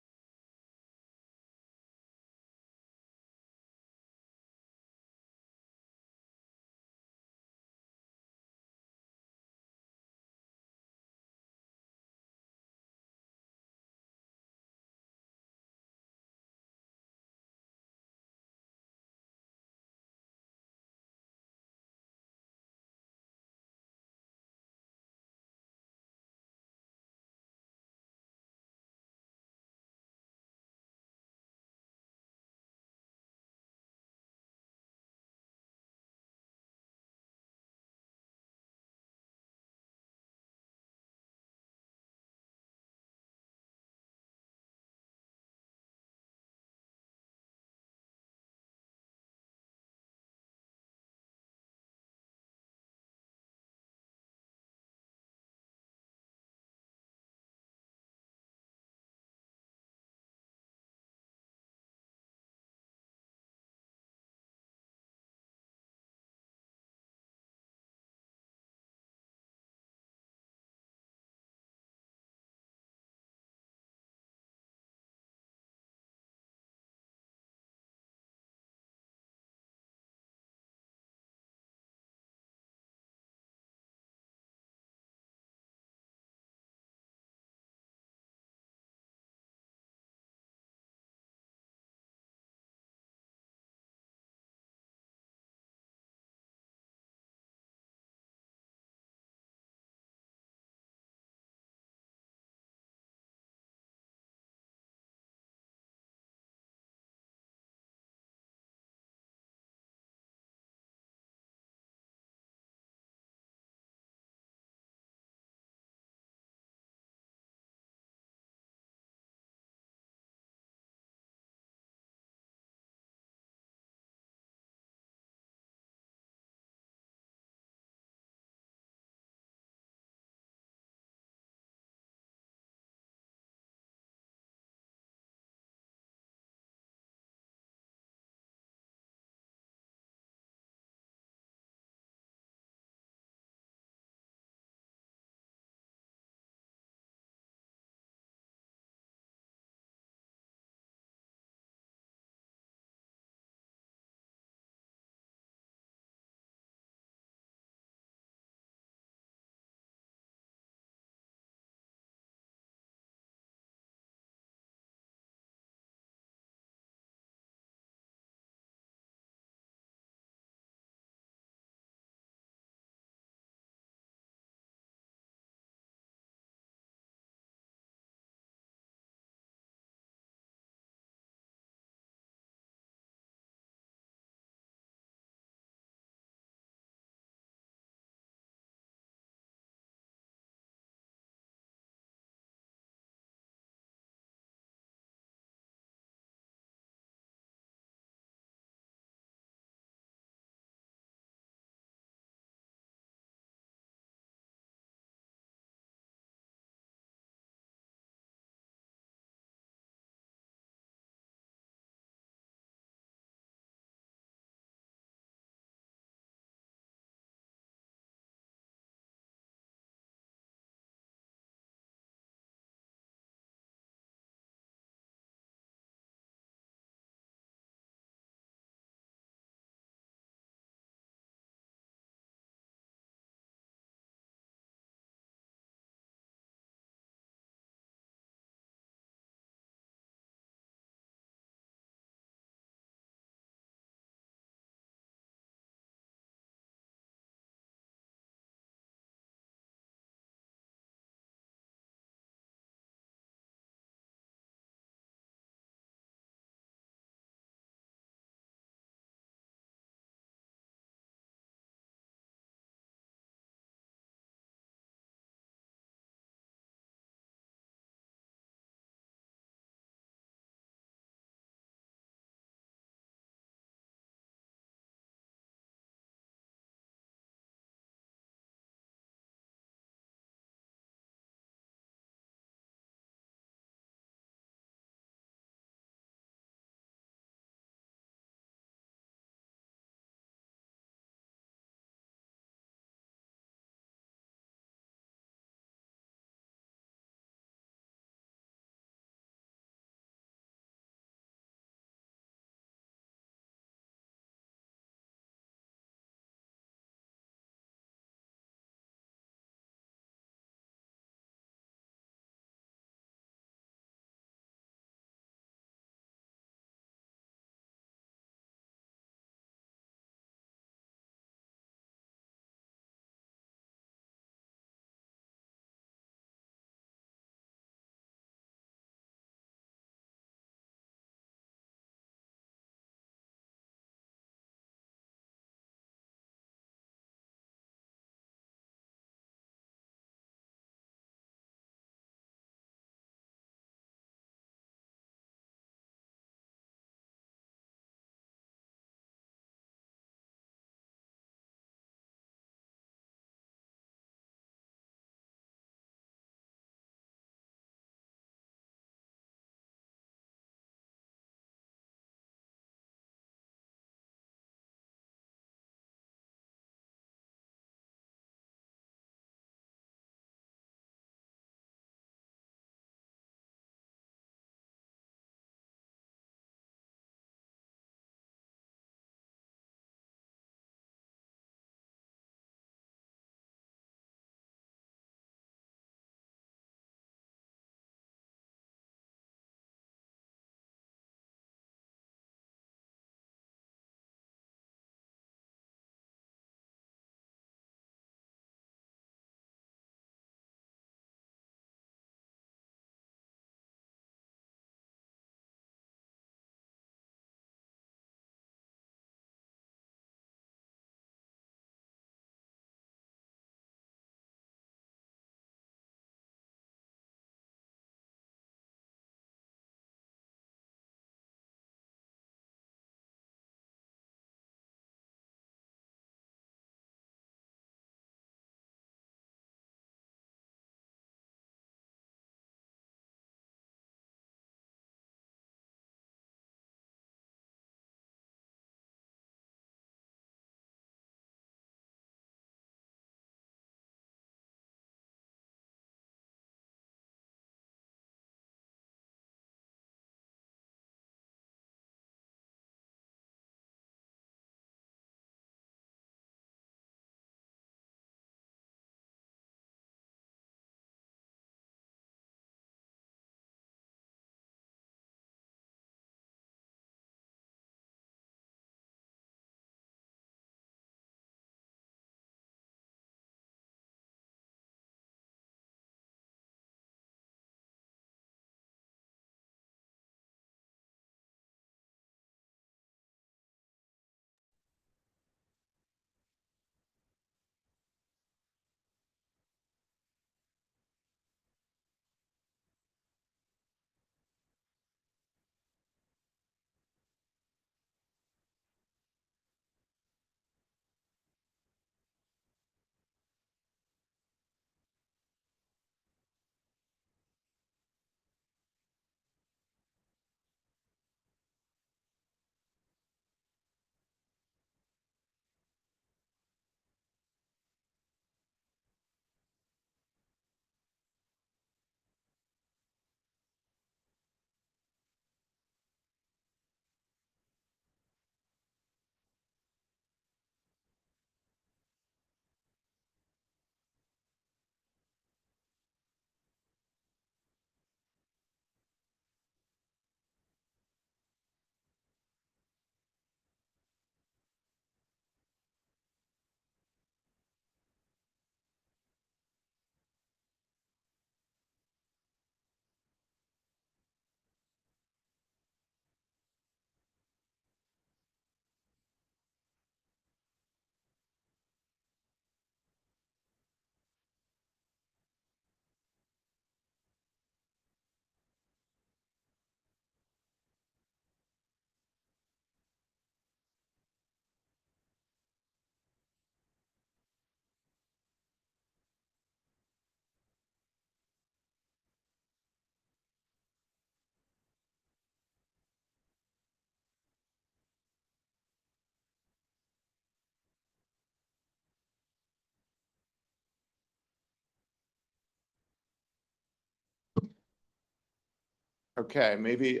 Okay, maybe,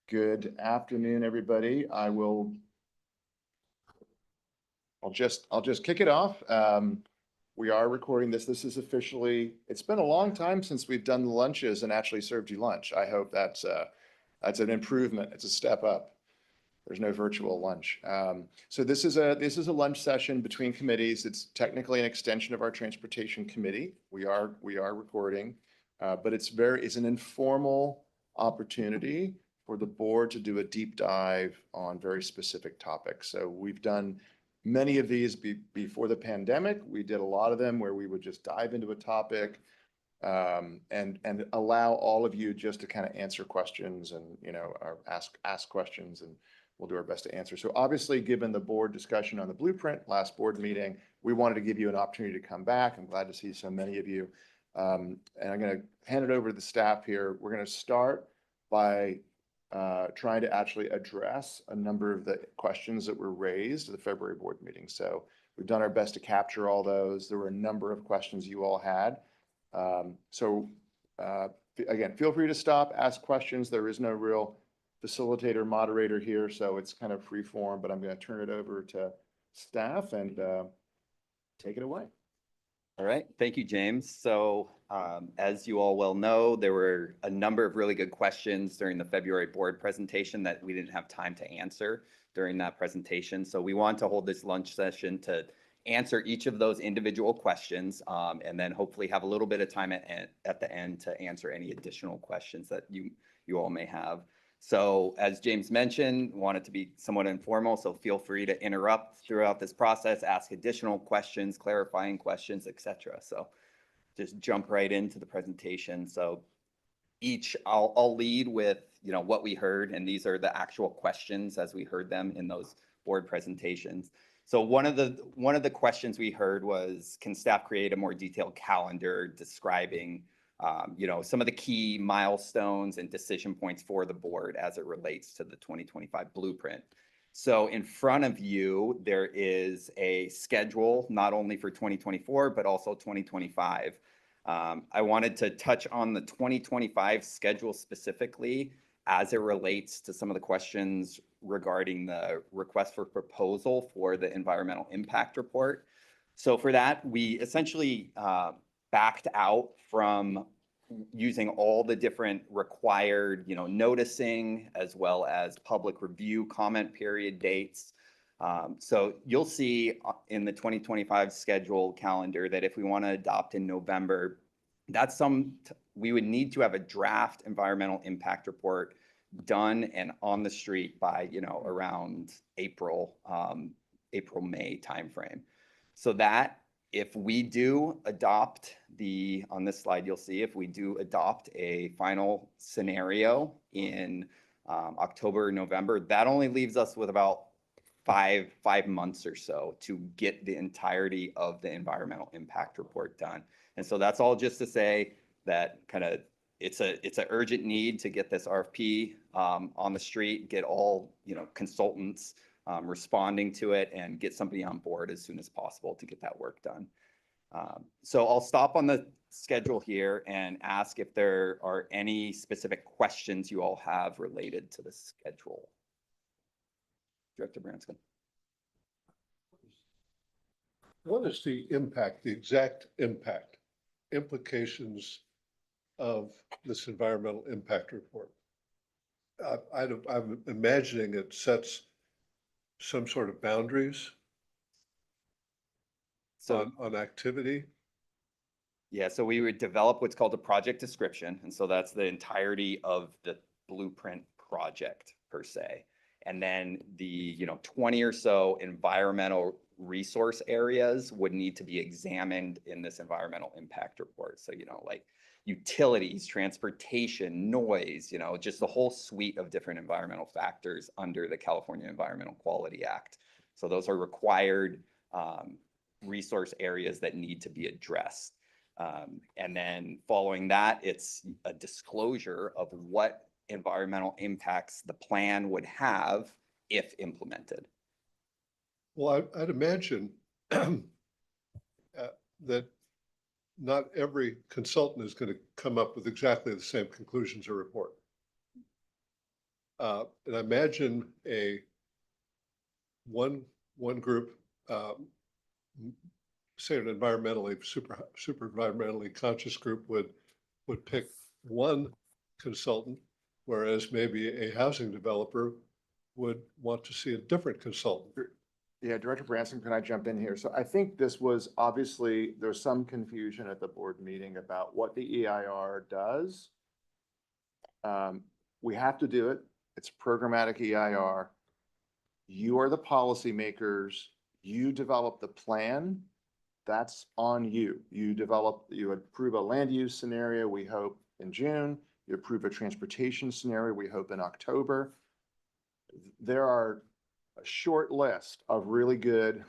good afternoon, everybody. I'll just kick it off. We are recording this. This is officially, it's been a long time since we've done the lunches and actually served you lunch. I hope that's an improvement. It's a step up. There's no virtual lunch. So this is a lunch session between committees. It's technically an extension of our transportation committee. We are recording, but it's an informal opportunity for the board to do a deep dive on very specific topics. So we've done many of these before the pandemic. We did a lot of them where we would just dive into a topic and allow all of you just to kind of answer questions and, or ask questions, and we'll do our best to answer. So obviously, given the board discussion on the blueprint last board meeting, we wanted to give you an opportunity to come back. I'm glad to see so many of you. And I'm going to hand it over to the staff here. We're going to start by trying to actually address a number of the questions that were raised at the February board meeting. So we've done our best to capture all those. There were a number of questions you all had. Again, feel free to stop, ask questions. There is no real facilitator moderator here, so it's kind of free form, but I'm going to turn it over to staff and take it away. All right, thank you, James. So as you all well know, there were a number of really good questions during the February board presentation that we didn't have time to answer during that presentation. So we want to hold this lunch session to answer each of those individual questions, and then hopefully have a little bit of time at the end to answer any additional questions that you all may have. So as James mentioned, want it to be somewhat informal, so feel free to interrupt throughout this process, ask additional questions, clarifying questions, etc. So just jump right into the presentation. So I'll lead with what we heard, and these are the actual questions as we heard them in those board presentations. So one of the questions we heard was, can staff create a more detailed calendar describing some of the key milestones and decision points for the board as it relates to the 2025 blueprint. So in front of you, there is a schedule, not only for 2024, but also 2025. I wanted to touch on the 2025 schedule specifically as it relates to some of the questions regarding the request for proposal for the environmental impact report. So for that, we essentially backed out from using all the different required, noticing as well as public review comment period dates. So you'll see in the 2025 schedule calendar that if we want to adopt in November, we would need to have a draft environmental impact report done and on the street by, around April, May timeframe. So that if we do adopt on this slide, you'll see if we do adopt a final scenario in October, November, that only leaves us with about five months or so to get the entirety of the environmental impact report done. And so that's all just to say that it's an urgent need to get this RFP on the street, get all consultants responding to it, and get somebody on board as soon as possible to get that work done. So I'll stop on the schedule here and ask if there are any specific questions you all have related to the schedule. Director Branscombe. What is the impact, the exact impact, implications of this environmental impact report? I'm imagining it sets some sort of boundaries on activity. Yeah, so we would develop what's called a project description. And so that's the entirety of the blueprint project per se. And then the 20 or so environmental resource areas would need to be examined in this environmental impact report. So, like utilities, transportation, noise, just the whole suite of different environmental factors under the California Environmental Quality Act. So those are required resource areas that need to be addressed. And then following that, it's a disclosure of what environmental impacts the plan would have if implemented. Well, I'd imagine that not every consultant is going to come up with exactly the same conclusions or report. And I imagine one group, say an environmentally, super environmentally conscious group would pick one consultant, whereas maybe a housing developer would want to see a different consultant. Yeah, Director Branson, can I jump in here? So I think this was obviously, there's some confusion at the board meeting about what the EIR does. We have to do it. It's programmatic EIR. You are the policymakers. You develop the plan. That's on you. You approve a land use scenario, we hope in June. You approve a transportation scenario, we hope in October. There are a short list of really good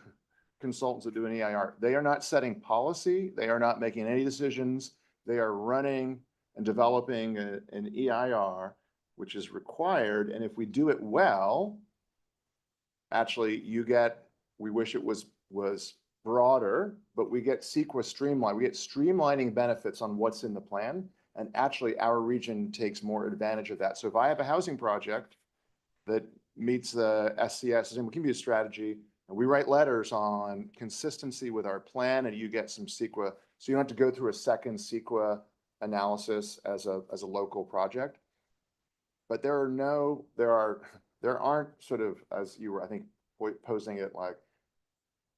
consultants that do an EIR. They are not setting policy. They are not making any decisions. They are running and developing an EIR, which is required. And if we do it well, actually we wish it was broader, but we get CEQA streamlined. We get streamlining benefits on what's in the plan. And actually our region takes more advantage of that. So if I have a housing project that meets the SCS, and we can be a strategy, and we write letters on consistency with our plan, and you get some CEQA. So you don't have to go through a second CEQA analysis as a local project. But there aren't sort of, as you were, I think, posing it, like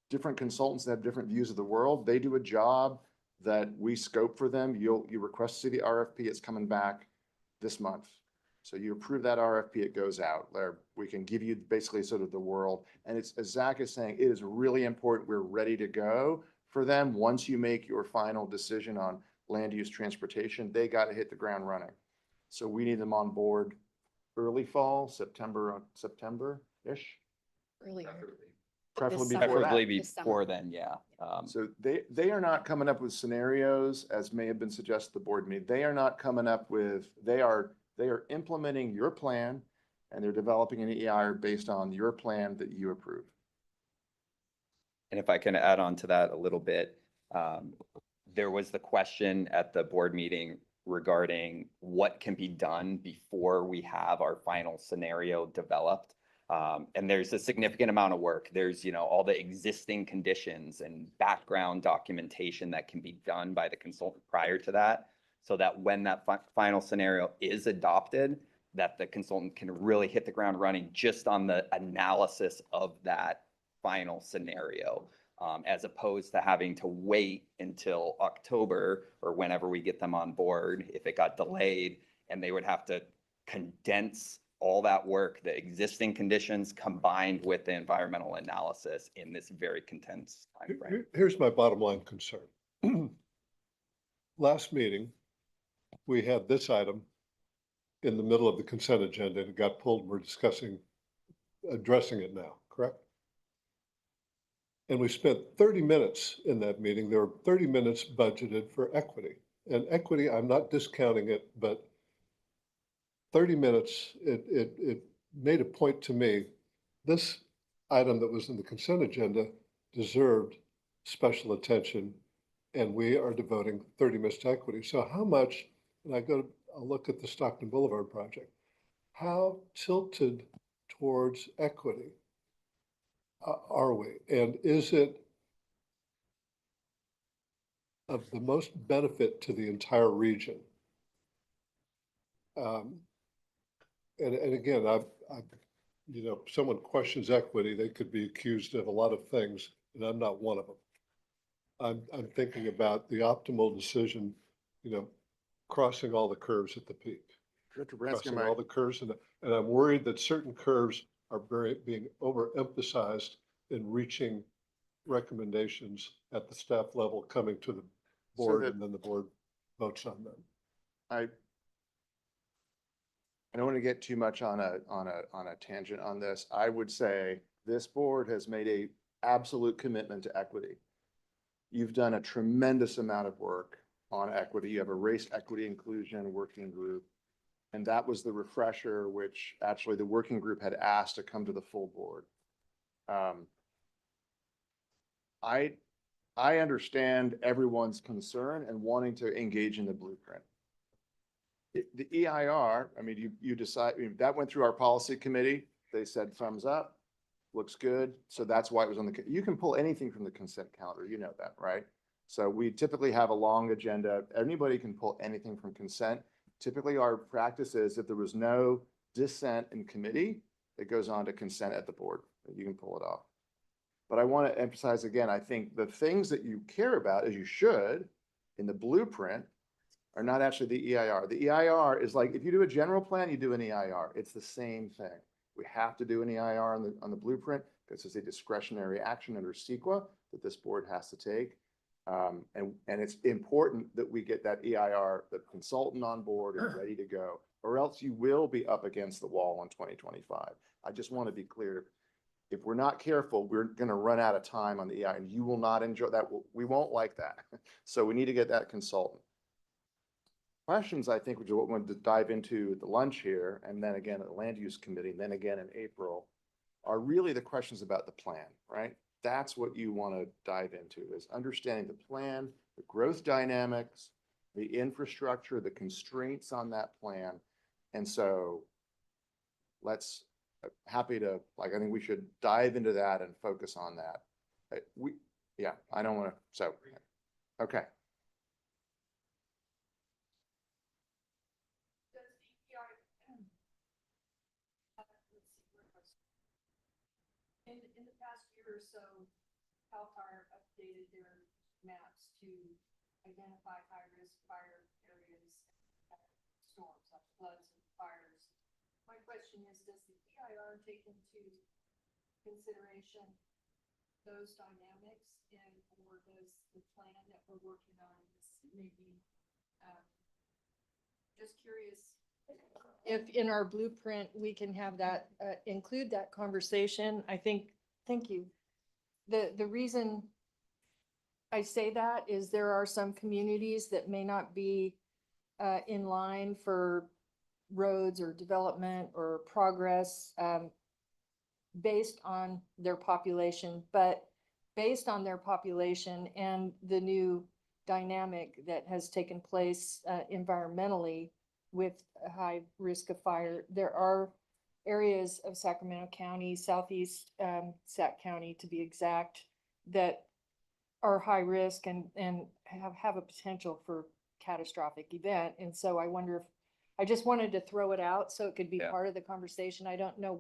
different consultants that have different views of the world. They do a job that we scope for them. You request to see the RFP, it's coming back this month. So you approve that RFP, it goes out there. We can give you basically sort of the world. And it's, as Zach is saying, it is really important. We're ready to go for them. Once you make your final decision on land use transportation, they got to hit the ground running. So we need them on board early fall, September-ish. Earlier. Preferably before then, yeah. So they are not coming up with scenarios, as may have been suggested at the board meeting. They are not coming up with, they are implementing your plan, and they're developing an EIR based on your plan that you approve. And if I can add on to that a little bit, there was the question at the board meeting regarding what can be done before we have our final scenario developed. And there's a significant amount of work. There's, all the existing conditions and background documentation that can be done by the consultant prior to that, so that when that final scenario is adopted, that the consultant can really hit the ground running just on the analysis of that final scenario, as opposed to having to wait until October or whenever we get them on board, if it got delayed, and they would have to condense all that work, the existing conditions combined with the environmental analysis in this very condensed timeframe. Here's my bottom line concern. Last meeting, we had this item in the middle of the consent agenda, and it got pulled. We're addressing it now, correct? And we spent 30 minutes in that meeting. There were 30 minutes budgeted for equity. And equity, I'm not discounting it, but 30 minutes, it made a point to me. This item that was in the consent agenda deserved special attention, and we are devoting 30 minutes to equity. So how much, and I'll look at the Stockton Boulevard project, how tilted towards equity are we? And is it of the most benefit to the entire region? And again, someone questions equity, they could be accused of a lot of things, and I'm not one of them. I'm thinking about the optimal decision, crossing all the curves at the peak. Crossing all the curves, and I'm worried that certain curves are being overemphasized in reaching recommendations at the staff level coming to the board, and then the board votes on them. I don't want to get too much on a tangent on this. I would say this board has made a absolute commitment to equity. You've done a tremendous amount of work on equity. You have a race equity inclusion working group. And that was the refresher, which actually the working group had asked to come to the full board. I understand everyone's concern and wanting to engage in the blueprint. The EIR, I mean, you decide, I mean, that went through our policy committee. They said thumbs up, looks good. So that's why it was on the, you can pull anything from the consent calendar, you know that, right? So we typically have a long agenda. Anybody can pull anything from consent. Typically, our practice is if there was no dissent in committee, it goes on to consent at the board. You can pull it off. But I want to emphasize again, I think the things that you care about, as you should, in the blueprint, are not actually the EIR. The EIR is like, if you do a general plan, you do an EIR. It's the same thing. We have to do an EIR on the blueprint because it's a discretionary action under CEQA that this board has to take. And it's important that we get that EIR, the consultant on board and ready to go, or else you will be up against the wall in 2025. I just want to be clear. If we're not careful, we're going to run out of time on the EIR and you will not enjoy that. We won't like that. So we need to get that consultant. Questions, I think, which is what we wanted to dive into at the lunch here, and then again at the land use committee, and then again in April, are really the questions about the plan, right? That's what you want to dive into, is understanding the plan, the growth dynamics, the infrastructure, the constraints on that plan. And so let's, happy to, like, I think we should dive into that and focus on that. Yeah, I don't want to, so, okay. In the past year or so, CAL FIRE updated their maps to identify high-risk fire areas, storms like floods and fires. My question is, does the EIR take into consideration those dynamics, and or does the plan that we're working on maybe, just curious if in our blueprint, we can have that, include that conversation. I think, thank you. The reason I say that is there are some communities that may not be in line for roads or development or progress based on their population, but based on their population and the new dynamic that has taken place environmentally with a high risk of fire, there are areas of Sacramento County, southeast Sac County to be exact, that are high risk and have a potential for catastrophic event. And so I wonder if, I just wanted to throw it out so it could be part of the conversation. I don't know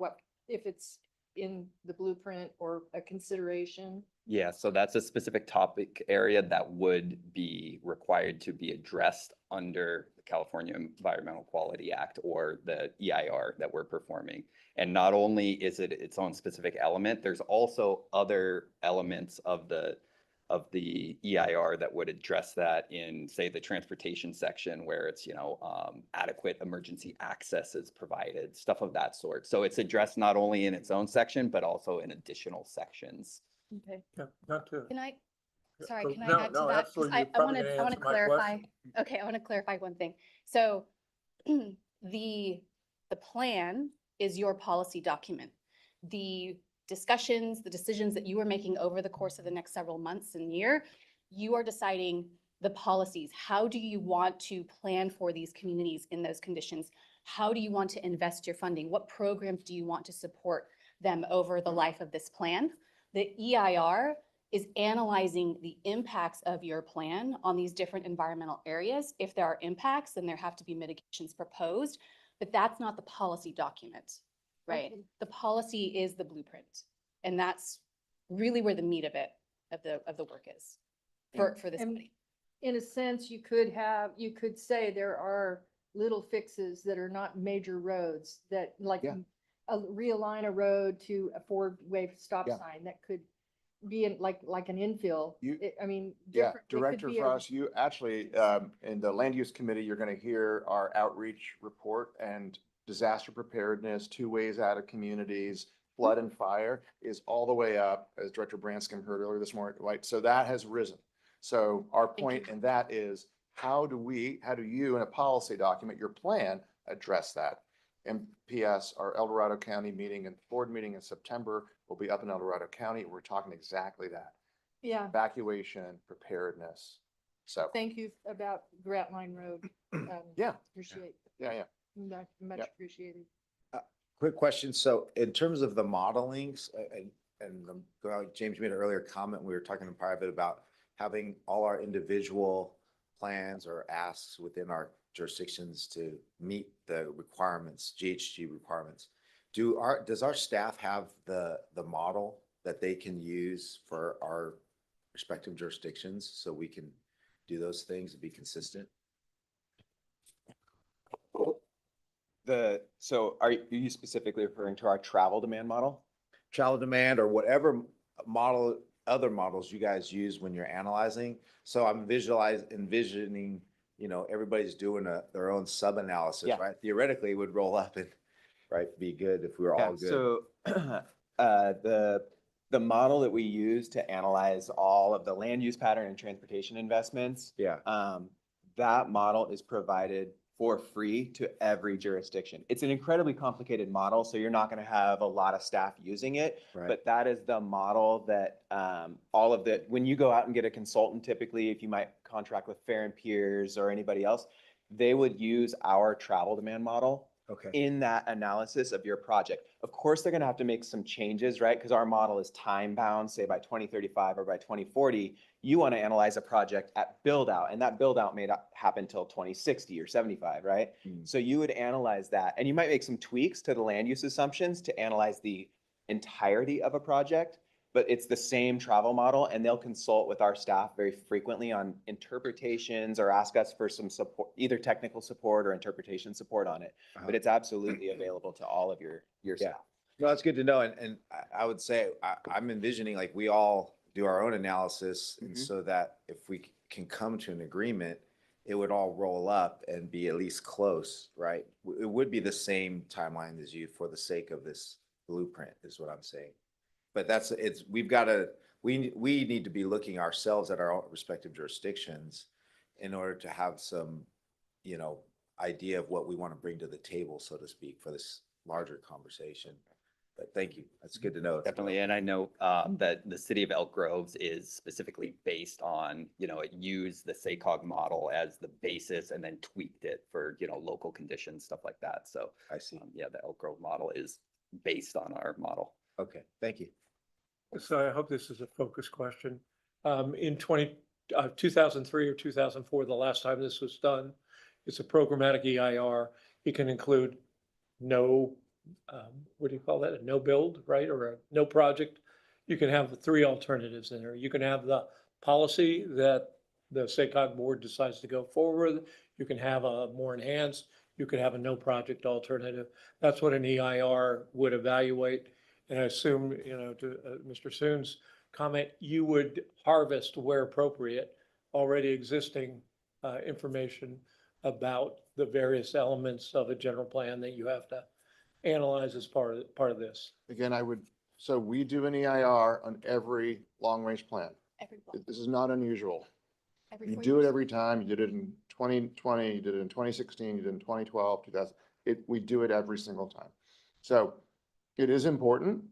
if it's in the blueprint or a consideration. Yeah, so that's a specific topic area that would be required to be addressed under the California Environmental Quality Act or the EIR that we're performing. And not only is it its own specific element, there's also other elements of the EIR that would address that in, say, the transportation section where it's, adequate emergency access is provided, stuff of that sort. So it's addressed not only in its own section, but also in additional sections. Okay. Yeah, not to. Can I, sorry, Oh, can I no, add to no, that? 'Cause absolutely. I You're probably want to, gonna I want to answer my clarify. question. Okay, I want to clarify one thing. So the plan is your policy document. The discussions, the decisions that you are making over the course of the next several months and year, you are deciding the policies. How do you want to plan for these communities in those conditions? How do you want to invest your funding? What programs do you want to support them over the life of this plan? The EIR is analyzing the impacts of your plan on these different environmental areas. If there are impacts, then there have to be mitigations proposed, but that's not the policy document, right? Okay. The policy is the blueprint. And that's really where the meat of it, of the work is for this And body. in a sense, you could say there are little fixes that are not major roads that like realign a road to a 4-way stop Yeah. sign that could be in like an infill. I mean, Yeah, different- it could Director be a- Frost, you actually, in the land use committee, you're going to hear our outreach report and disaster preparedness, 2 ways out of communities, flood and fire is all the way up, as Director Branscombe heard earlier this morning, right? So that has risen. So our point in that is, how do you in a policy document, your plan, address that? And PS, our El Dorado County meeting and board meeting in September will be up in El Dorado County. We're talking exactly that. Yeah, evacuation, preparedness. So, thank you about Grant Line Road. Yeah. Appreciate, yeah. much Yep. appreciated. Quick question. So in terms of the modelings, James made an earlier comment, we were talking in private about having all our individual plans or asks within our jurisdictions to meet the requirements, GHG requirements. Does our staff have the model that they can use for our respective jurisdictions so we can do those things and be consistent? So are you specifically referring to our travel demand model? Travel demand or whatever model, other models you guys use when you're analyzing. So I'm envisioning, everybody's doing their own sub-analysis, Yeah. right? Theoretically, it would roll up and, right, be good if we were all good. So the model that we use to analyze all of the land use pattern and transportation investments, that model is provided for free to every jurisdiction. It's an incredibly complicated model, so you're not going to have a lot of staff using it. Right. But that is the model that all of the, when you go out and get a consultant, typically, if you might contract with Fair and Peers or anybody else, they would use our travel demand model in that analysis of your project. Of course, they're going to have to make some changes, right? Because our model is time bound, say by 2035 or by 2040, you want to analyze a project at build out, and that build out may not happen till 2060 or 75, right? So you would analyze that, and you might make some tweaks to the land use assumptions to analyze the entirety of a project, but it's the same travel model, and they'll consult with our staff very frequently on interpretations or ask us for some support, either technical support or interpretation support on it. But it's absolutely available to all of your staff. No, that's good to know. And I would say, I'm envisioning like we all do our own analysis, and so that if we can come to an agreement, it would all roll up and be at least close, right? It would be the same timeline as you for the sake of this blueprint, is what I'm saying. But we need to be looking ourselves at our respective jurisdictions in order to have some, idea of what we want to bring to the table, so to speak, for this larger conversation. But thank you. That's good to know. Definitely, and I know that the city of Elk Groves is specifically based on, it used the SACOG model as the basis and then tweaked it for, local conditions, stuff like that. So I see. The Elk Grove model is based on our model. Okay, thank you. So I hope this is a focus question. In 2003 or 2004, the last time this was done, it's a programmatic EIR. It can include no, what do you call that? A no build, right? Or a no project. You can have 3 alternatives in there. You can have the policy that the SACOG board decides to go forward. You can have a more enhanced, you could have a no project alternative. That's what an EIR would evaluate. And I assume, to Mr. Soon's comment, you would harvest where appropriate, already existing information about the various elements of a general plan that you have to analyze as part of this. Again, so we do an EIR on every long-range plan. This is not unusual. You do it every time. You did it in 2020, you did it in 2016, you did it in 2012, 2000. We do it every single time. So it is important,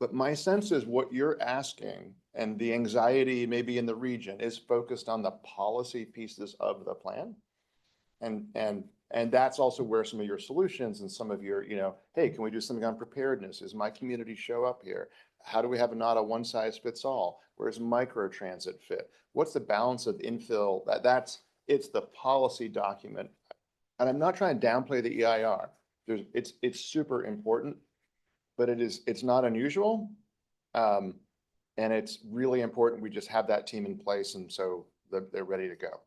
but my sense is what you're asking and the anxiety maybe in the region is focused on the policy pieces of the plan. And that's also where some of your solutions and some of your, hey, can we do something on preparedness? Does my community show up here? How do we have not a one size fits all? Where's micro transit fit? What's the balance of infill? It's the policy document. And I'm not trying to downplay the EIR. It's super important, but it's not unusual. And it's really important we just have that team in place, and so they're ready to go.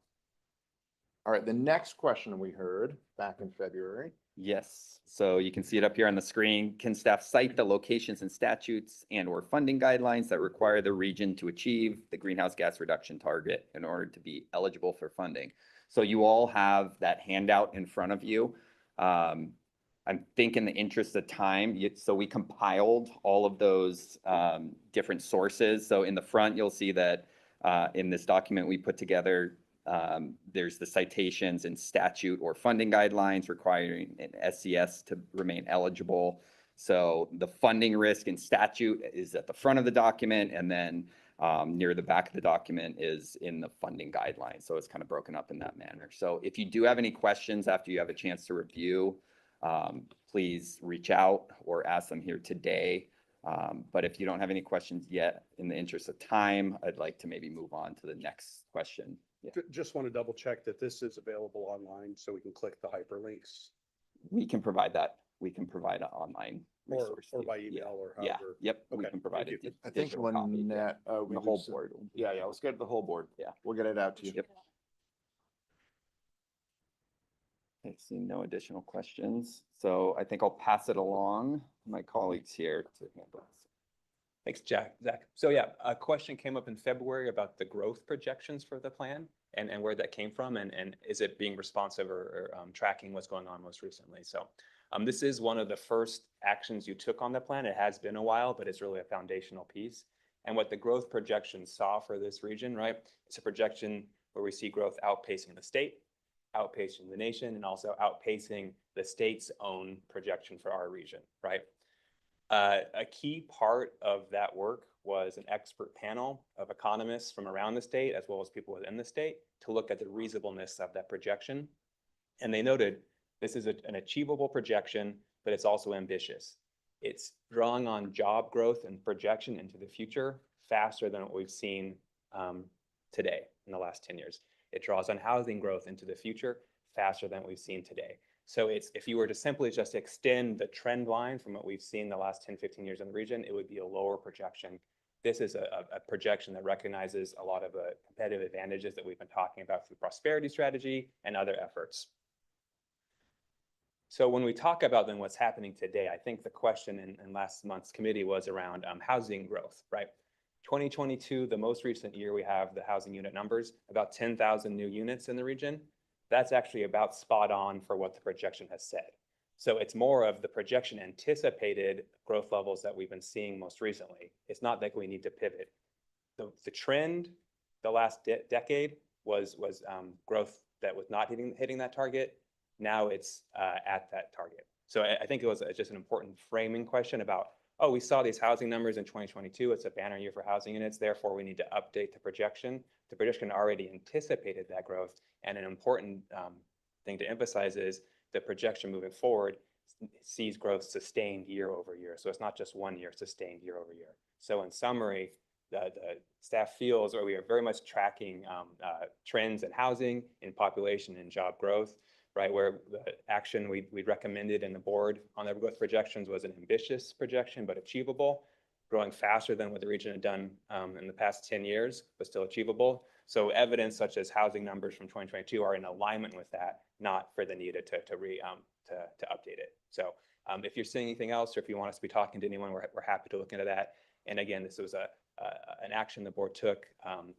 All right, the next question we heard back in February. Yes, so you can see it up here on the screen. Can staff cite the locations and statutes and or funding guidelines that require the region to achieve the greenhouse gas reduction target in order to be eligible for funding? So you all have that handout in front of you. I think in the interest of time, so we compiled all of those different sources. So in the front, you'll see that in this document we put together, there's the citations and statute or funding guidelines requiring an SCS to remain eligible. So the funding risk and statute is at the front of the document, and then Near the back of the document is in the funding guidelines, so it's kind of broken up in that manner. So if you do have any questions after you have a chance to review, please reach out or ask them here today. But if you don't have any questions yet, in the interest of time, I'd like to maybe move on to the next question. Yeah. Just want to double check that this is available online so we can click the hyperlinks We can provide that. We can provide an online or, resource. or to by you. email or Yeah, however. yep, we Okay, can provide thank it. you. I think when that, The whole board. will do yeah, let's get the whole board. Yeah. We'll get it out to you. Yep. Okay, seeing no additional questions. So I think I'll pass it along to my colleagues here to handle this. Thanks, Zach. So yeah, a question came up in February about the growth projections for the plan and where that came from and is it being responsive or tracking what's going on most recently. So this is one of the first actions you took on the plan. It has been a while, but it's really a foundational piece. And what the growth projections saw for this region, right? It's a projection where we see growth outpacing the state, outpacing the nation, and also outpacing the state's own projection for our region, right? A key part of that work was an expert panel of economists from around the state, as well as people within the state, to look at the reasonableness of that projection. And they noted this is an achievable projection, but it's also ambitious. It's drawing on job growth and projection into the future faster than what we've seen today in the last 10 years. It draws on housing growth into the future faster than we've seen today. So it's, if you were to simply just extend the trend line from what we've seen the last 10, 15 years in the region, it would be a lower projection. This is a projection that recognizes a lot of the competitive advantages that we've been talking about through prosperity strategy and other efforts. So when we talk about then what's happening today, I think the question in last month's committee was around housing growth, right? 2022, the most recent year we have the housing unit numbers, about 10,000 new units in the region. That's actually about spot on for what the projection has said. So it's more of the projection anticipated growth levels that we've been seeing most recently. It's not that we need to pivot. The trend the last decade was growth that was not hitting that target. Now it's at that target. So I think it was just an important framing question about, oh, we saw these housing numbers in 2022. It's a banner year for housing units. Therefore, we need to update the projection. The projection already anticipated that growth. And an important thing to emphasize is the projection moving forward sees growth sustained year over year. So it's not just 1 year, sustained year over year. So in summary, the staff feels, or we are very much tracking trends in housing, in population, and job growth, right? Where the action we recommended in the board on the growth projections was an ambitious projection, but achievable, growing faster than what the region had done in the past 10 years, but still achievable. So evidence such as housing numbers from 2022 are in alignment with that, not for the need to update it. So if you're seeing anything else, or if you want us to be talking to anyone, we're happy to look into that. And again, this was an action the board took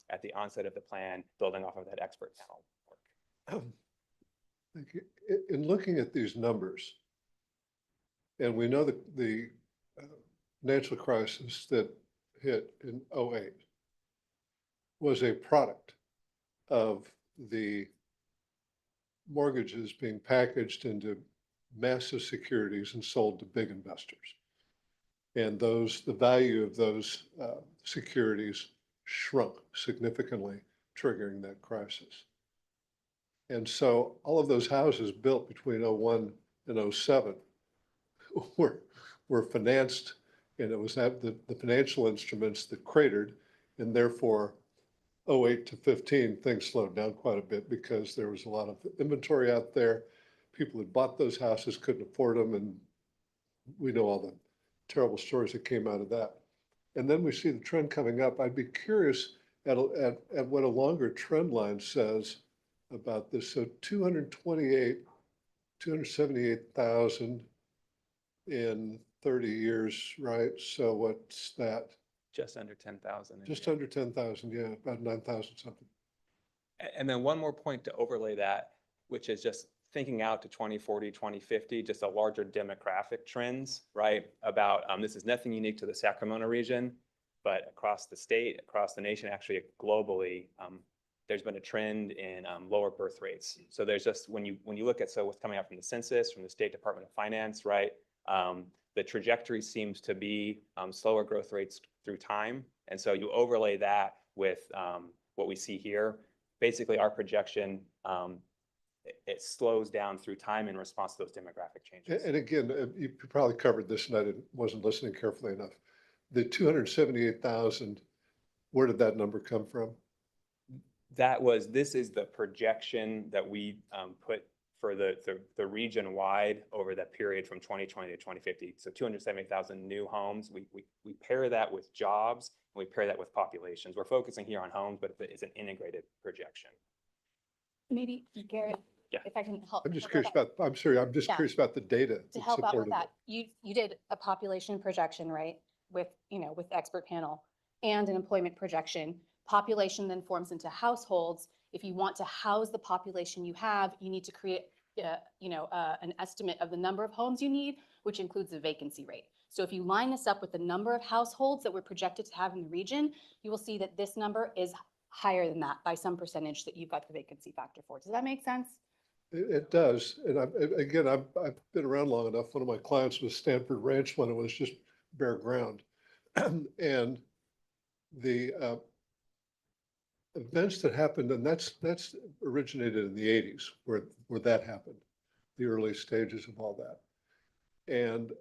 at the onset of the plan, building off of that expert panel work. Thank you. In looking at these numbers, and we know that the financial crisis that hit in 2008 was a product of the mortgages being packaged into massive securities and sold to big investors. And the value of those securities shrunk significantly, triggering that crisis. And so all of those houses built between 2001 and 2007 were financed, and it was the financial instruments that cratered, and therefore 2008 to 15, things slowed down quite a bit because there was a lot of inventory out there. People had bought those houses, couldn't afford them, and we know all the terrible stories that came out of that. And then we see the trend coming up. I'd be curious at what a longer trend line says about this. So 278,000 in 30 years, right? So what's that? Just under 10,000. Just under 10,000, yeah, about 9,000 something. And then one more point to overlay that, which is just thinking out to 2040, 2050, just a larger demographic trends, right? About this is nothing unique to the Sacramento region, but across the state, across the nation, actually globally, there's been a trend in lower birth rates. So there's just, when you look at what's coming out from the census, from the State Department of Finance, right? The trajectory seems to be slower growth rates through time, And so you overlay that with what we see here. Basically, our projection, it slows down through time in response to those demographic changes. And again, you probably covered this and I wasn't listening carefully enough. The 278,000, where did that number come from? This is the projection that we put for the region wide over that period from 2020 to 2050. So 270,000 new homes. We pair that with jobs and we pair that with populations. We're focusing here on homes, but it's an integrated projection. Maybe Garrett, Yeah. if I can help. I'm just help curious with about, I'm sorry, I'm just Yeah. curious about the data. To that help out with supported that, you did a population projection, right? With, with the expert panel and an employment projection. Population then forms into households. If you want to house the population you have, you need to create, an estimate of the number of homes you need, which includes the vacancy rate. So if you line this up with the number of households that we're projected to have in the region, you will see that this number is higher than that by some percentage that you've got the vacancy factor for. Does that make sense? It does. And again, I've been around long enough. One of my clients was Stanford Ranch when it was just bare ground. And the events that happened, and that's originated in the 80s where that happened, the early stages of all that. And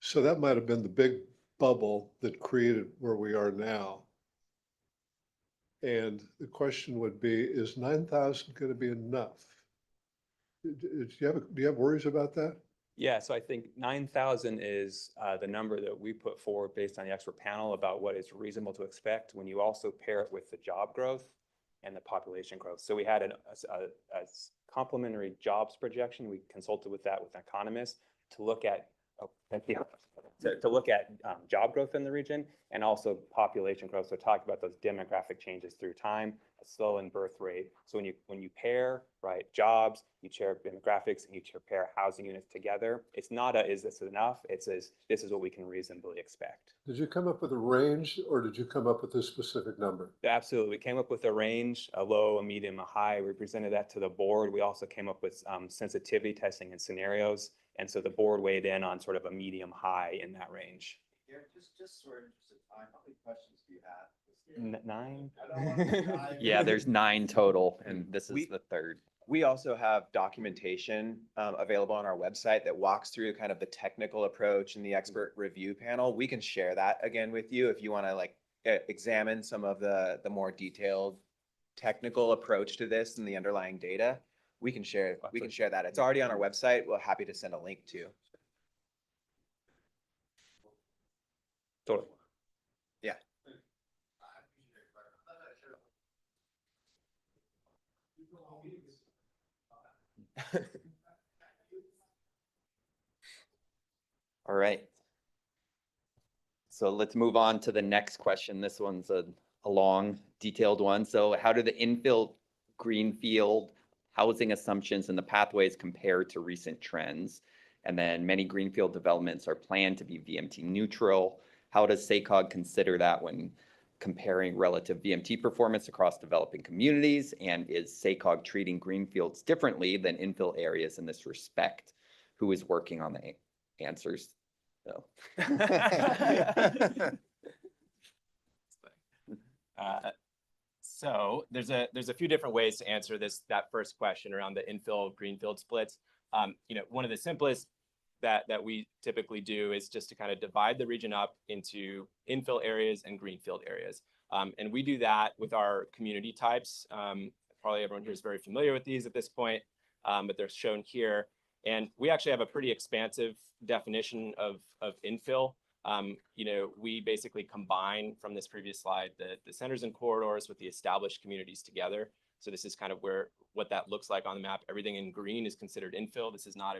so that might have been the big bubble that created where we are now. And the question would be, is 9,000 going to be enough? Do you have worries about that? Yeah, so I think 9,000 is the number that we put forward based on the expert panel about what is reasonable to expect when you also pair it with the job growth and the population growth. So we had a complementary jobs projection. We consulted with that with economists to look at job growth in the region and also population growth. So talk about those demographic changes through time, a slowing birth rate. So when you pair jobs, you pair demographics, and you pair housing units together, it's not is this enough? It's this is what we can reasonably expect. Did you come up with a range or did you come up with a specific number? Absolutely. We came up with a range, a low, a medium, a high. We presented that to the board. We also came up with sensitivity testing and scenarios. And so the board weighed in on sort of a medium high in that range. Just for interest of time, how many questions do you have? 9? Yeah, there's 9 total, and this is the third. We also have documentation available on our website that walks through kind of the technical approach and the expert review panel. We can share that again with you if you want to examine some of the more detailed technical approach to this and the underlying data. We can share that. It's already on our website. We're happy to send a link to. Totally. Yeah. All right. So let's move on to the next question. This one's a long, detailed one. So how do the infill greenfield housing assumptions and the pathways compare to recent trends? And then many greenfield developments are planned to be VMT neutral. How does SACOG consider that when comparing relative VMT performance across developing communities? And is SACOG treating greenfields differently than infill areas in this respect? Who is working on the answers? No. So there's a few different ways to answer that first question around the infill greenfield splits. One of the simplest that we typically do is just to kind of divide the region up into infill areas and greenfield areas. And we do that with our community types. Probably everyone here is very familiar with these at this point, but they're shown here. And we actually have a pretty expansive definition of infill. We basically combine from this previous slide the centers and corridors with the established communities together. So this is kind of what that looks like on the map. Everything in green is considered infill. This is not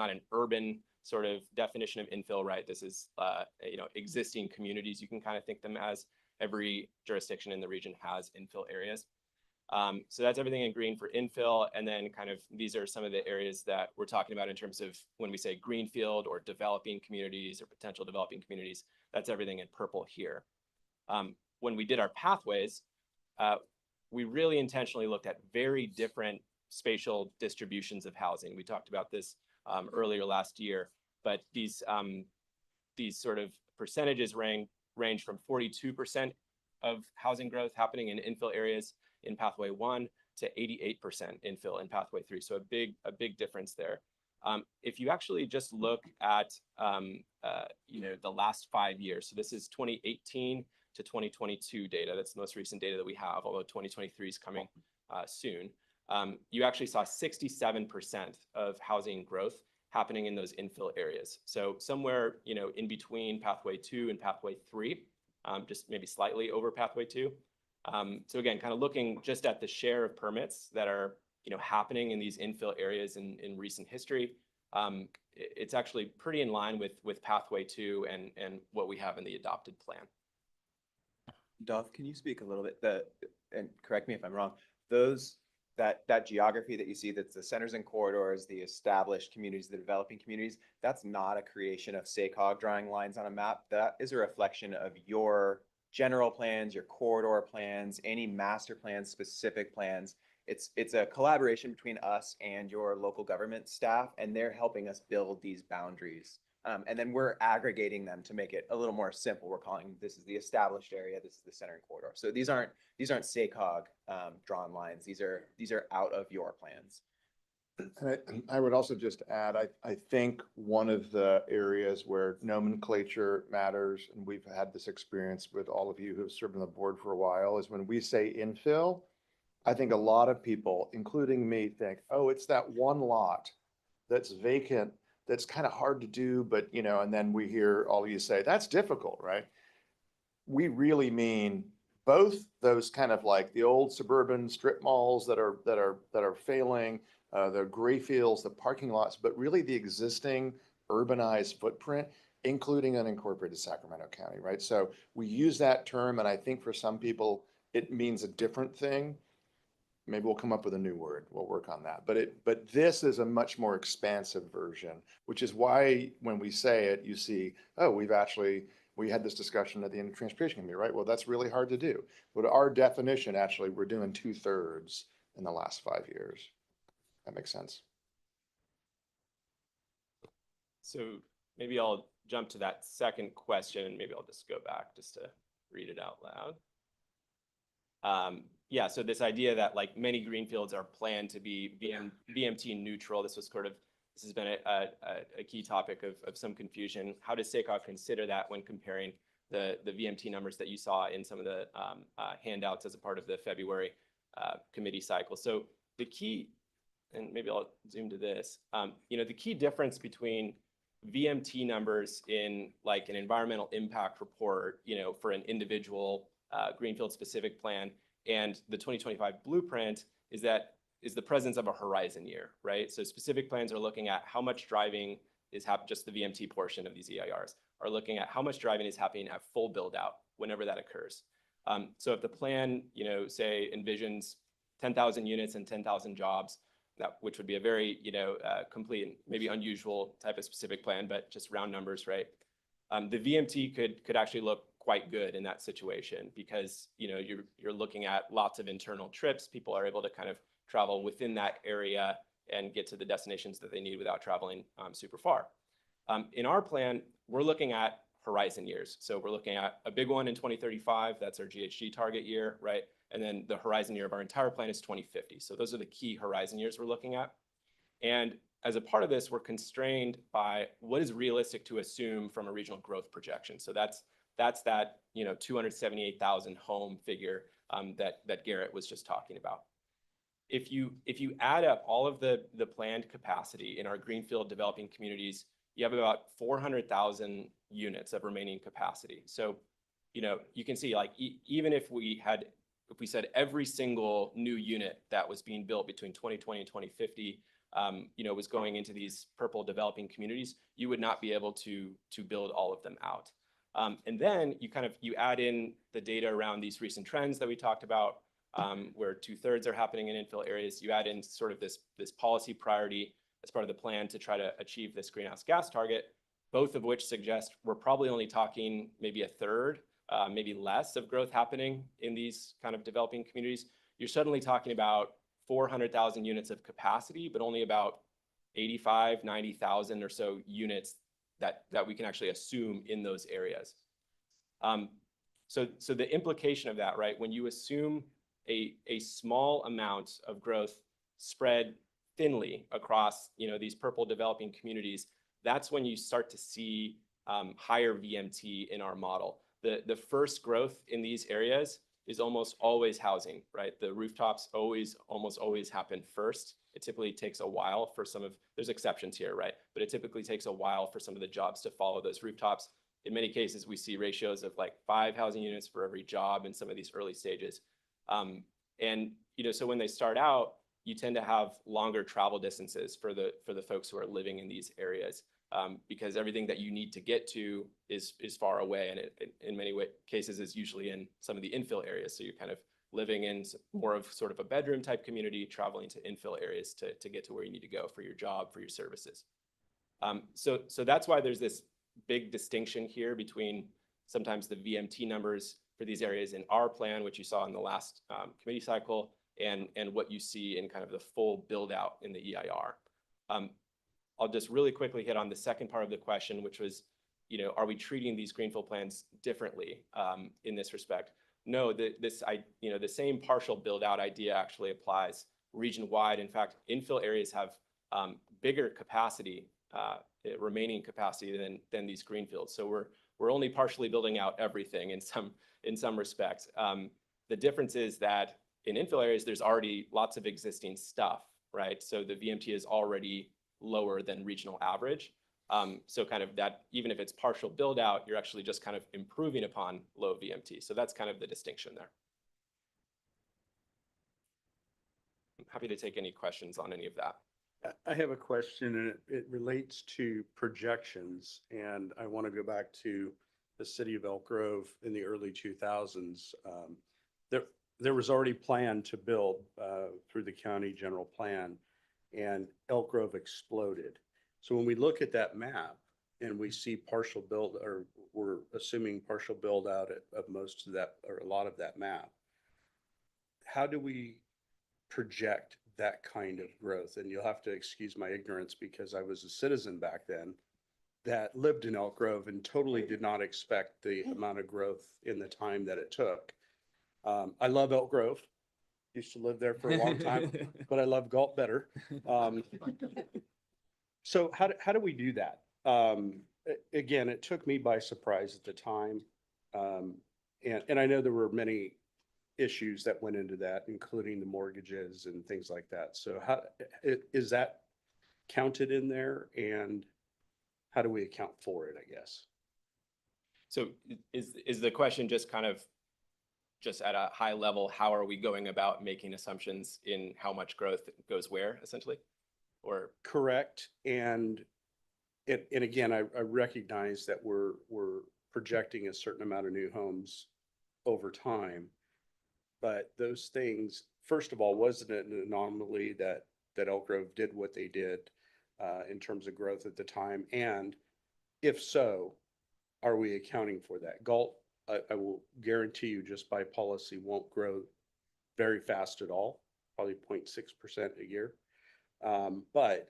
an urban sort of definition of infill, right? This is existing communities. You can kind of think them as every jurisdiction in the region has infill areas. So that's everything in green for infill. And then kind of these are some of the areas that we're talking about in terms of when we say greenfield or developing communities or potential developing communities, that's everything in purple here. When we did our pathways, we really intentionally looked at very different spatial distributions of housing. We talked about this earlier last year, but these these sort of percentages range from 42% of housing growth happening in infill areas in Pathway 1 to 88% infill in Pathway 3. So a big difference there. If you actually just look at the last 5 years, so this is 2018 to 2022 data. That's the most recent data that we have, although 2023 is coming soon. You actually saw 67% of housing growth happening in those infill areas. So somewhere in between Pathway 2 and Pathway 3, just maybe slightly over Pathway 2. So again, kind of looking just at the share of permits that are happening in these infill areas in recent history, it's actually pretty in line with Pathway 2 and what we have in the adopted plan. Dov, can you speak a little bit, and correct me if I'm wrong, that geography that you see, that's the centers and corridors, the established communities, the developing communities, that's not a creation of SACOG drawing lines on a map. That is a reflection of your general plans, your corridor plans, any master plans, specific plans. It's a collaboration between us and your local government staff, and they're helping us build these boundaries. And then we're aggregating them to make it a little more simple. We're calling this is the established area, this is the center and corridor. So these aren't SACOG drawn lines. These are out of your plans. And I would also just add, I think one of the areas where nomenclature matters, and we've had this experience with all of you who have served on the board for a while, is when we say infill, I think a lot of people, including me, think, oh, it's that one lot that's vacant, that's kind of hard to do, but and then we hear all of you say, that's difficult, right? We really mean both those kind of like the old suburban strip malls that are failing, the gray fields, the parking lots, but really the existing urbanized footprint, including unincorporated Sacramento County, right? So we use that term, and I think for some people it means a different thing. Maybe we'll come up with a new word. We'll work on that. But this is a much more expansive version, which is why when we say it, you see, oh, we had this discussion at the end of transportation committee, right? Well, that's really hard to do. But our definition, actually, we're doing 2/3 in the last 5 years. That makes sense. So maybe I'll jump to that second question. Maybe I'll just go back just to read it out loud. Yeah, so this idea that like many greenfields are planned to be VMT neutral. This has been a key topic of some confusion. How does SACOG consider that when comparing the VMT numbers that you saw in some of the handouts as a part of the February committee cycle? So the key, and maybe I'll zoom to this, the key difference between VMT numbers in like an environmental impact report, for an individual greenfield specific plan and the 2025 blueprint is the presence of a horizon year, right? So specific plans are looking at how much driving is happening, just the VMT portion of these EIRs are looking at how much driving is happening at full build out whenever that occurs. So if the plan, say envisions 10,000 units and 10,000 jobs, which would be a very, complete and maybe unusual type of specific plan, but just round numbers, right? The VMT could actually look quite good in that situation because you're looking at lots of internal trips. People are able to kind of travel within that area and get to the destinations that they need without traveling super far. In our plan, we're looking at horizon years. So we're looking at a big one in 2035. That's our GHG target year, right? And then the horizon year of our entire plan is 2050. So those are the key horizon years we're looking at. And as a part of this, we're constrained by what is realistic to assume from a regional growth projection. So that's that 278,000 home figure that Garrett was just talking about. If you add up all of the planned capacity in our greenfield developing communities, you have about 400,000 units of remaining capacity. So you can see like even if we said every single new unit that was being built between 2020 and 2050 was going into these purple developing communities, you would not be able to build all of them out. And then you add in the data around these recent trends that we talked about, where 2/3 are happening in infill areas. You add in sort of this policy priority as part of the plan to try to achieve this greenhouse gas target, both of which suggest we're probably only talking maybe 1/3, maybe less of growth happening in these kind of developing communities. You're suddenly talking about 400,000 units of capacity, but only about 85, 90,000 or so units that we can actually assume in those areas. So the implication of that, right, when you assume a small amount of growth spread thinly across, these purple developing communities, that's when you start to see higher VMT in our model. The first growth in these areas is almost always housing, right? The rooftops almost always happen first. It typically takes a while for there's exceptions here, right? But it typically takes a while for some of the jobs to follow those rooftops. In many cases, we see ratios of like 5 housing units for every job in some of these early stages. So when they start out, you tend to have longer travel distances for the folks who are living in these areas, because everything that you need to get to is far away, and it in many cases is usually in some of the infill areas. So you're kind of living in more of sort of a bedroom type community, traveling to infill areas to get to where you need to go for your job, for your services. So that's why there's this big distinction here between sometimes the VMT numbers for these areas in our plan, which you saw in the last committee cycle, and what you see in kind of the full build out in the EIR. I'll just really quickly hit on the second part of the question, which was, are we treating these greenfield plans differently in this respect? No, the same partial build out idea actually applies region wide. In fact, infill areas have bigger capacity, remaining capacity than these greenfields. So we're only partially building out everything in some respects. The difference is that in infill areas, there's already lots of existing stuff, right? So the VMT is already lower than regional average. So kind of that, even if it's partial build out, you're actually just kind of improving upon low VMT. So that's kind of the distinction there. I'm happy to take any questions on any of that. I have a question, and it relates to projections, and I want to go back to the city of Elk Grove in the early 2000s. There was already planned to build through the county general plan, and Elk Grove exploded. So when we look at that map and we see partial build, or we're assuming partial build out of most of that, or a lot of that map, how do we project that kind of growth? And you'll have to excuse my ignorance, because I was a citizen back then that lived in Elk Grove and totally did not expect the amount of growth in the time that it took. I love Elk Grove. Used to live there for a long time, but I love Galt better. So how do we do that? Again, it took me by surprise at the time. And I know there were many issues that went into that, including the mortgages and things like that. So how is that counted in there, and how do we account for it, I guess? So is the question just kind of just at a high level, how are we going about making assumptions in how much growth goes where, essentially? Or correct. And again, I recognize that we're projecting a certain amount of new homes over time, but those things, first of all, wasn't it an anomaly that Elk Grove did what they did in terms of growth at the time? And if so, are we accounting for that? Galt, I will guarantee you, just by policy, won't grow very fast at all, probably 0.6% a year. But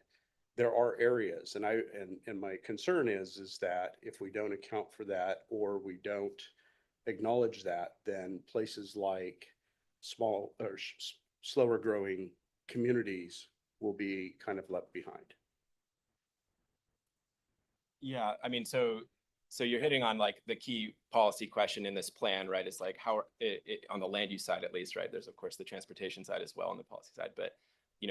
there are areas, and my concern is that if we don't account for that, or we don't acknowledge that, then places like small or slower growing communities will be kind of left behind. yeah, I mean, so you're hitting on like the key policy question in this plan, right? It's like how on the land use side, at least, right? There's of course the transportation side as well on the policy side, but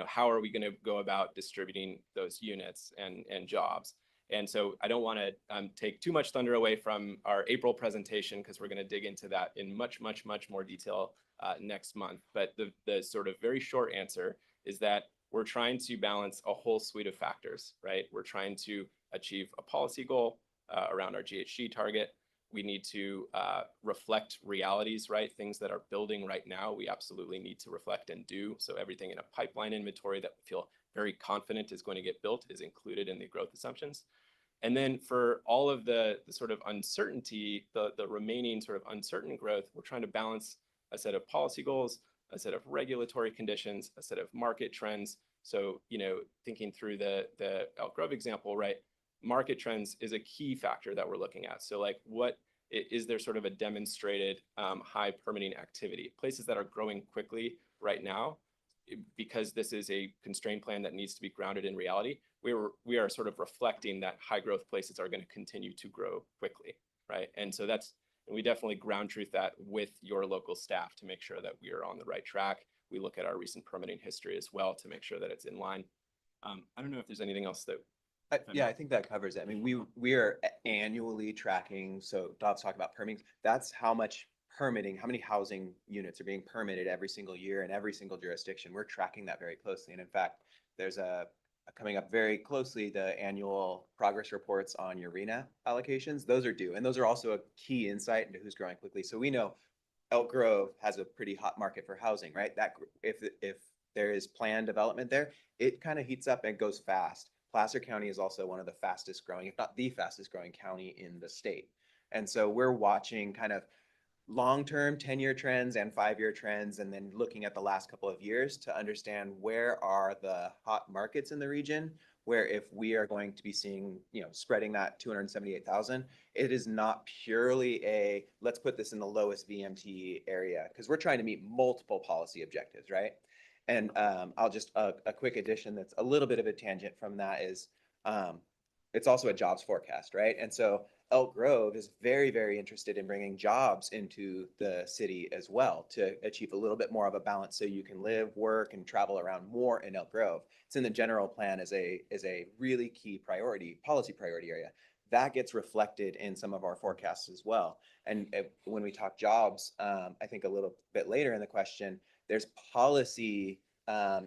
how are we going to go about distributing those units and jobs? And so I don't want to take too much thunder away from our April presentation, because we're going to dig into that in much more detail next month. But the sort of very short answer is that we're trying to balance a whole suite of factors, right? We're trying to achieve a policy goal around our GHG target. We need to reflect realities, right? Things that are building right now, we absolutely need to reflect and do. So everything in a pipeline inventory that we feel very confident is going to get built is included in the growth assumptions. And then for all of the sort of uncertainty, the remaining sort of uncertain growth, we're trying to balance a set of policy goals, a set of regulatory conditions, a set of market trends. So, thinking through the Elk Grove example, right? market trends is a key factor that we're looking at. So like is there sort of a demonstrated high permitting activity? Places that are growing quickly right now, because this is a constrained plan that needs to be grounded in reality, we are sort of reflecting that high growth places are going to continue to grow quickly, right? And so we definitely ground truth that with your local staff to make sure that we are on the right track. We look at our recent permitting history as well to make sure that it's in line. I don't know if there's anything else that. Yeah, I think that covers it. I mean, we are annually tracking, so Dob's talking about permitting. That's how much permitting, how many housing units are being permitted every single year in every single jurisdiction. We're tracking that very closely. And in fact, there's coming up very closely, the annual progress reports on your RENA allocations. Those are due. And those are also a key insight into who's growing quickly. So we know Elk Grove has a pretty hot market for housing, right? That if there is planned development there, it kind of heats up and goes fast. Placer County is also one of the fastest growing, if not the fastest growing county in the state. And so we're watching kind of long-term 10-year trends and 5-year trends, and then looking at the last couple of years to understand where are the hot markets in the region, where if we are going to be seeing, spreading that 278,000, it is not purely let's put this in the lowest VMT area, because we're trying to meet multiple policy objectives, right? And I'll just, a quick addition that's a little bit of a tangent from that is, it's also a jobs forecast, right? And so Elk Grove is very, very interested in bringing jobs into the city as well to achieve a little bit more of a balance so you can live, work, and travel around more in Elk Grove. It's in the general plan as a really key policy priority area. That gets reflected in some of our forecasts as well. And when we talk jobs, I think a little bit later in the question, there's policy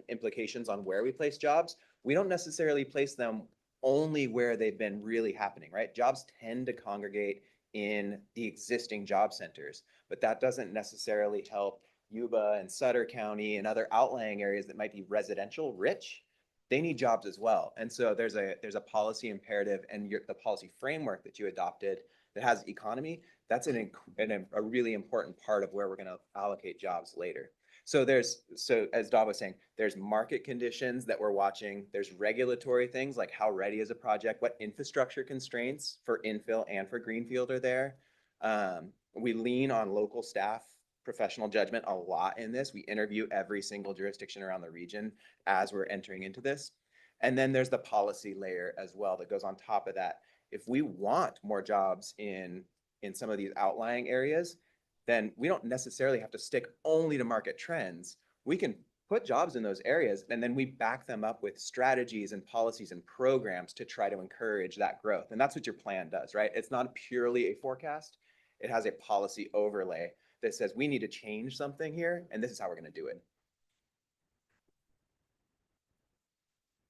implications on where we place jobs. We don't necessarily place them only where they've been really happening, right? Jobs tend to congregate in the existing job centers, but that doesn't necessarily help Yuba and Sutter County and other outlying areas that might be residential rich. They need jobs as well. And so there's a policy imperative, and the policy framework that you adopted that has economy, that's a really important part of where we're going to allocate jobs later. So as Dob was saying, there's market conditions that we're watching. There's regulatory things like how ready is a project, what infrastructure constraints for infill and for greenfield are there. We lean on local staff professional judgment a lot in this. We interview every single jurisdiction around the region as we're entering into this. And then there's the policy layer as well that goes on top of that. If we want more jobs in some of these outlying areas, then we don't necessarily have to stick only to market trends. We can put jobs in those areas, and then we back them up with strategies and policies and programs to try to encourage that growth. And that's what your plan does, right? It's not purely a forecast. It has a policy overlay that says we need to change something here, and this is how we're going to do it.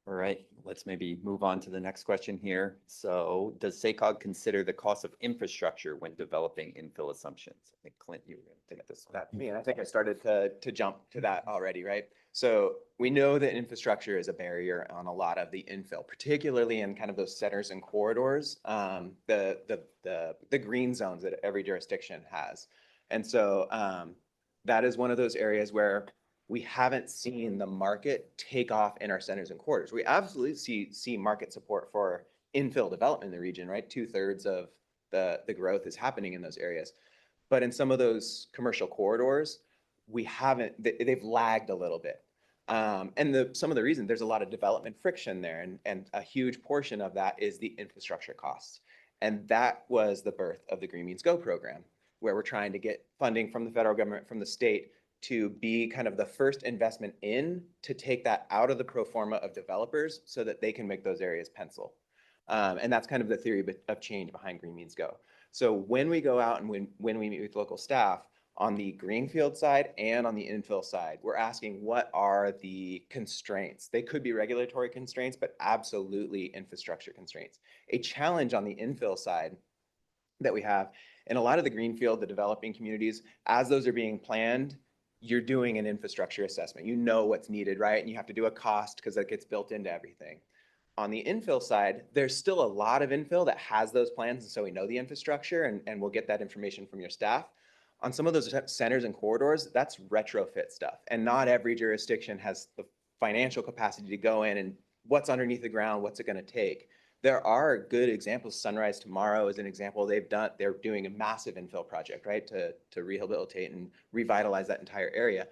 All right, let's maybe move on to the next question here. So does SACOG consider the cost of infrastructure when developing infill assumptions? I think Clint, you were going to take this one. That's me, and I think I started to jump to that already, right? So we know that infrastructure is a barrier on a lot of the infill, particularly in kind of those centers and corridors, the green zones that every jurisdiction has. And so that is one of those areas where we haven't seen the market take off in our centers and corridors. We absolutely see market support for infill development in the region, right? 2/3 of the growth is happening in those areas. But in some of those commercial corridors, they've lagged a little bit. And some of the reasons, there's a lot of development friction there, and a huge portion of that is the infrastructure costs. And that was the birth of the Green Means Go program, where we're trying to get funding from the federal government, from the state, to be kind of the first investment to take that out of the pro forma of developers so that they can make those areas pencil. And that's kind of the theory of change behind Green Means Go. So when we go out and when we meet with local staff on the greenfield side and on the infill side, we're asking what are the constraints? They could be regulatory constraints, but absolutely infrastructure constraints. A challenge on the infill side that we have in a lot of the greenfield, the developing communities, as those are being planned, you're doing an infrastructure assessment. You know what's needed, right? And you have to do a cost because that gets built into everything. On the infill side, there's still a lot of infill that has those plans, and so we know the infrastructure, and we'll get that information from your staff. On some of those centers and corridors, that's retrofit stuff, and not every jurisdiction has the financial capacity to go in and what's underneath the ground, what's it going to take. there are good examples. Sunrise Tomorrow is an example. They're doing a massive infill project, right? To rehabilitate and revitalize that entire area.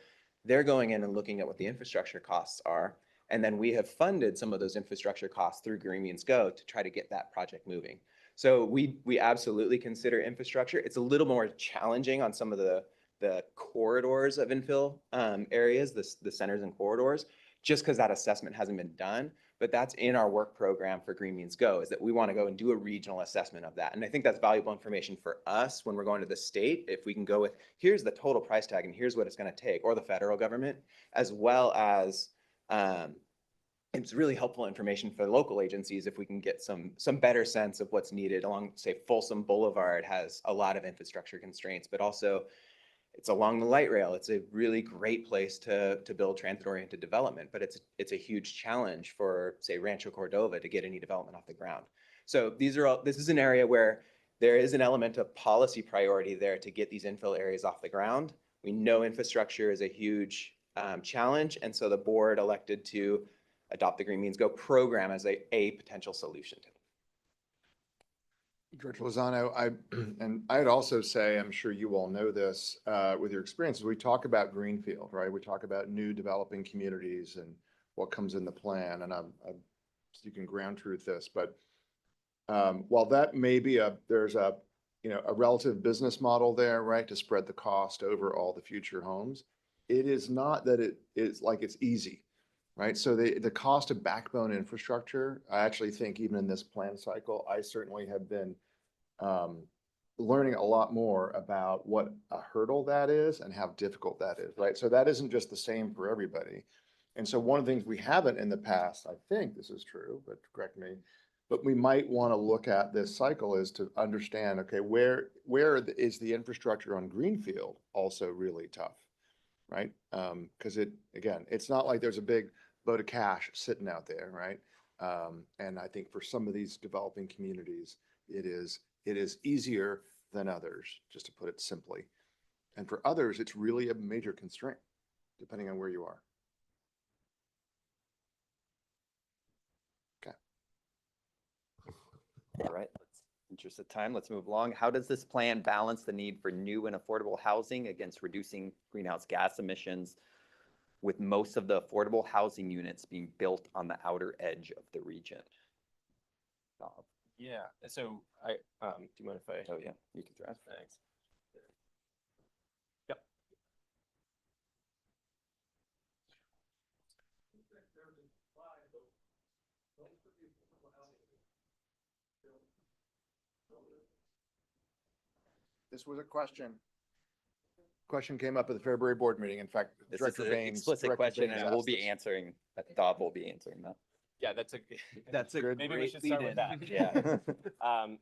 They're going in and looking at what the infrastructure costs are. And then we have funded some of those infrastructure costs through Green Means Go to try to get that project moving. So we absolutely consider infrastructure. It's a little more challenging on some of the corridors of infill areas, the centers and corridors, just because that assessment hasn't been done. But that's in our work program for Green Means Go, is that we want to go and do a regional assessment of that. And I think that's valuable information for us when we're going to the state. If we can go with, here's the total price tag and here's what it's going to take, or the federal government, as well as it's really helpful information for local agencies if we can get some better sense of what's needed along, say, Folsom Boulevard has a lot of infrastructure constraints, but also it's along the light rail. It's a really great place to build transit-oriented development, but it's a huge challenge for, say, Rancho Cordova to get any development off the ground. So this is an area where there is an element of policy priority there to get these infill areas off the ground. We know infrastructure is a huge challenge, and so the board elected to adopt the Green Means Go program as a potential solution to it. Director Lozano, I'd also say, I'm sure you all know this with your experiences, we talk about Greenfield, right? We talk about new developing communities and what comes in the plan, and you can ground truth this, but while that may be there's a relative business model there, right, to spread the cost over all the future homes, it is not that it is like it's easy, right? So the cost of backbone infrastructure, I actually think even in this plan cycle, I certainly have been learning a lot more about what a hurdle that is and how difficult that is, right? So that isn't just the same for everybody. And so one of the things we haven't in the past, I think this is true, but correct me, but we might want to look at this cycle is to understand, okay, where is the infrastructure on Greenfield also really tough, right? Because again, it's not like there's a big boat of cash sitting out there, right? And I think for some of these developing communities, it is easier than others, just to put it simply. And for others, it's really a major constraint, depending on where you are. Okay. All right, interest of time, let's move along. How does this plan balance the need for new and affordable housing against reducing greenhouse gas emissions, with most of the affordable housing units being built on the outer edge of the region? Yeah, so do you mind if I? Oh yeah, you can draft. Thanks. Yep. This was a question. Question came up at the February board meeting. In fact, This Director is an Baines. explicit Director question, Baines and we'll asked be this. answering, Dob will be answering that. Yeah, that's a Good. maybe we Great should start with that. lead-in.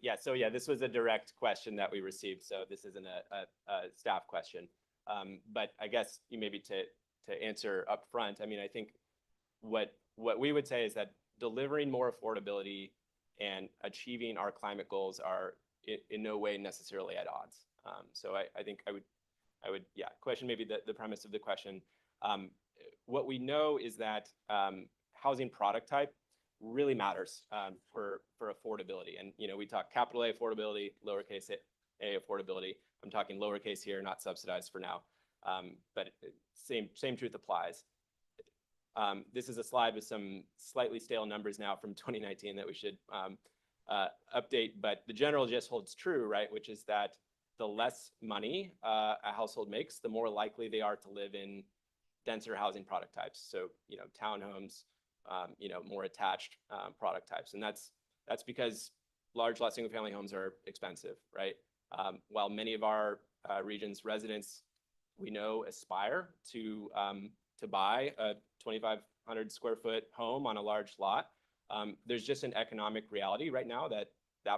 Yeah. So yeah, this was a direct question that we received. So this isn't a staff question. But I guess maybe to answer up front, I mean, I think what we would say is that delivering more affordability and achieving our climate goals are in no way necessarily at odds. So I think I would question maybe the premise of the question. What we know is that housing product type really matters for affordability. And, we talk capital A affordability, lowercase a affordability. I'm talking lowercase here, not subsidized for now. But same truth applies. This is a slide with some slightly stale numbers now from 2019 that we should update, but the general gist holds true, right? Which is that the less money a household makes, the more likely they are to live in denser housing product types. So, townhomes, more attached product types. And that's because large lot single family homes are expensive, right? While many of our region's residents, we know, aspire to buy a 2,500 square foot home on a large lot, there's just an economic reality right now that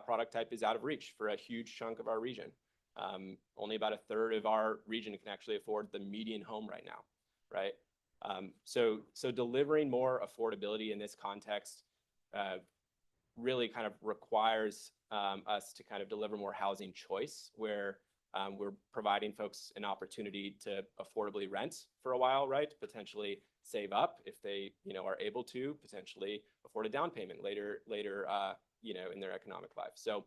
product type is out of reach for a huge chunk of our region. Only about a third of our region can actually afford the median home right now, right? So delivering more affordability in this context really kind of requires us to kind of deliver more housing choice, where We're providing folks an opportunity to affordably rent for a while, right? Potentially save up if they, are able to potentially afford a down payment later, in their economic life. So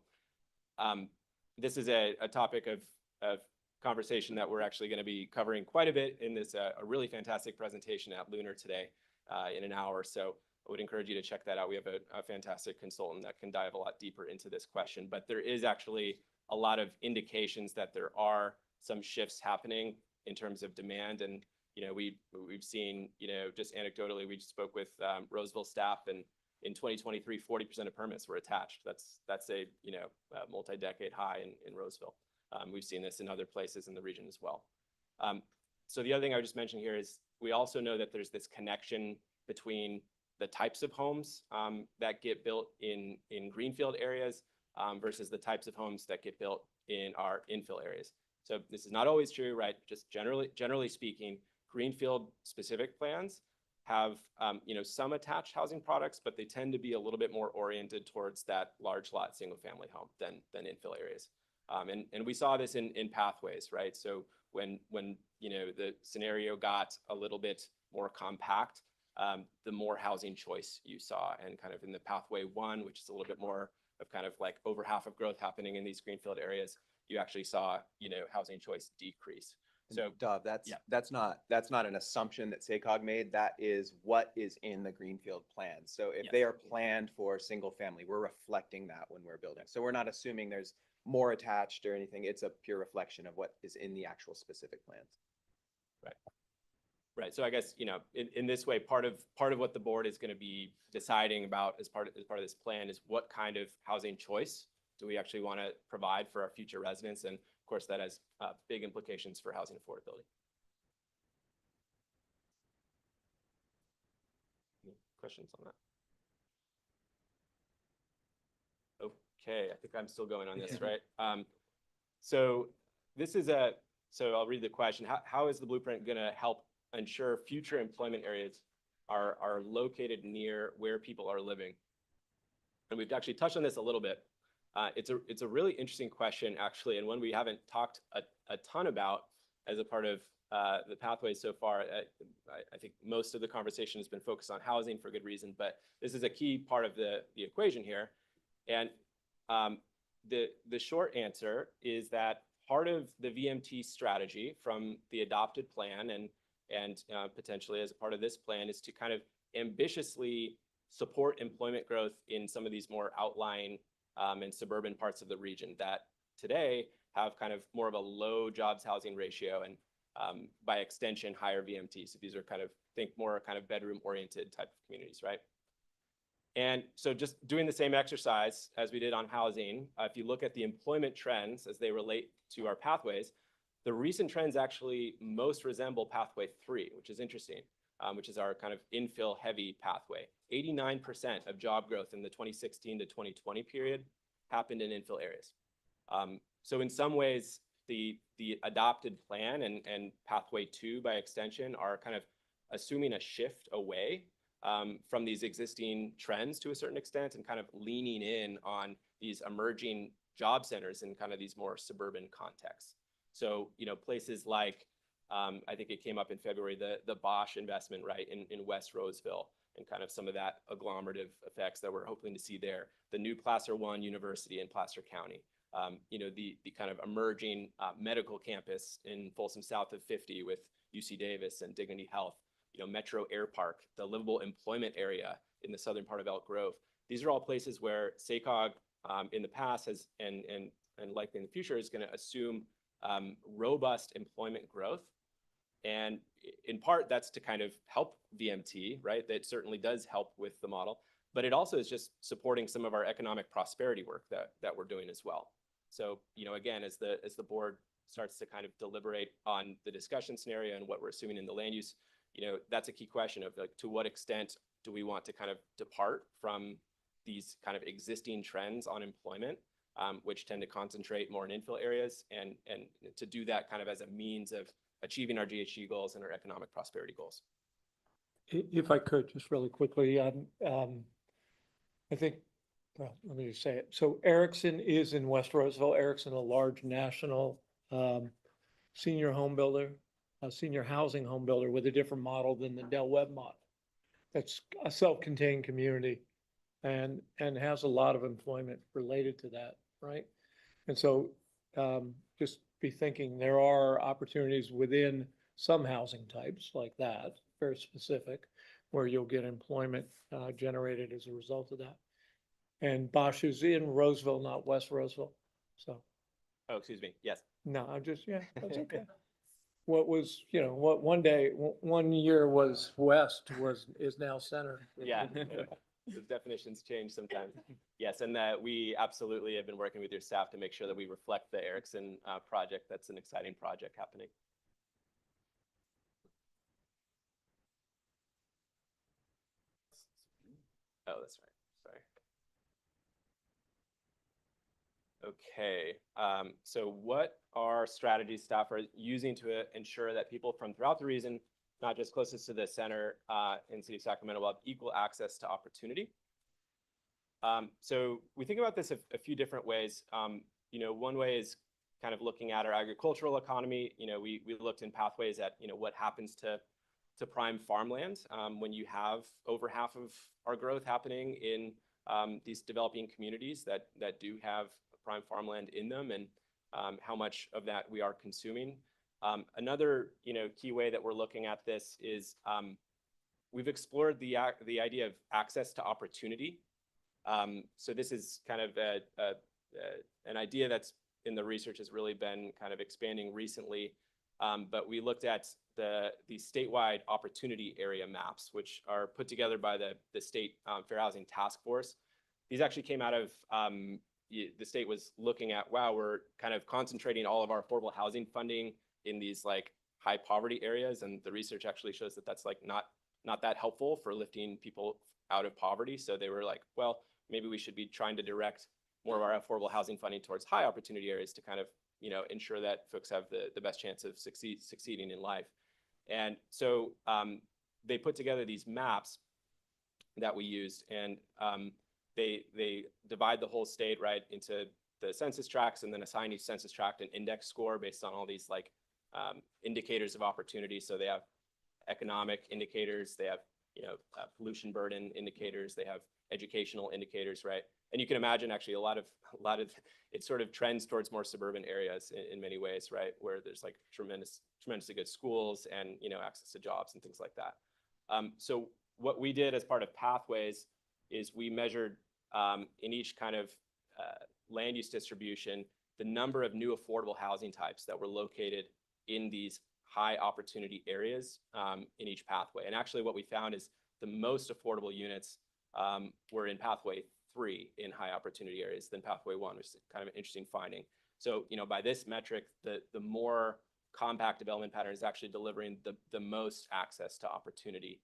this is a topic of conversation that we're actually going to be covering quite a bit in this a really fantastic presentation at Lunar today in an hour. So I would encourage you to check that out. We have a fantastic consultant that can dive a lot deeper into this question, but there is actually a lot of indications that there are some shifts happening in terms of demand. And, we've seen, just anecdotally, we spoke with Roseville staff, and in 2023, 40% of permits were attached. That's a multi-decade high in Roseville. We've seen this in other places in the region as well. So the other thing I would just mention here is we also know that there's this connection between the types of homes that get built in greenfield areas versus the types of homes that get built in our infill areas. So this is not always true, right? Just generally speaking, greenfield specific plans have some attached housing products, but they tend to be a little bit more oriented towards that large lot single family home than infill areas. And we saw this in pathways, right? So when the scenario got a little bit more compact, the more housing choice you saw. And kind of in the pathway 1, which is a little bit more of kind of like over half of growth happening in these greenfield areas, you actually saw, housing choice decrease. So Dov, that's not an assumption that SACOG made. That is what is in the greenfield plan. So if they are planned for single family, we're reflecting that when we're building. So we're not assuming there's more attached or anything. It's a pure reflection of what is in the actual specific plans. Right. So I guess, in this way, part of what the board is going to be deciding about as part of this plan is what kind of housing choice do we actually want to provide for our future residents? And of course, that has big implications for housing affordability. Any questions on that? Okay, I think I'm still going on this, right? So I'll read the question. How is the blueprint going to help ensure future employment areas are located near where people are living? And we've actually touched on this a little bit. It's a really interesting question, actually, and one we haven't talked a ton about as a part of the pathways so far. I think most of the conversation has been focused on housing for good reason, but this is a key part of the equation here. And the short answer is that part of the VMT strategy from the adopted plan and potentially as a part of this plan is to kind of ambitiously support employment growth in some of these more outlying and suburban parts of the region that today have kind of more of a low jobs housing ratio and by extension, higher VMT. So these are think more kind of bedroom oriented type of communities, right? And so just doing the same exercise as we did on housing, if you look at the employment trends as they relate to our pathways, the recent trends actually most resemble pathway 3, which is interesting, which is our kind of infill heavy pathway. 89% of job growth in the 2016 to 2020 period happened in infill areas. So in some ways, the adopted plan and pathway 2 by extension are kind of assuming a shift away from these existing trends to a certain extent and kind of leaning in on these emerging job centers in kind of these more suburban contexts. So, places like, I think it came up in February, the Bosch investment, right, in West Roseville, and kind of some of that agglomerative effects that we're hoping to see there. The new Placer One University in Placer County, the kind of emerging medical campus in Folsom south of 50 with UC Davis and Dignity Health, Metro Air Park, the livable employment area in the southern part of Elk Grove. These are all places where SACOG in the past has, and likely in the future, is going to assume robust employment growth. And in part, that's to kind of help VMT, right? That certainly does help with the model, but it also is just supporting some of our economic prosperity work that we're doing as well. So, again, as the board starts to kind of deliberate on the discussion scenario and what we're assuming in the land use, that's a key question of like, to what extent do we want to kind of depart from these kind of existing trends on employment, which tend to concentrate more in infill areas, and to do that kind of as a means of achieving our GHG goals and our economic prosperity goals. If I could, just really quickly, I think, well, let me just say it. So Ericsson is in West Roseville. Ericsson, a large national senior home builder, a senior housing home builder with a different model than the Del Webb model. That's a self-contained community and has a lot of employment related to that, right? And so just be thinking there are opportunities within some housing types like that, very specific, where you'll get employment generated as a result of that. And Bosch is in Roseville, not West Roseville. So, Oh, excuse me. Yes. no, I'm just, yeah, that's okay. What was, what one day, one year was west is now center. Yeah. The definitions change sometimes. Yes, and that we absolutely have been working with your staff to make sure that we reflect the Erickson project. That's an exciting project happening. Oh, that's right. Sorry. Okay, so what are strategies staff are using to ensure that people from throughout the region, not just closest to the center in the city of Sacramento, will have equal access to opportunity? So we think about this a few different ways. One way is kind of looking at our agricultural economy. We looked in pathways at, what happens to prime farmland when you have over half of our growth happening in these developing communities that do have prime farmland in them, and how much of that we are consuming. Another, key way that we're looking at this is we've explored the idea of access to opportunity. So this is kind of an idea that's in the research has really been kind of expanding recently. But we looked at the statewide opportunity area maps, which are put together by the state Fair Housing Task Force. These actually came out of the state was looking at, wow, we're kind of concentrating all of our affordable housing funding in these like high poverty areas. And the research actually shows that that's like not that helpful for lifting people out of poverty. So they were like, well, maybe we should be trying to direct more of our affordable housing funding towards high opportunity areas to kind of, ensure that folks have the best chance of succeeding in life. And so they put together these maps that we used, and they divide the whole state right into the census tracts, and then assign each census tract an index score based on all these like indicators of opportunity. So they have economic indicators, they have pollution burden indicators, they have educational indicators, right? And you can imagine actually a lot of it sort of trends towards more suburban areas in many ways, right? Where there's like tremendously good schools and access to jobs and things like that. So what we did as part of Pathways is we measured in each kind of land use distribution the number of new affordable housing types that were located in these high opportunity areas in each pathway. And actually what we found is the most affordable units were in Pathway 3 in high opportunity areas than Pathway 1, which is kind of an interesting finding. So, by this metric, the more compact development pattern is actually delivering the most access to opportunity,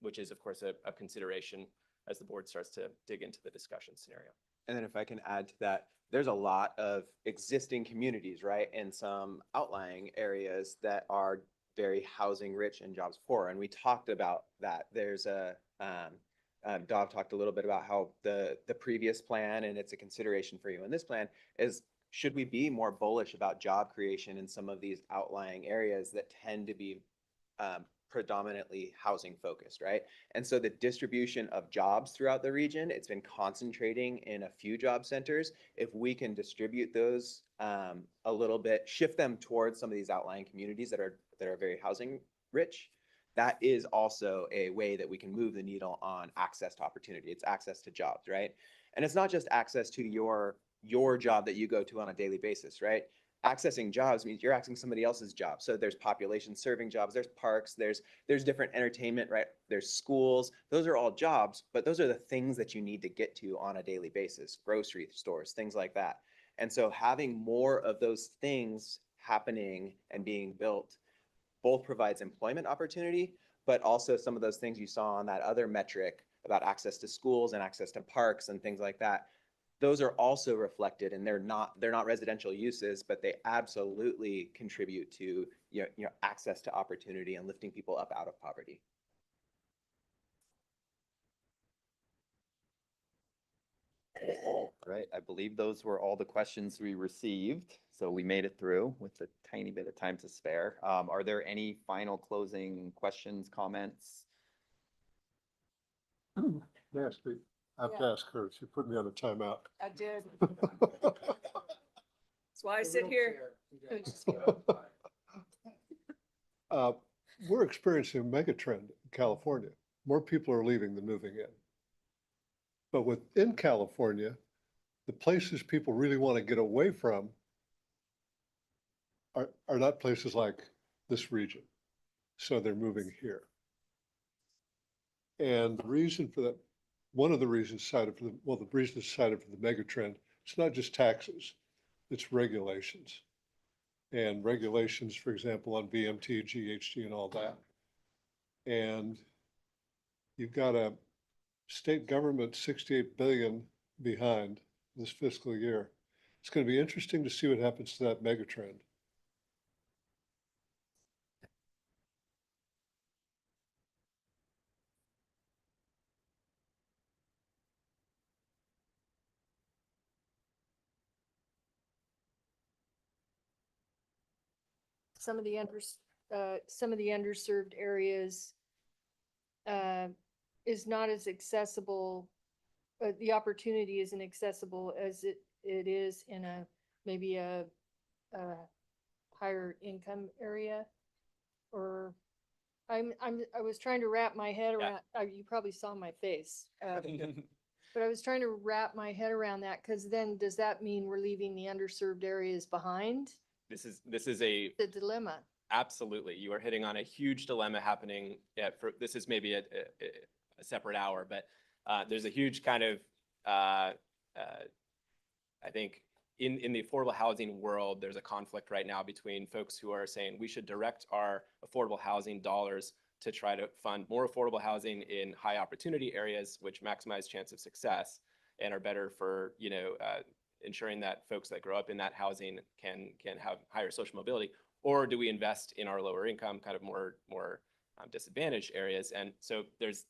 which is of course a consideration as the board starts to dig into the discussion scenario. And then if I can add to that, there's a lot of existing communities, right, in some outlying areas that are very housing rich and jobs poor. And we talked about that. There's Dov talked a little bit about how the previous plan, and it's a consideration for you in this plan, is should we be more bullish about job creation in some of these outlying areas that tend to be predominantly housing focused, right? And so the distribution of jobs throughout the region, it's been concentrating in a few job centers. If we can distribute those a little bit, shift them towards some of these outlying communities that are very housing rich, that is also a way that we can move the needle on access to opportunity. It's access to jobs, right? And it's not just access to your job that you go to on a daily basis, right? Accessing jobs means you're accessing somebody else's job. So there's population serving jobs, there's parks, there's different entertainment, right? There's schools. Those are all jobs, but those are the things that you need to get to on a daily basis, grocery stores, things like that. And so having more of those things happening and being built both provides employment opportunity, but also some of those things you saw on that other metric about access to schools and access to parks and things like that. Those are also reflected, and they're not residential uses, but they absolutely contribute to access to opportunity and lifting people up out of poverty. right, I believe those were all the questions we received, so we made it through with a tiny bit of time to spare. Are there any final closing questions, comments? Nasty. I have to ask her. She put me on a timeout. I did. That's why I sit here. We're experiencing a mega trend in California. More people are leaving than moving in. But within California, the places people really want to get away from are not places like this region. So they're moving here. And the reason for that, one of the reasons cited for the reasons cited for the mega trend, it's not just taxes, it's regulations. And regulations, for example, on VMT, GHG and all that. And you've got a state government 68 billion behind this fiscal year. It's going to be interesting to see what happens to that mega trend. Some of the underserved areas is not as accessible, the opportunity isn't accessible as it is in maybe a higher income area. Or I was trying to wrap my head around, you probably saw my face. But I was trying to wrap my head around that, because then does that mean we're leaving the underserved areas behind? This is a The dilemma. absolutely. You are hitting on a huge dilemma happening. This is maybe a separate hour, but there's a huge kind of I think in the affordable housing world, there's a conflict right now between folks who are saying we should direct our affordable housing dollars to try to fund more affordable housing in high opportunity areas, which maximize chance of success and are better for, ensuring that folks that grow up in that housing can have higher social mobility. Or do we invest in our lower income, kind of more disadvantaged areas? And so there's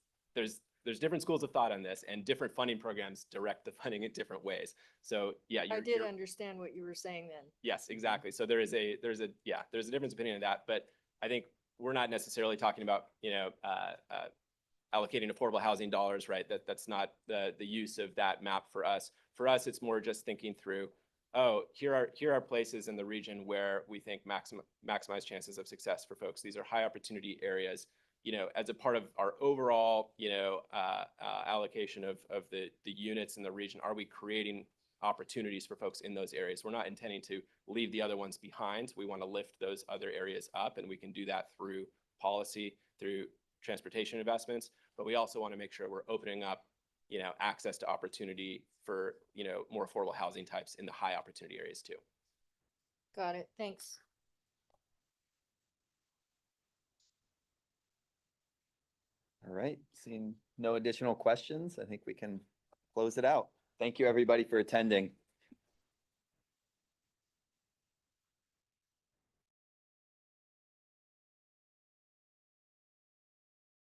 different schools of thought on this, and different funding programs direct the funding in different ways. So yeah, I did understand what you were saying then. yes, exactly. So there's a difference opinion in that, but I think we're not necessarily talking about, allocating affordable housing dollars, right? That's not the use of that map for us. For us, it's more just thinking through, here are places in the region where we think maximize chances of success for folks. These are high opportunity areas. As a part of our overall, allocation of the units in the region, are we creating opportunities for folks in those areas? We're not intending to leave the other ones behind. We want to lift those other areas up, and we can do that through policy, through transportation investments, but we also want to make sure we're opening up, access to opportunity for, more affordable housing types in the high opportunity areas too. Got it. Thanks. All right, seeing no additional questions, I think we can close it out. Thank you, everybody, for attending.